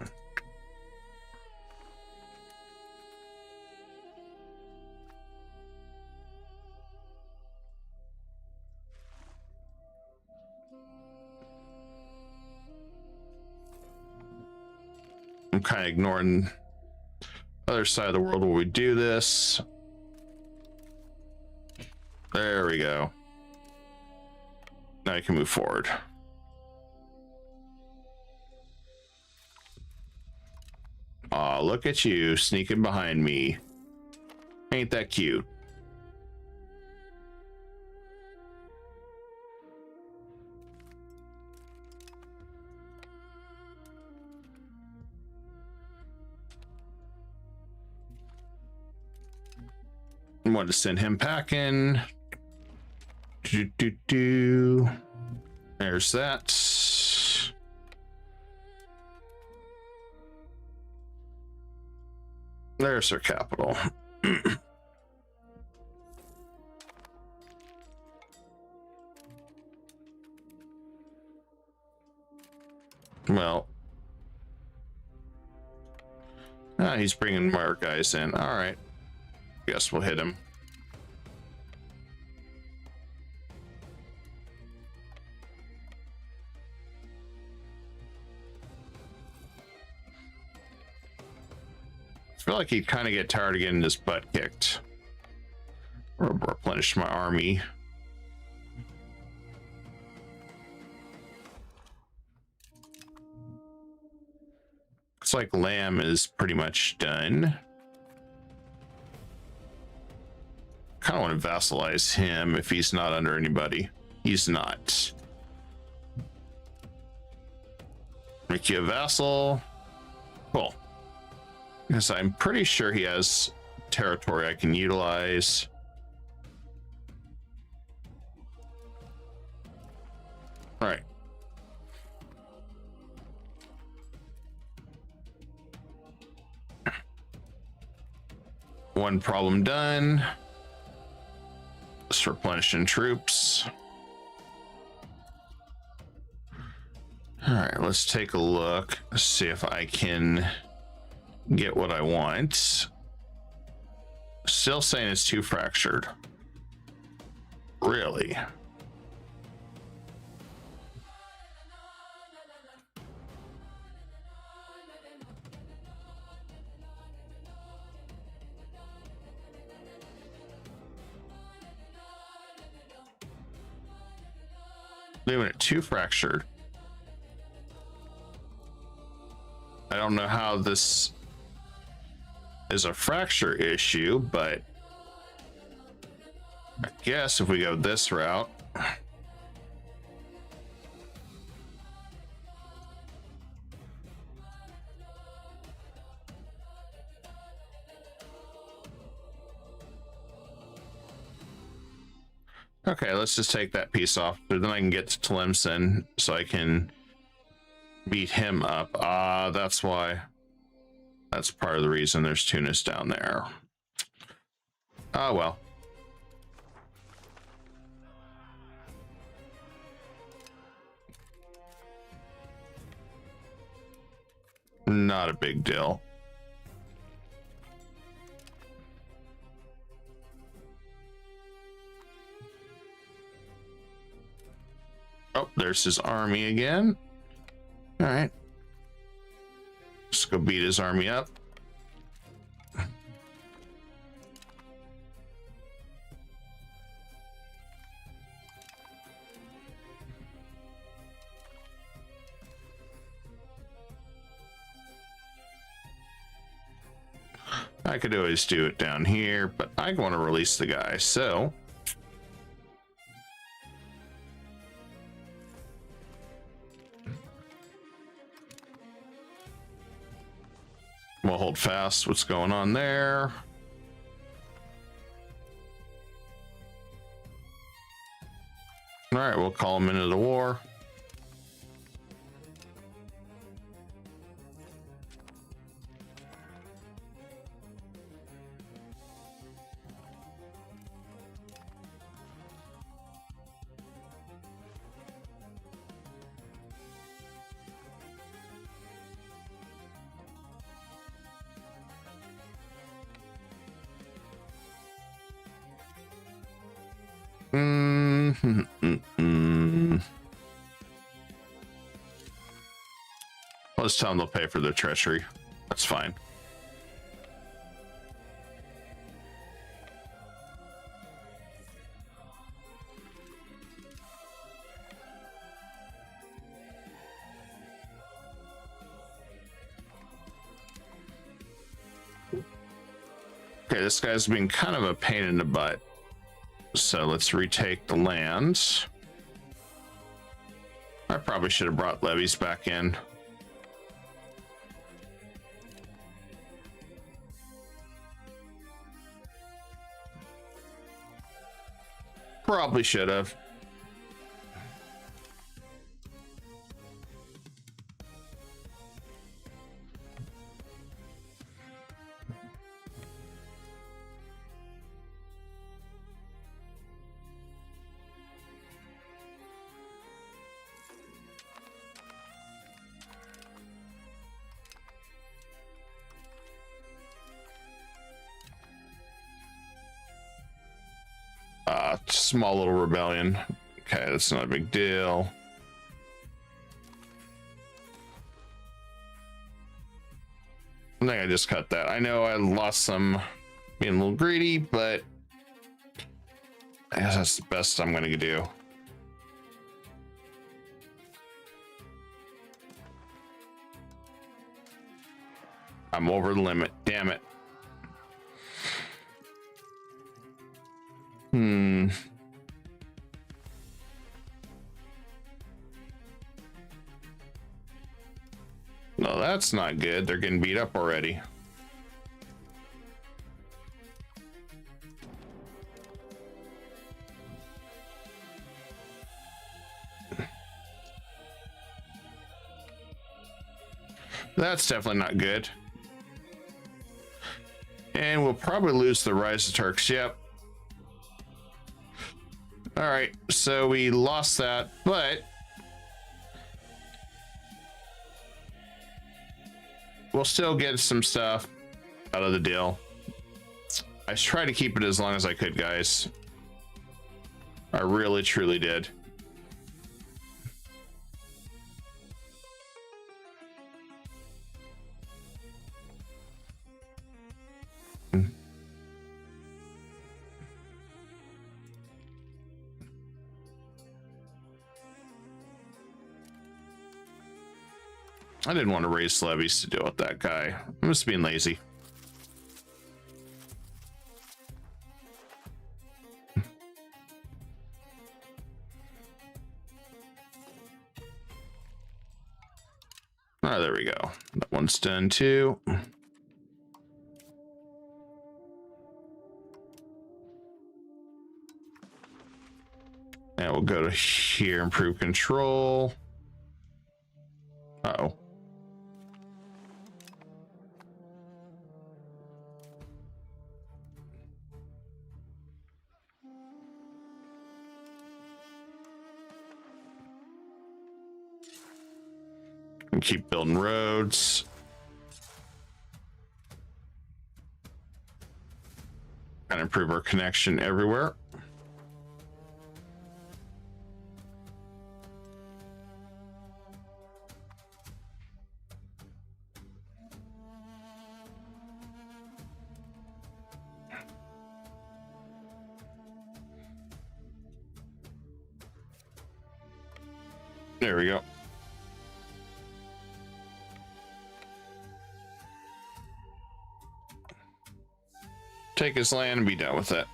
I'm kind of ignoring the other side of the world where we do this. There we go. Now you can move forward. Aw, look at you sneaking behind me. Ain't that cute? I wanted to send him packing. There's that. There's our capital. Well, he's bringing more guys in. All right. Guess we'll hit him. I feel like he'd kind of get tired of getting his butt kicked. Or replenish my army. Looks like Lamb is pretty much done. Kind of want to vassalize him if he's not under anybody. He's not. Make you a vassal. Cool. Because I'm pretty sure he has territory I can utilize. All right. One problem done. Just replenishing troops. All right, let's take a look. See if I can get what I want. Still saying it's too fractured. Really? Leaving it 2 fractured. I don't know how this is a fracture issue, but I guess if we go this route. Okay, let's just take that piece off. But then I can get to Tlemcen so I can beat him up. That's why. That's part of the reason there's Tunis down there. Oh, well. Not a big deal. Oh, there's his army again. All right. Let's go beat his army up. I could always do it down here, but I want to release the guy, so we'll hold fast. What's going on there? All right, we'll call him into the war. Let's tell them they'll pay for their treachery. That's fine. Okay, this guy's been kind of a pain in the butt. So let's retake the lands. I probably should have brought levies back in. Probably should have. Small little rebellion. Okay, that's not a big deal. I think I just cut that. I know I lost some being a little greedy, but I guess that's the best I'm going to do. I'm over the limit. Damn it. No, that's not good. They're getting beat up already. That's definitely not good. And we'll probably lose the Rise of Turks. Yep. All right, so we lost that, but we'll still get some stuff out of the deal. I tried to keep it as long as I could, guys. I really, truly did. I didn't want to raise levies to deal with that guy. I'm just being lazy. Oh, there we go. That one's done too. And we'll go to here, improve control. Uh-oh. And keep building roads. And improve our connection everywhere. There we go. Take his land and be done with it.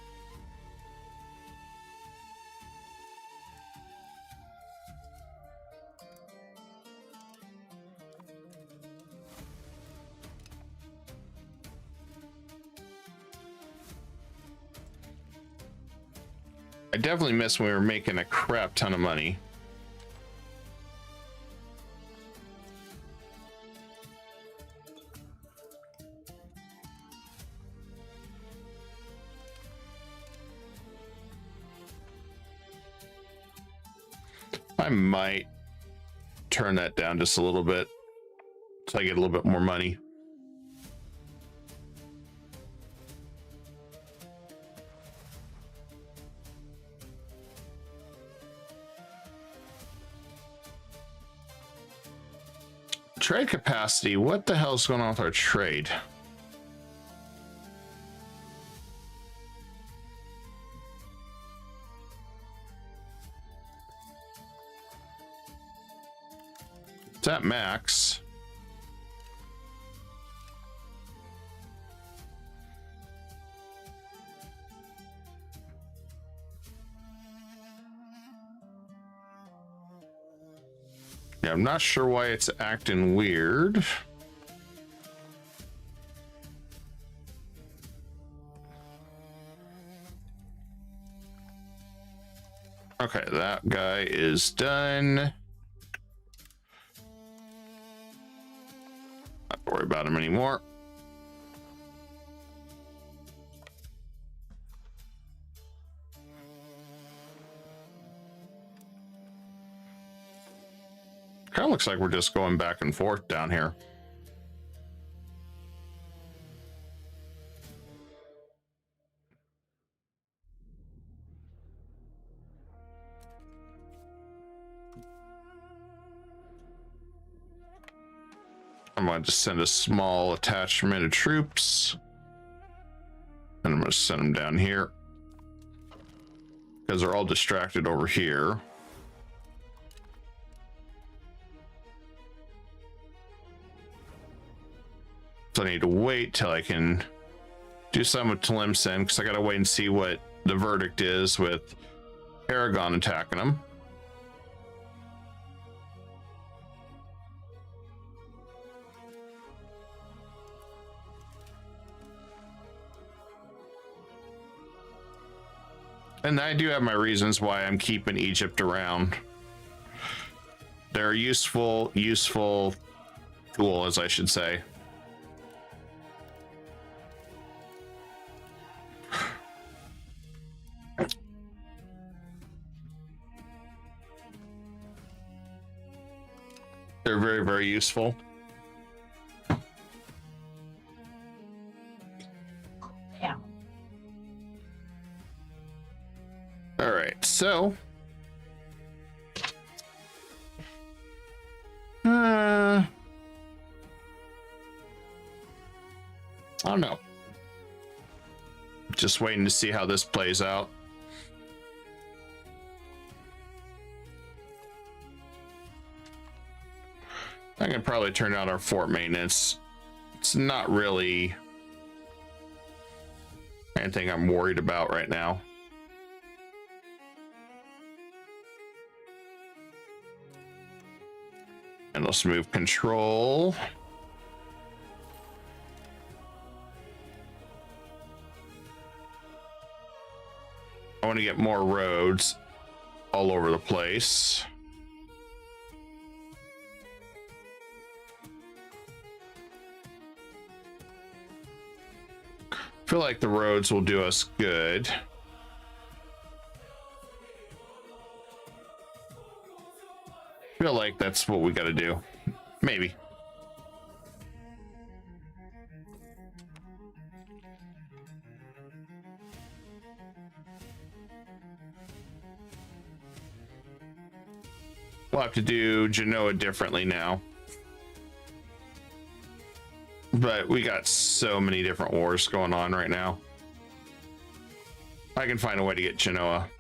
I definitely miss when we were making a crap ton of money. I might turn that down just a little bit so I get a little bit more money. Trade capacity. What the hell's going on with our trade? It's at max. Yeah, I'm not sure why it's acting weird. Okay, that guy is done. Not worry about him anymore. Kind of looks like we're just going back and forth down here. I'm going to send a small attachment of troops. And I'm going to send them down here. Because they're all distracted over here. So I need to wait till I can do something with Tlemcen, because I got to wait and see what the verdict is with Aragon attacking them. And I do have my reasons why I'm keeping Egypt around. They're a useful tool, as I should say. They're very, very useful. Yeah. All right. So, I don't know. Just waiting to see how this plays out. I can probably turn down our fort maintenance. It's not really anything I'm worried about right now. And let's move control. I want to get more roads all over the place. I feel like the roads will do us good. I feel like that's what we got to do. Maybe. We'll have to do Genoa differently now. But we got so many different wars going on right now. I can find a way to get Genoa.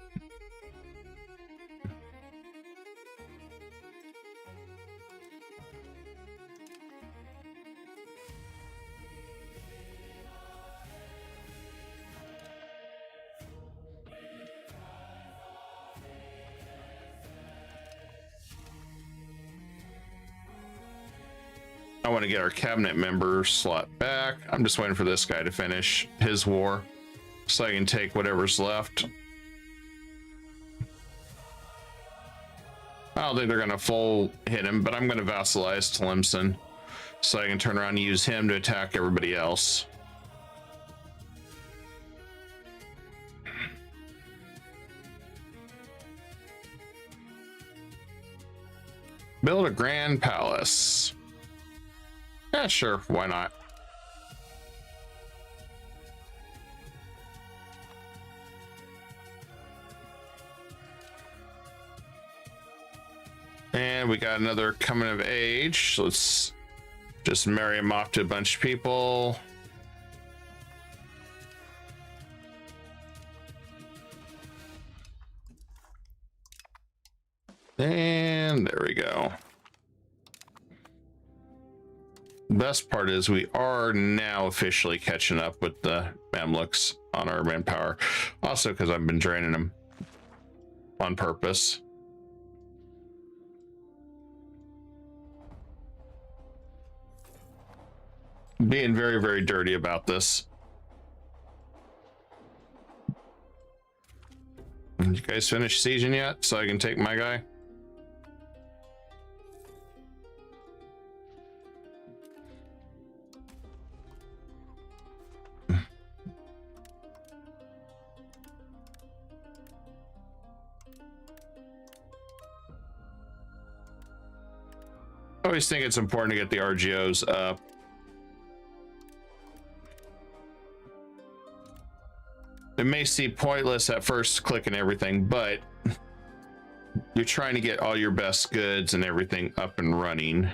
I want to get our cabinet member slot back. I'm just waiting for this guy to finish his war so I can take whatever's left. I don't think they're going to full hit him, but I'm going to vassalize Tlemcen so I can turn around and use him to attack everybody else. Build a grand palace. Yeah, sure, why not? And we got another coming of age. Let's just marry him off to a bunch of people. And there we go. Best part is we are now officially catching up with the Mamluks on our manpower. Also because I've been draining them on purpose. Being very, very dirty about this. You guys finished sieging yet? So I can take my guy? I always think it's important to get the RGOs up. It may seem pointless at first clicking everything, but you're trying to get all your best goods and everything up and running.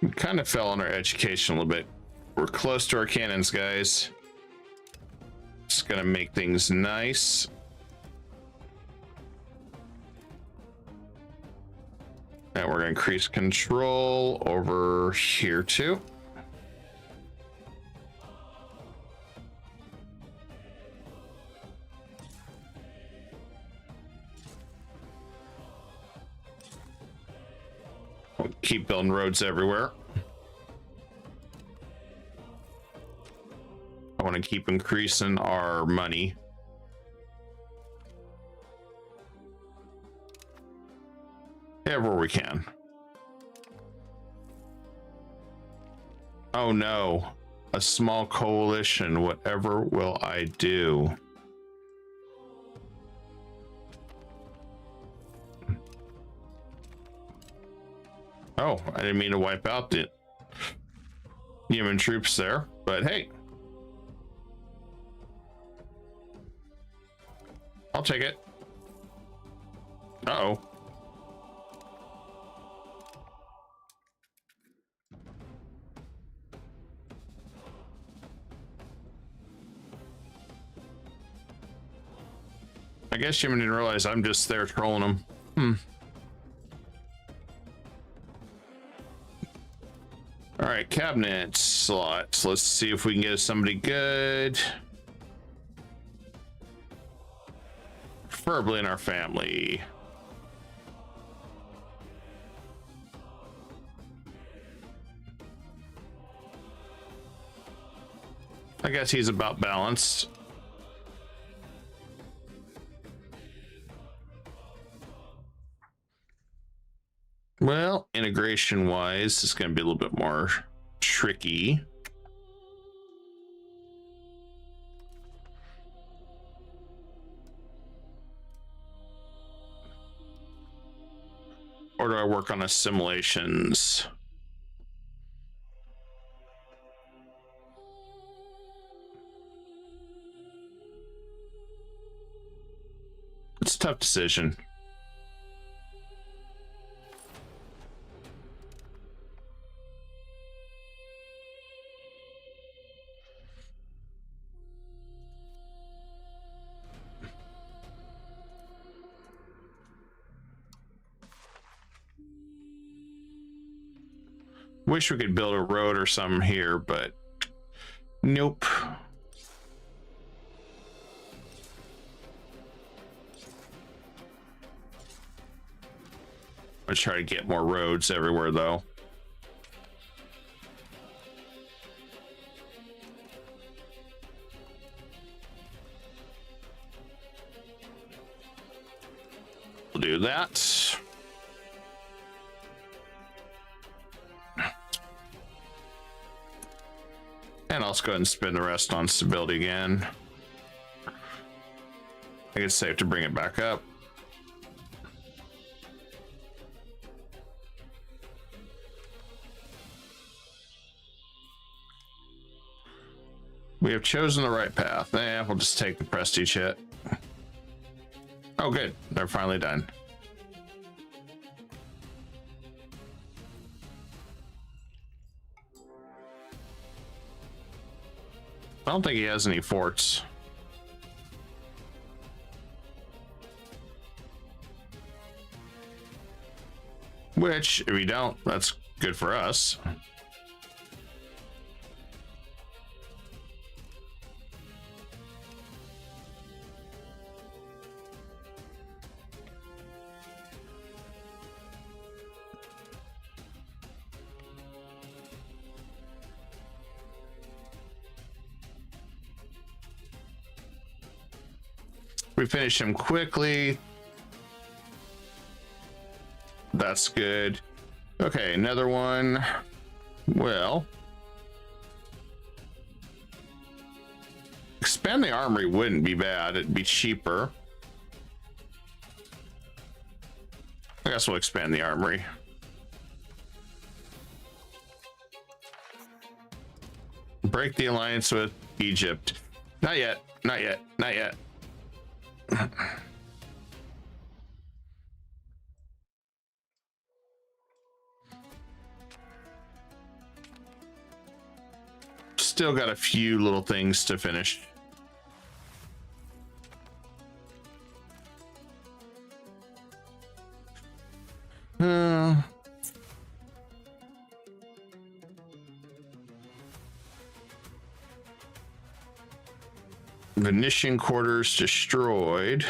We kind of fell on our education a little bit. We're close to our cannons, guys. It's gonna make things nice. And we're gonna increase control over here too. We'll keep building roads everywhere. I want to keep increasing our money. Everywhere we can. Oh no, a small coalition, whatever will I do? Oh, I didn't mean to wipe out the human troops there, but hey. I'll take it. Uh-oh. I guess Jim didn't realize I'm just there trolling him. All right, cabinet slots. Let's see if we can get somebody good. Preferably in our family. I guess he's about balanced. Well, integration wise, it's going to be a little bit more tricky. Or do I work on assimilations? It's a tough decision. Wish we could build a road or something here, but nope. I'll try to get more roads everywhere though. We'll do that. And I'll just go ahead and spend the rest on stability again. I think it's safe to bring it back up. We have chosen the right path. We'll just take the prestige hit. Oh, good. They're finally done. I don't think he has any forts. Which, if we don't, that's good for us. We finish him quickly. That's good. Okay, another one. Well, expand the armory wouldn't be bad. It'd be cheaper. I guess we'll expand the armory. Break the alliance with Egypt. Not yet, not yet, not yet. Still got a few little things to finish. Venetian quarters destroyed.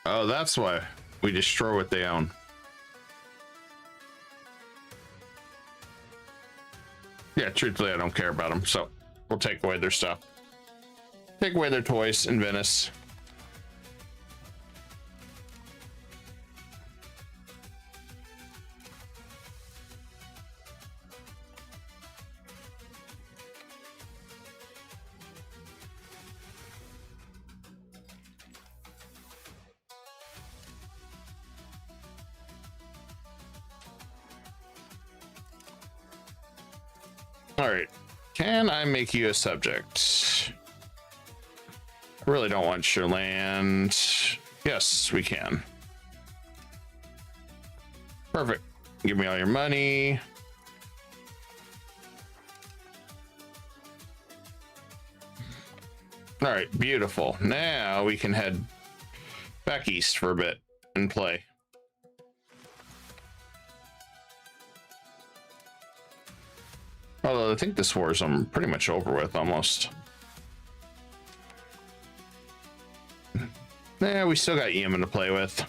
Oh, that's why we destroy what they own. Yeah, truthfully, I don't care about them, so we'll take away their stuff. Take away their toys in Venice. All right. Can I make you a subject? I really don't want your land. Yes, we can. Perfect. Give me all your money. All right, beautiful. Now we can head back east for a bit and play. Although I think this war is pretty much over with almost. Yeah, we still got Yemen to play with.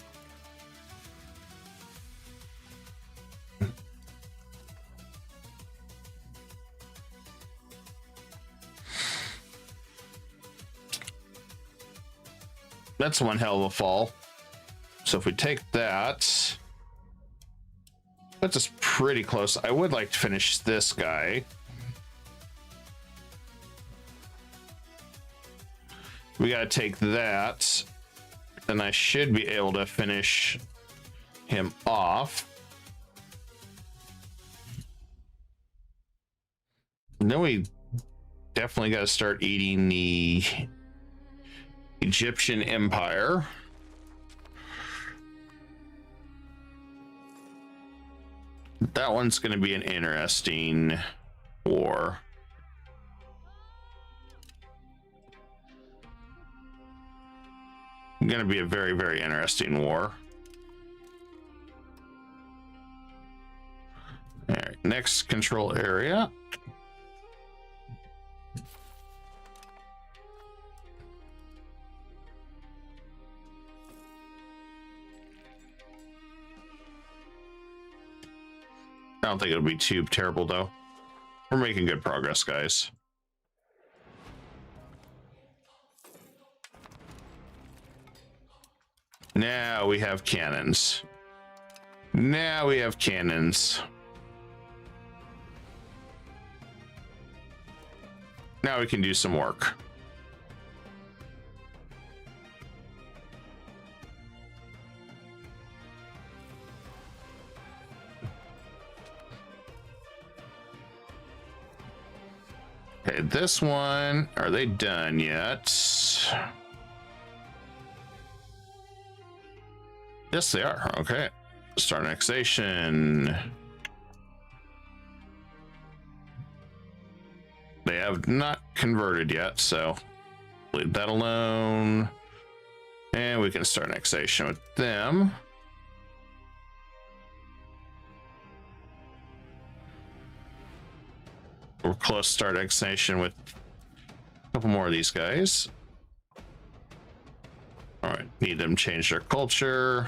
That's one hell of a fall. So if we take that, that's us pretty close. I would like to finish this guy. We got to take that. Then I should be able to finish him off. And then we definitely got to start eating the Egyptian Empire. That one's going to be an interesting war. Going to be a very, very interesting war. All right, next control area. I don't think it'll be too terrible though. We're making good progress, guys. Now we have cannons. Now we have cannons. Now we can do some work. Okay, this one, are they done yet? Yes, they are. Okay. Start annexation. They have not converted yet, so leave that alone. And we can start annexation with them. We're close to start annexation with a couple more of these guys. All right, need them to change their culture.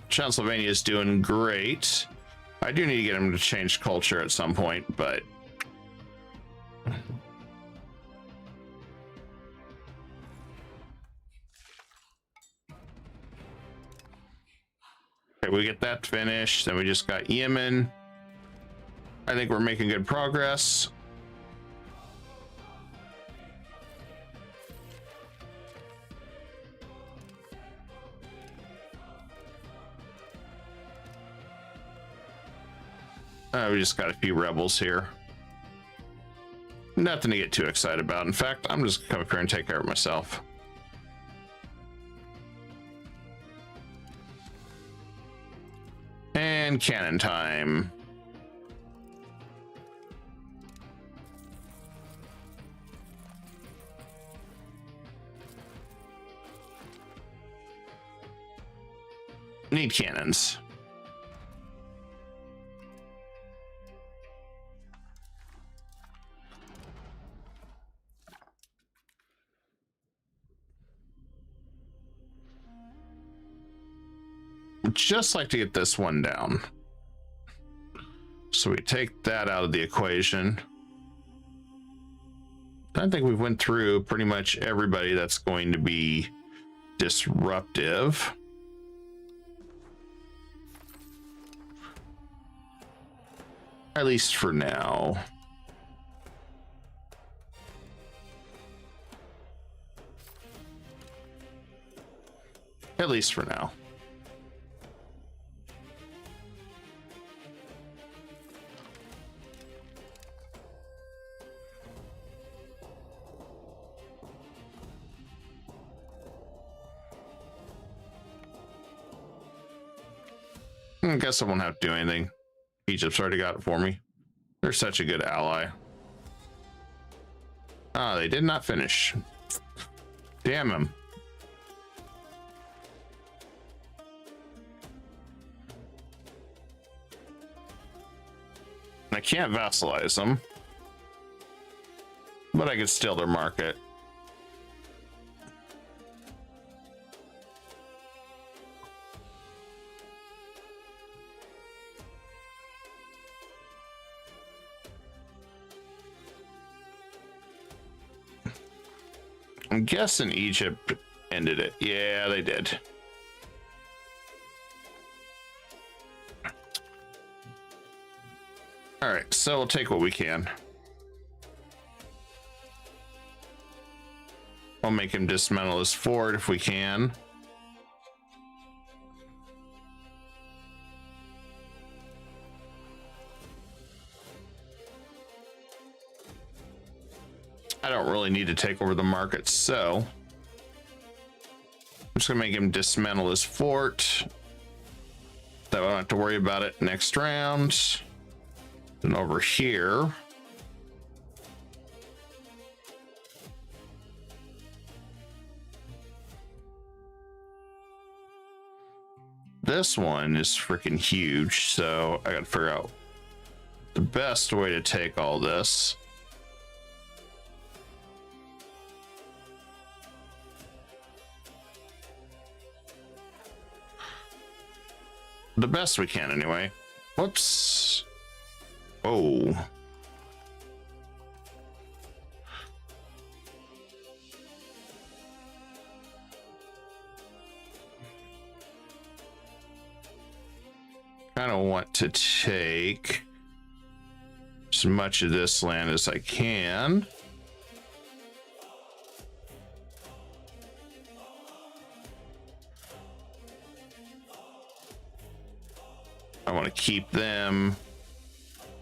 Transylvania is doing great. I do need to get them to change culture at some point, but okay, we get that finished. Then we just got Yemen. I think we're making good progress. We just got a few rebels here. Nothing to get too excited about. In fact, I'm just gonna come up here and take care of myself. And cannon time. Need cannons. Just like to get this one down. So we take that out of the equation. I think we went through pretty much everybody that's going to be disruptive. At least for now. At least for now. I guess I won't have to do anything. Egypt's already got it for me. They're such a good ally. Ah, they did not finish. Damn them. I can't vassalize them, but I could steal their market. I'm guessing Egypt ended it. Yeah, they did. All right, so we'll take what we can. I'll make him dismantle his fort if we can. I don't really need to take over the market, so I'm just gonna make him dismantle his fort. That way I don't have to worry about it next round. And over here, this one is freaking huge, so I gotta figure out the best way to take all this. The best we can anyway. Whoops. Oh. Kind of want to take as much of this land as I can. I want to keep them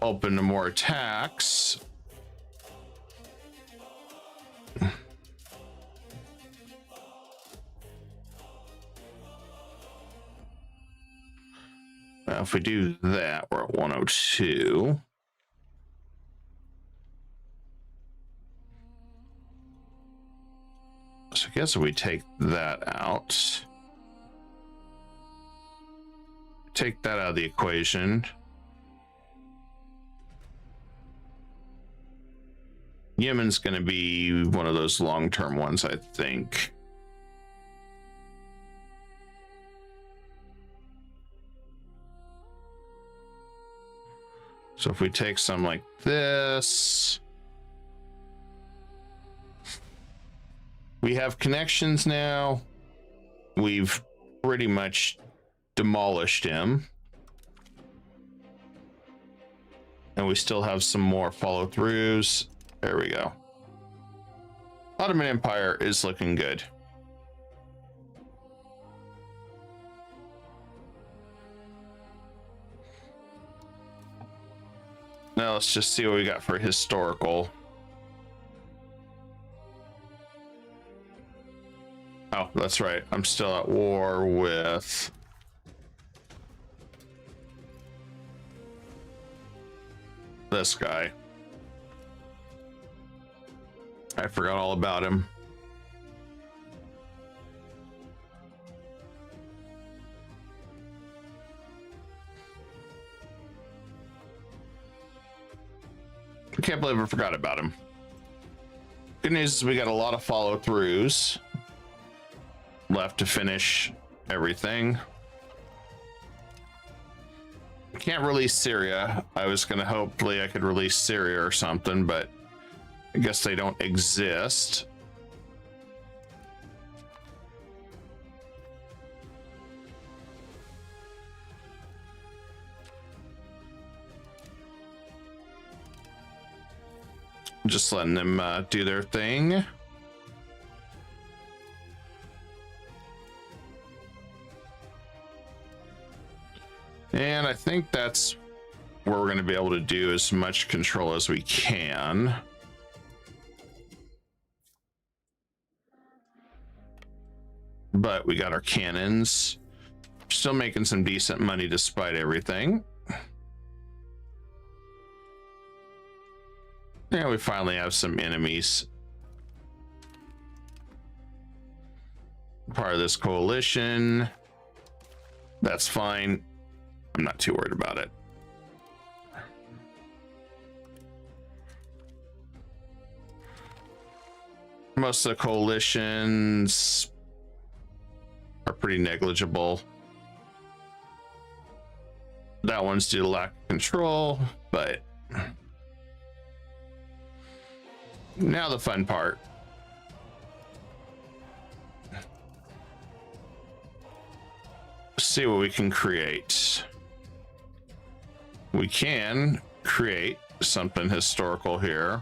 open to more attacks. Now, if we do that, we're at 102. So I guess if we take that out, take that out of the equation. Yemen's going to be one of those long-term ones, I think. So if we take some like this, we have connections now. We've pretty much demolished him. And we still have some more follow-throughs. There we go. Ottoman Empire is looking good. Now let's just see what we got for historical. Oh, that's right. I'm still at war with this guy. I forgot all about him. I can't believe I forgot about him. Good news is we got a lot of follow-throughs left to finish everything. Can't release Syria. I was gonna hopefully I could release Syria or something, but I guess they don't exist. Just letting them do their thing. And I think that's where we're going to be able to do as much control as we can. But we got our cannons. Still making some decent money despite everything. And we finally have some enemies. Part of this coalition. That's fine. I'm not too worried about it. Most of the coalitions are pretty negligible. That one's due to lack of control, but now the fun part. See what we can create. We can create something historical here.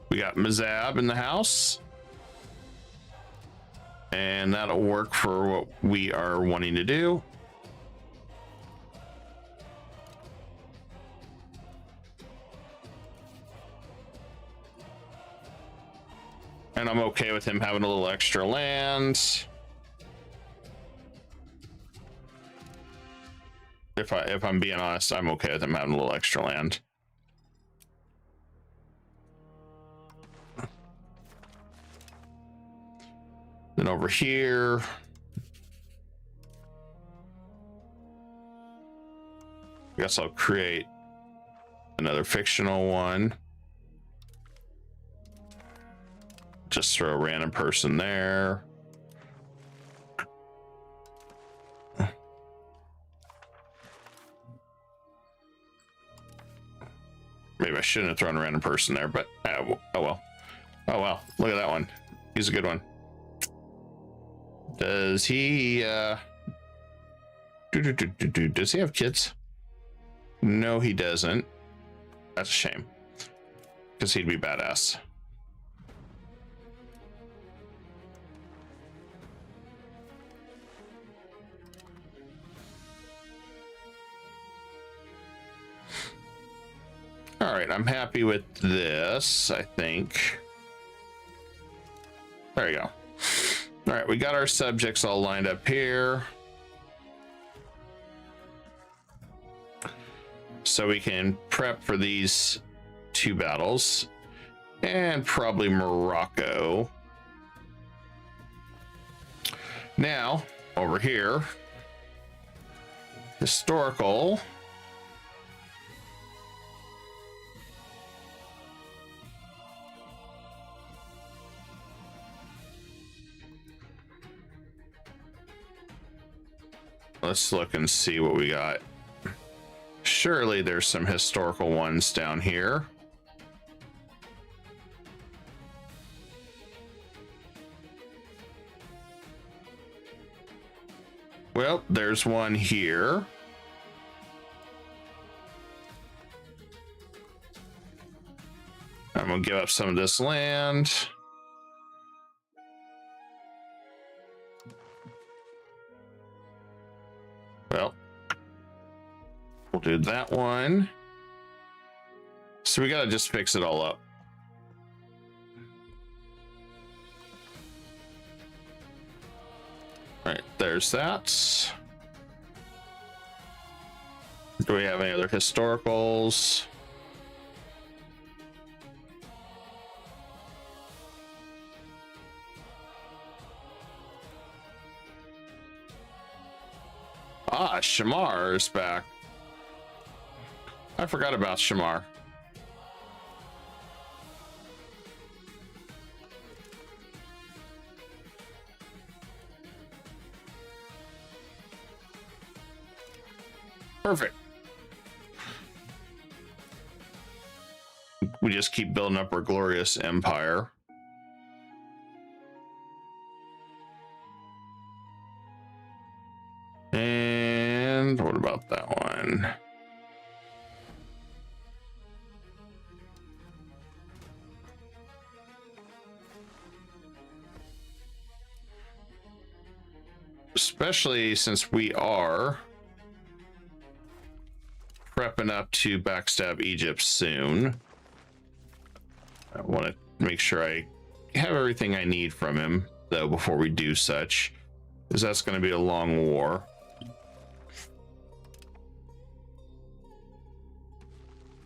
We got Mazab in the house. And that'll work for what we are wanting to do. And I'm okay with him having a little extra land. If I'm being honest, I'm okay with him having a little extra land. Then over here, I guess I'll create another fictional one. Just throw a random person there. Maybe I shouldn't have thrown a random person there, but oh well. Oh well, look at that one. He's a good one. Does he does he have kids? No, he doesn't. That's a shame, because he'd be badass. All right, I'm happy with this, I think. There you go. All right, we got our subjects all lined up here. So we can prep for these two battles. And probably Morocco. Now, over here, historical. Let's look and see what we got. Surely there's some historical ones down here. Well, there's one here. I'm gonna give up some of this land. Well, we'll do that one. So we gotta just fix it all up. All right, there's that. Do we have any other historicals? Ah, Shamar is back. I forgot about Shamar. Perfect. We just keep building up our glorious empire. And what about that one? especially since we are prepping up to backstab Egypt soon. I want to make sure I have everything I need from him, though, before we do such, because that's going to be a long war.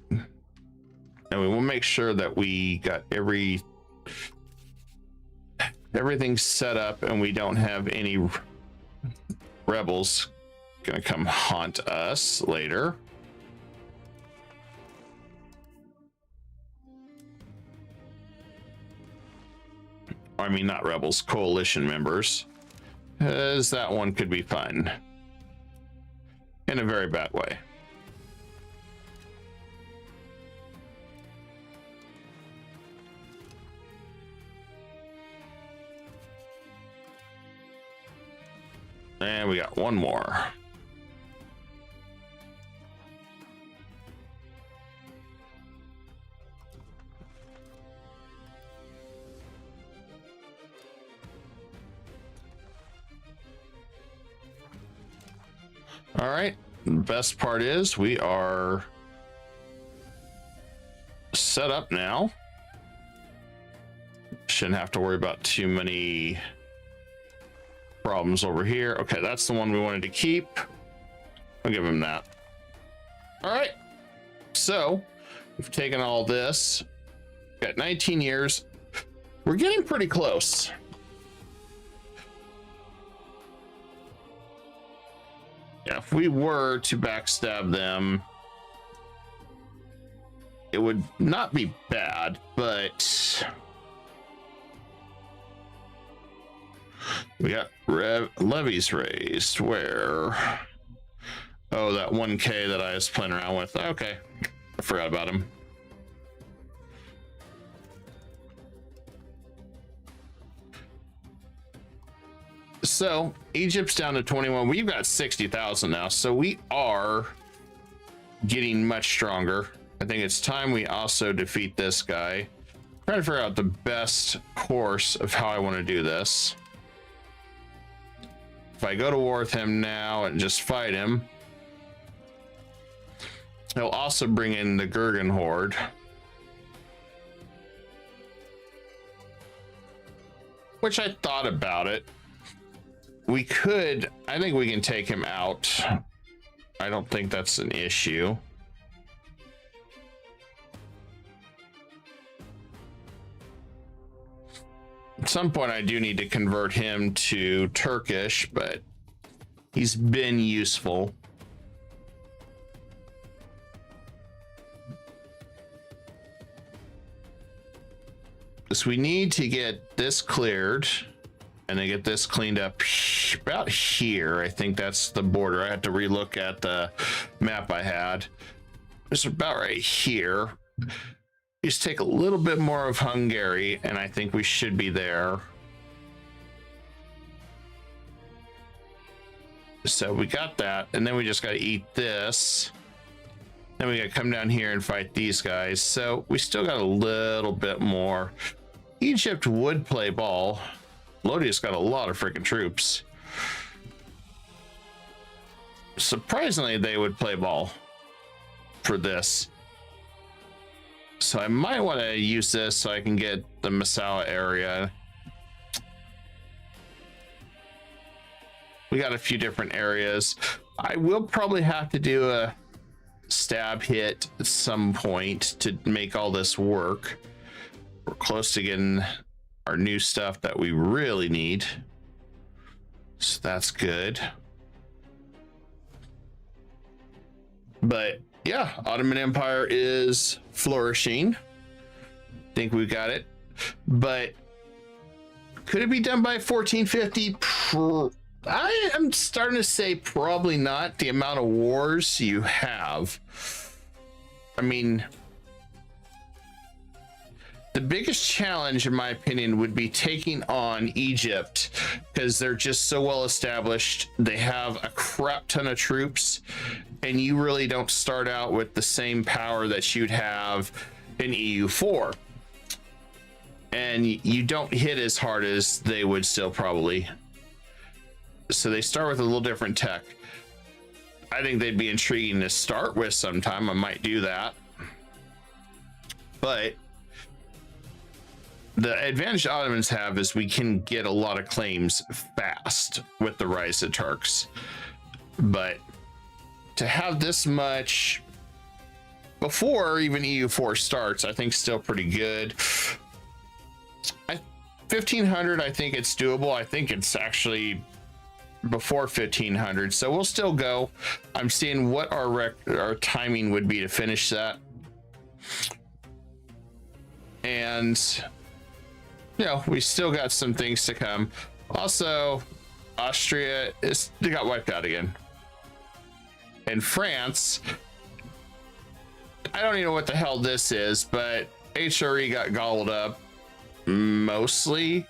And we will make sure that we got everything set up and we don't have any rebels going to come haunt us later. I mean, not rebels, coalition members, as that one could be fun in a very bad way. And we got one more. All right, the best part is we are set up now. Shouldn't have to worry about too many problems over here. Okay, that's the one we wanted to keep. I'll give him that. All right, so we've taken all this, got 19 years. We're getting pretty close. Yeah, if we were to backstab them, it would not be bad, but we got levies raised. Where? Oh, that 1K that I was playing around with. Okay, I forgot about him. So Egypt's down to 21. We've got 60,000 now, so we are getting much stronger. I think it's time we also defeat this guy. Trying to figure out the best course of how I want to do this. If I go to war with him now and just fight him, he'll also bring in the Gurgan horde. Which I thought about it. We could, I think we can take him out. I don't think that's an issue. At some point I do need to convert him to Turkish, but he's been useful. So we need to get this cleared and then get this cleaned up about here. I think that's the border. I had to relook at the map I had. It's about right here. Just take a little bit more of Hungary, and I think we should be there. So we got that, and then we just got to eat this. Then we got to come down here and fight these guys. So we still got a little bit more. Egypt would play ball. Lodi's got a lot of freaking troops. Surprisingly, they would play ball for this. So I might want to use this so I can get the Massawa area. We got a few different areas. I will probably have to do a stab hit at some point to make all this work. We're close to getting our new stuff that we really need. So that's good. But yeah, Ottoman Empire is flourishing. Think we got it. But could it be done by 1450? I am starting to say probably not. The amount of wars you have. I mean, the biggest challenge, in my opinion, would be taking on Egypt, because they're just so well established. They have a crap ton of troops, and you really don't start out with the same power that you'd have in EU4. And you don't hit as hard as they would still probably. So they start with a little different tech. I think they'd be intriguing to start with sometime. I might do that. But the advantage Ottomans have is we can get a lot of claims fast with the rise of Turks. But to have this much before even EU4 starts, I think still pretty good. 1500, I think it's doable. I think it's actually before 1500, so we'll still go. I'm seeing what our timing would be to finish that, and you know, we still got some things to come. Also, Austria they got wiped out again, and France, I don't even know what the hell this is, but HRE got gobbled up mostly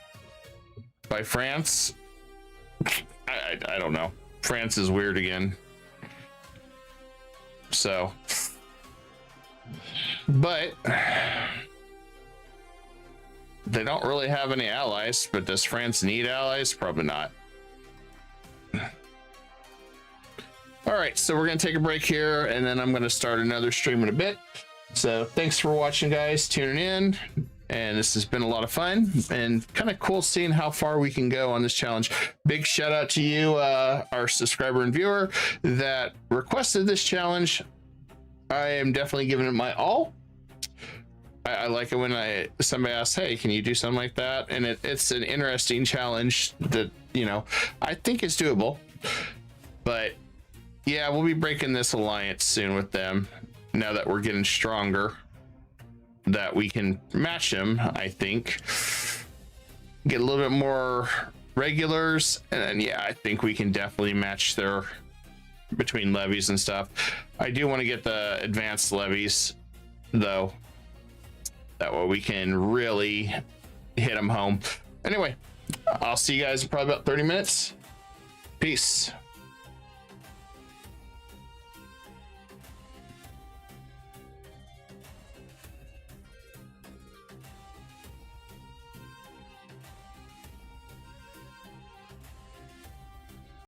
by France. I don't know. France is weird again. So, but they don't really have any allies. But does France need allies? Probably not. All right, so we're gonna take a break here, and then I'm gonna start another stream in a bit. So thanks for watching, guys, tuning in. And this has been a lot of fun and kind of cool seeing how far we can go on this challenge. Big shout out to you, our subscriber and viewer that requested this challenge. I am definitely giving it my all. I like it when somebody asks, hey, can you do something like that? And it's an interesting challenge that, you know, I think is doable. But yeah, we'll be breaking this alliance soon with them now that we're getting stronger, that we can match them. I think get a little bit more regulars, and then yeah, I think we can definitely match their between levies and stuff. I do want to get the advanced levies though, that way we can really hit them home. Anyway, I'll see you guys in probably about 30 minutes. Peace.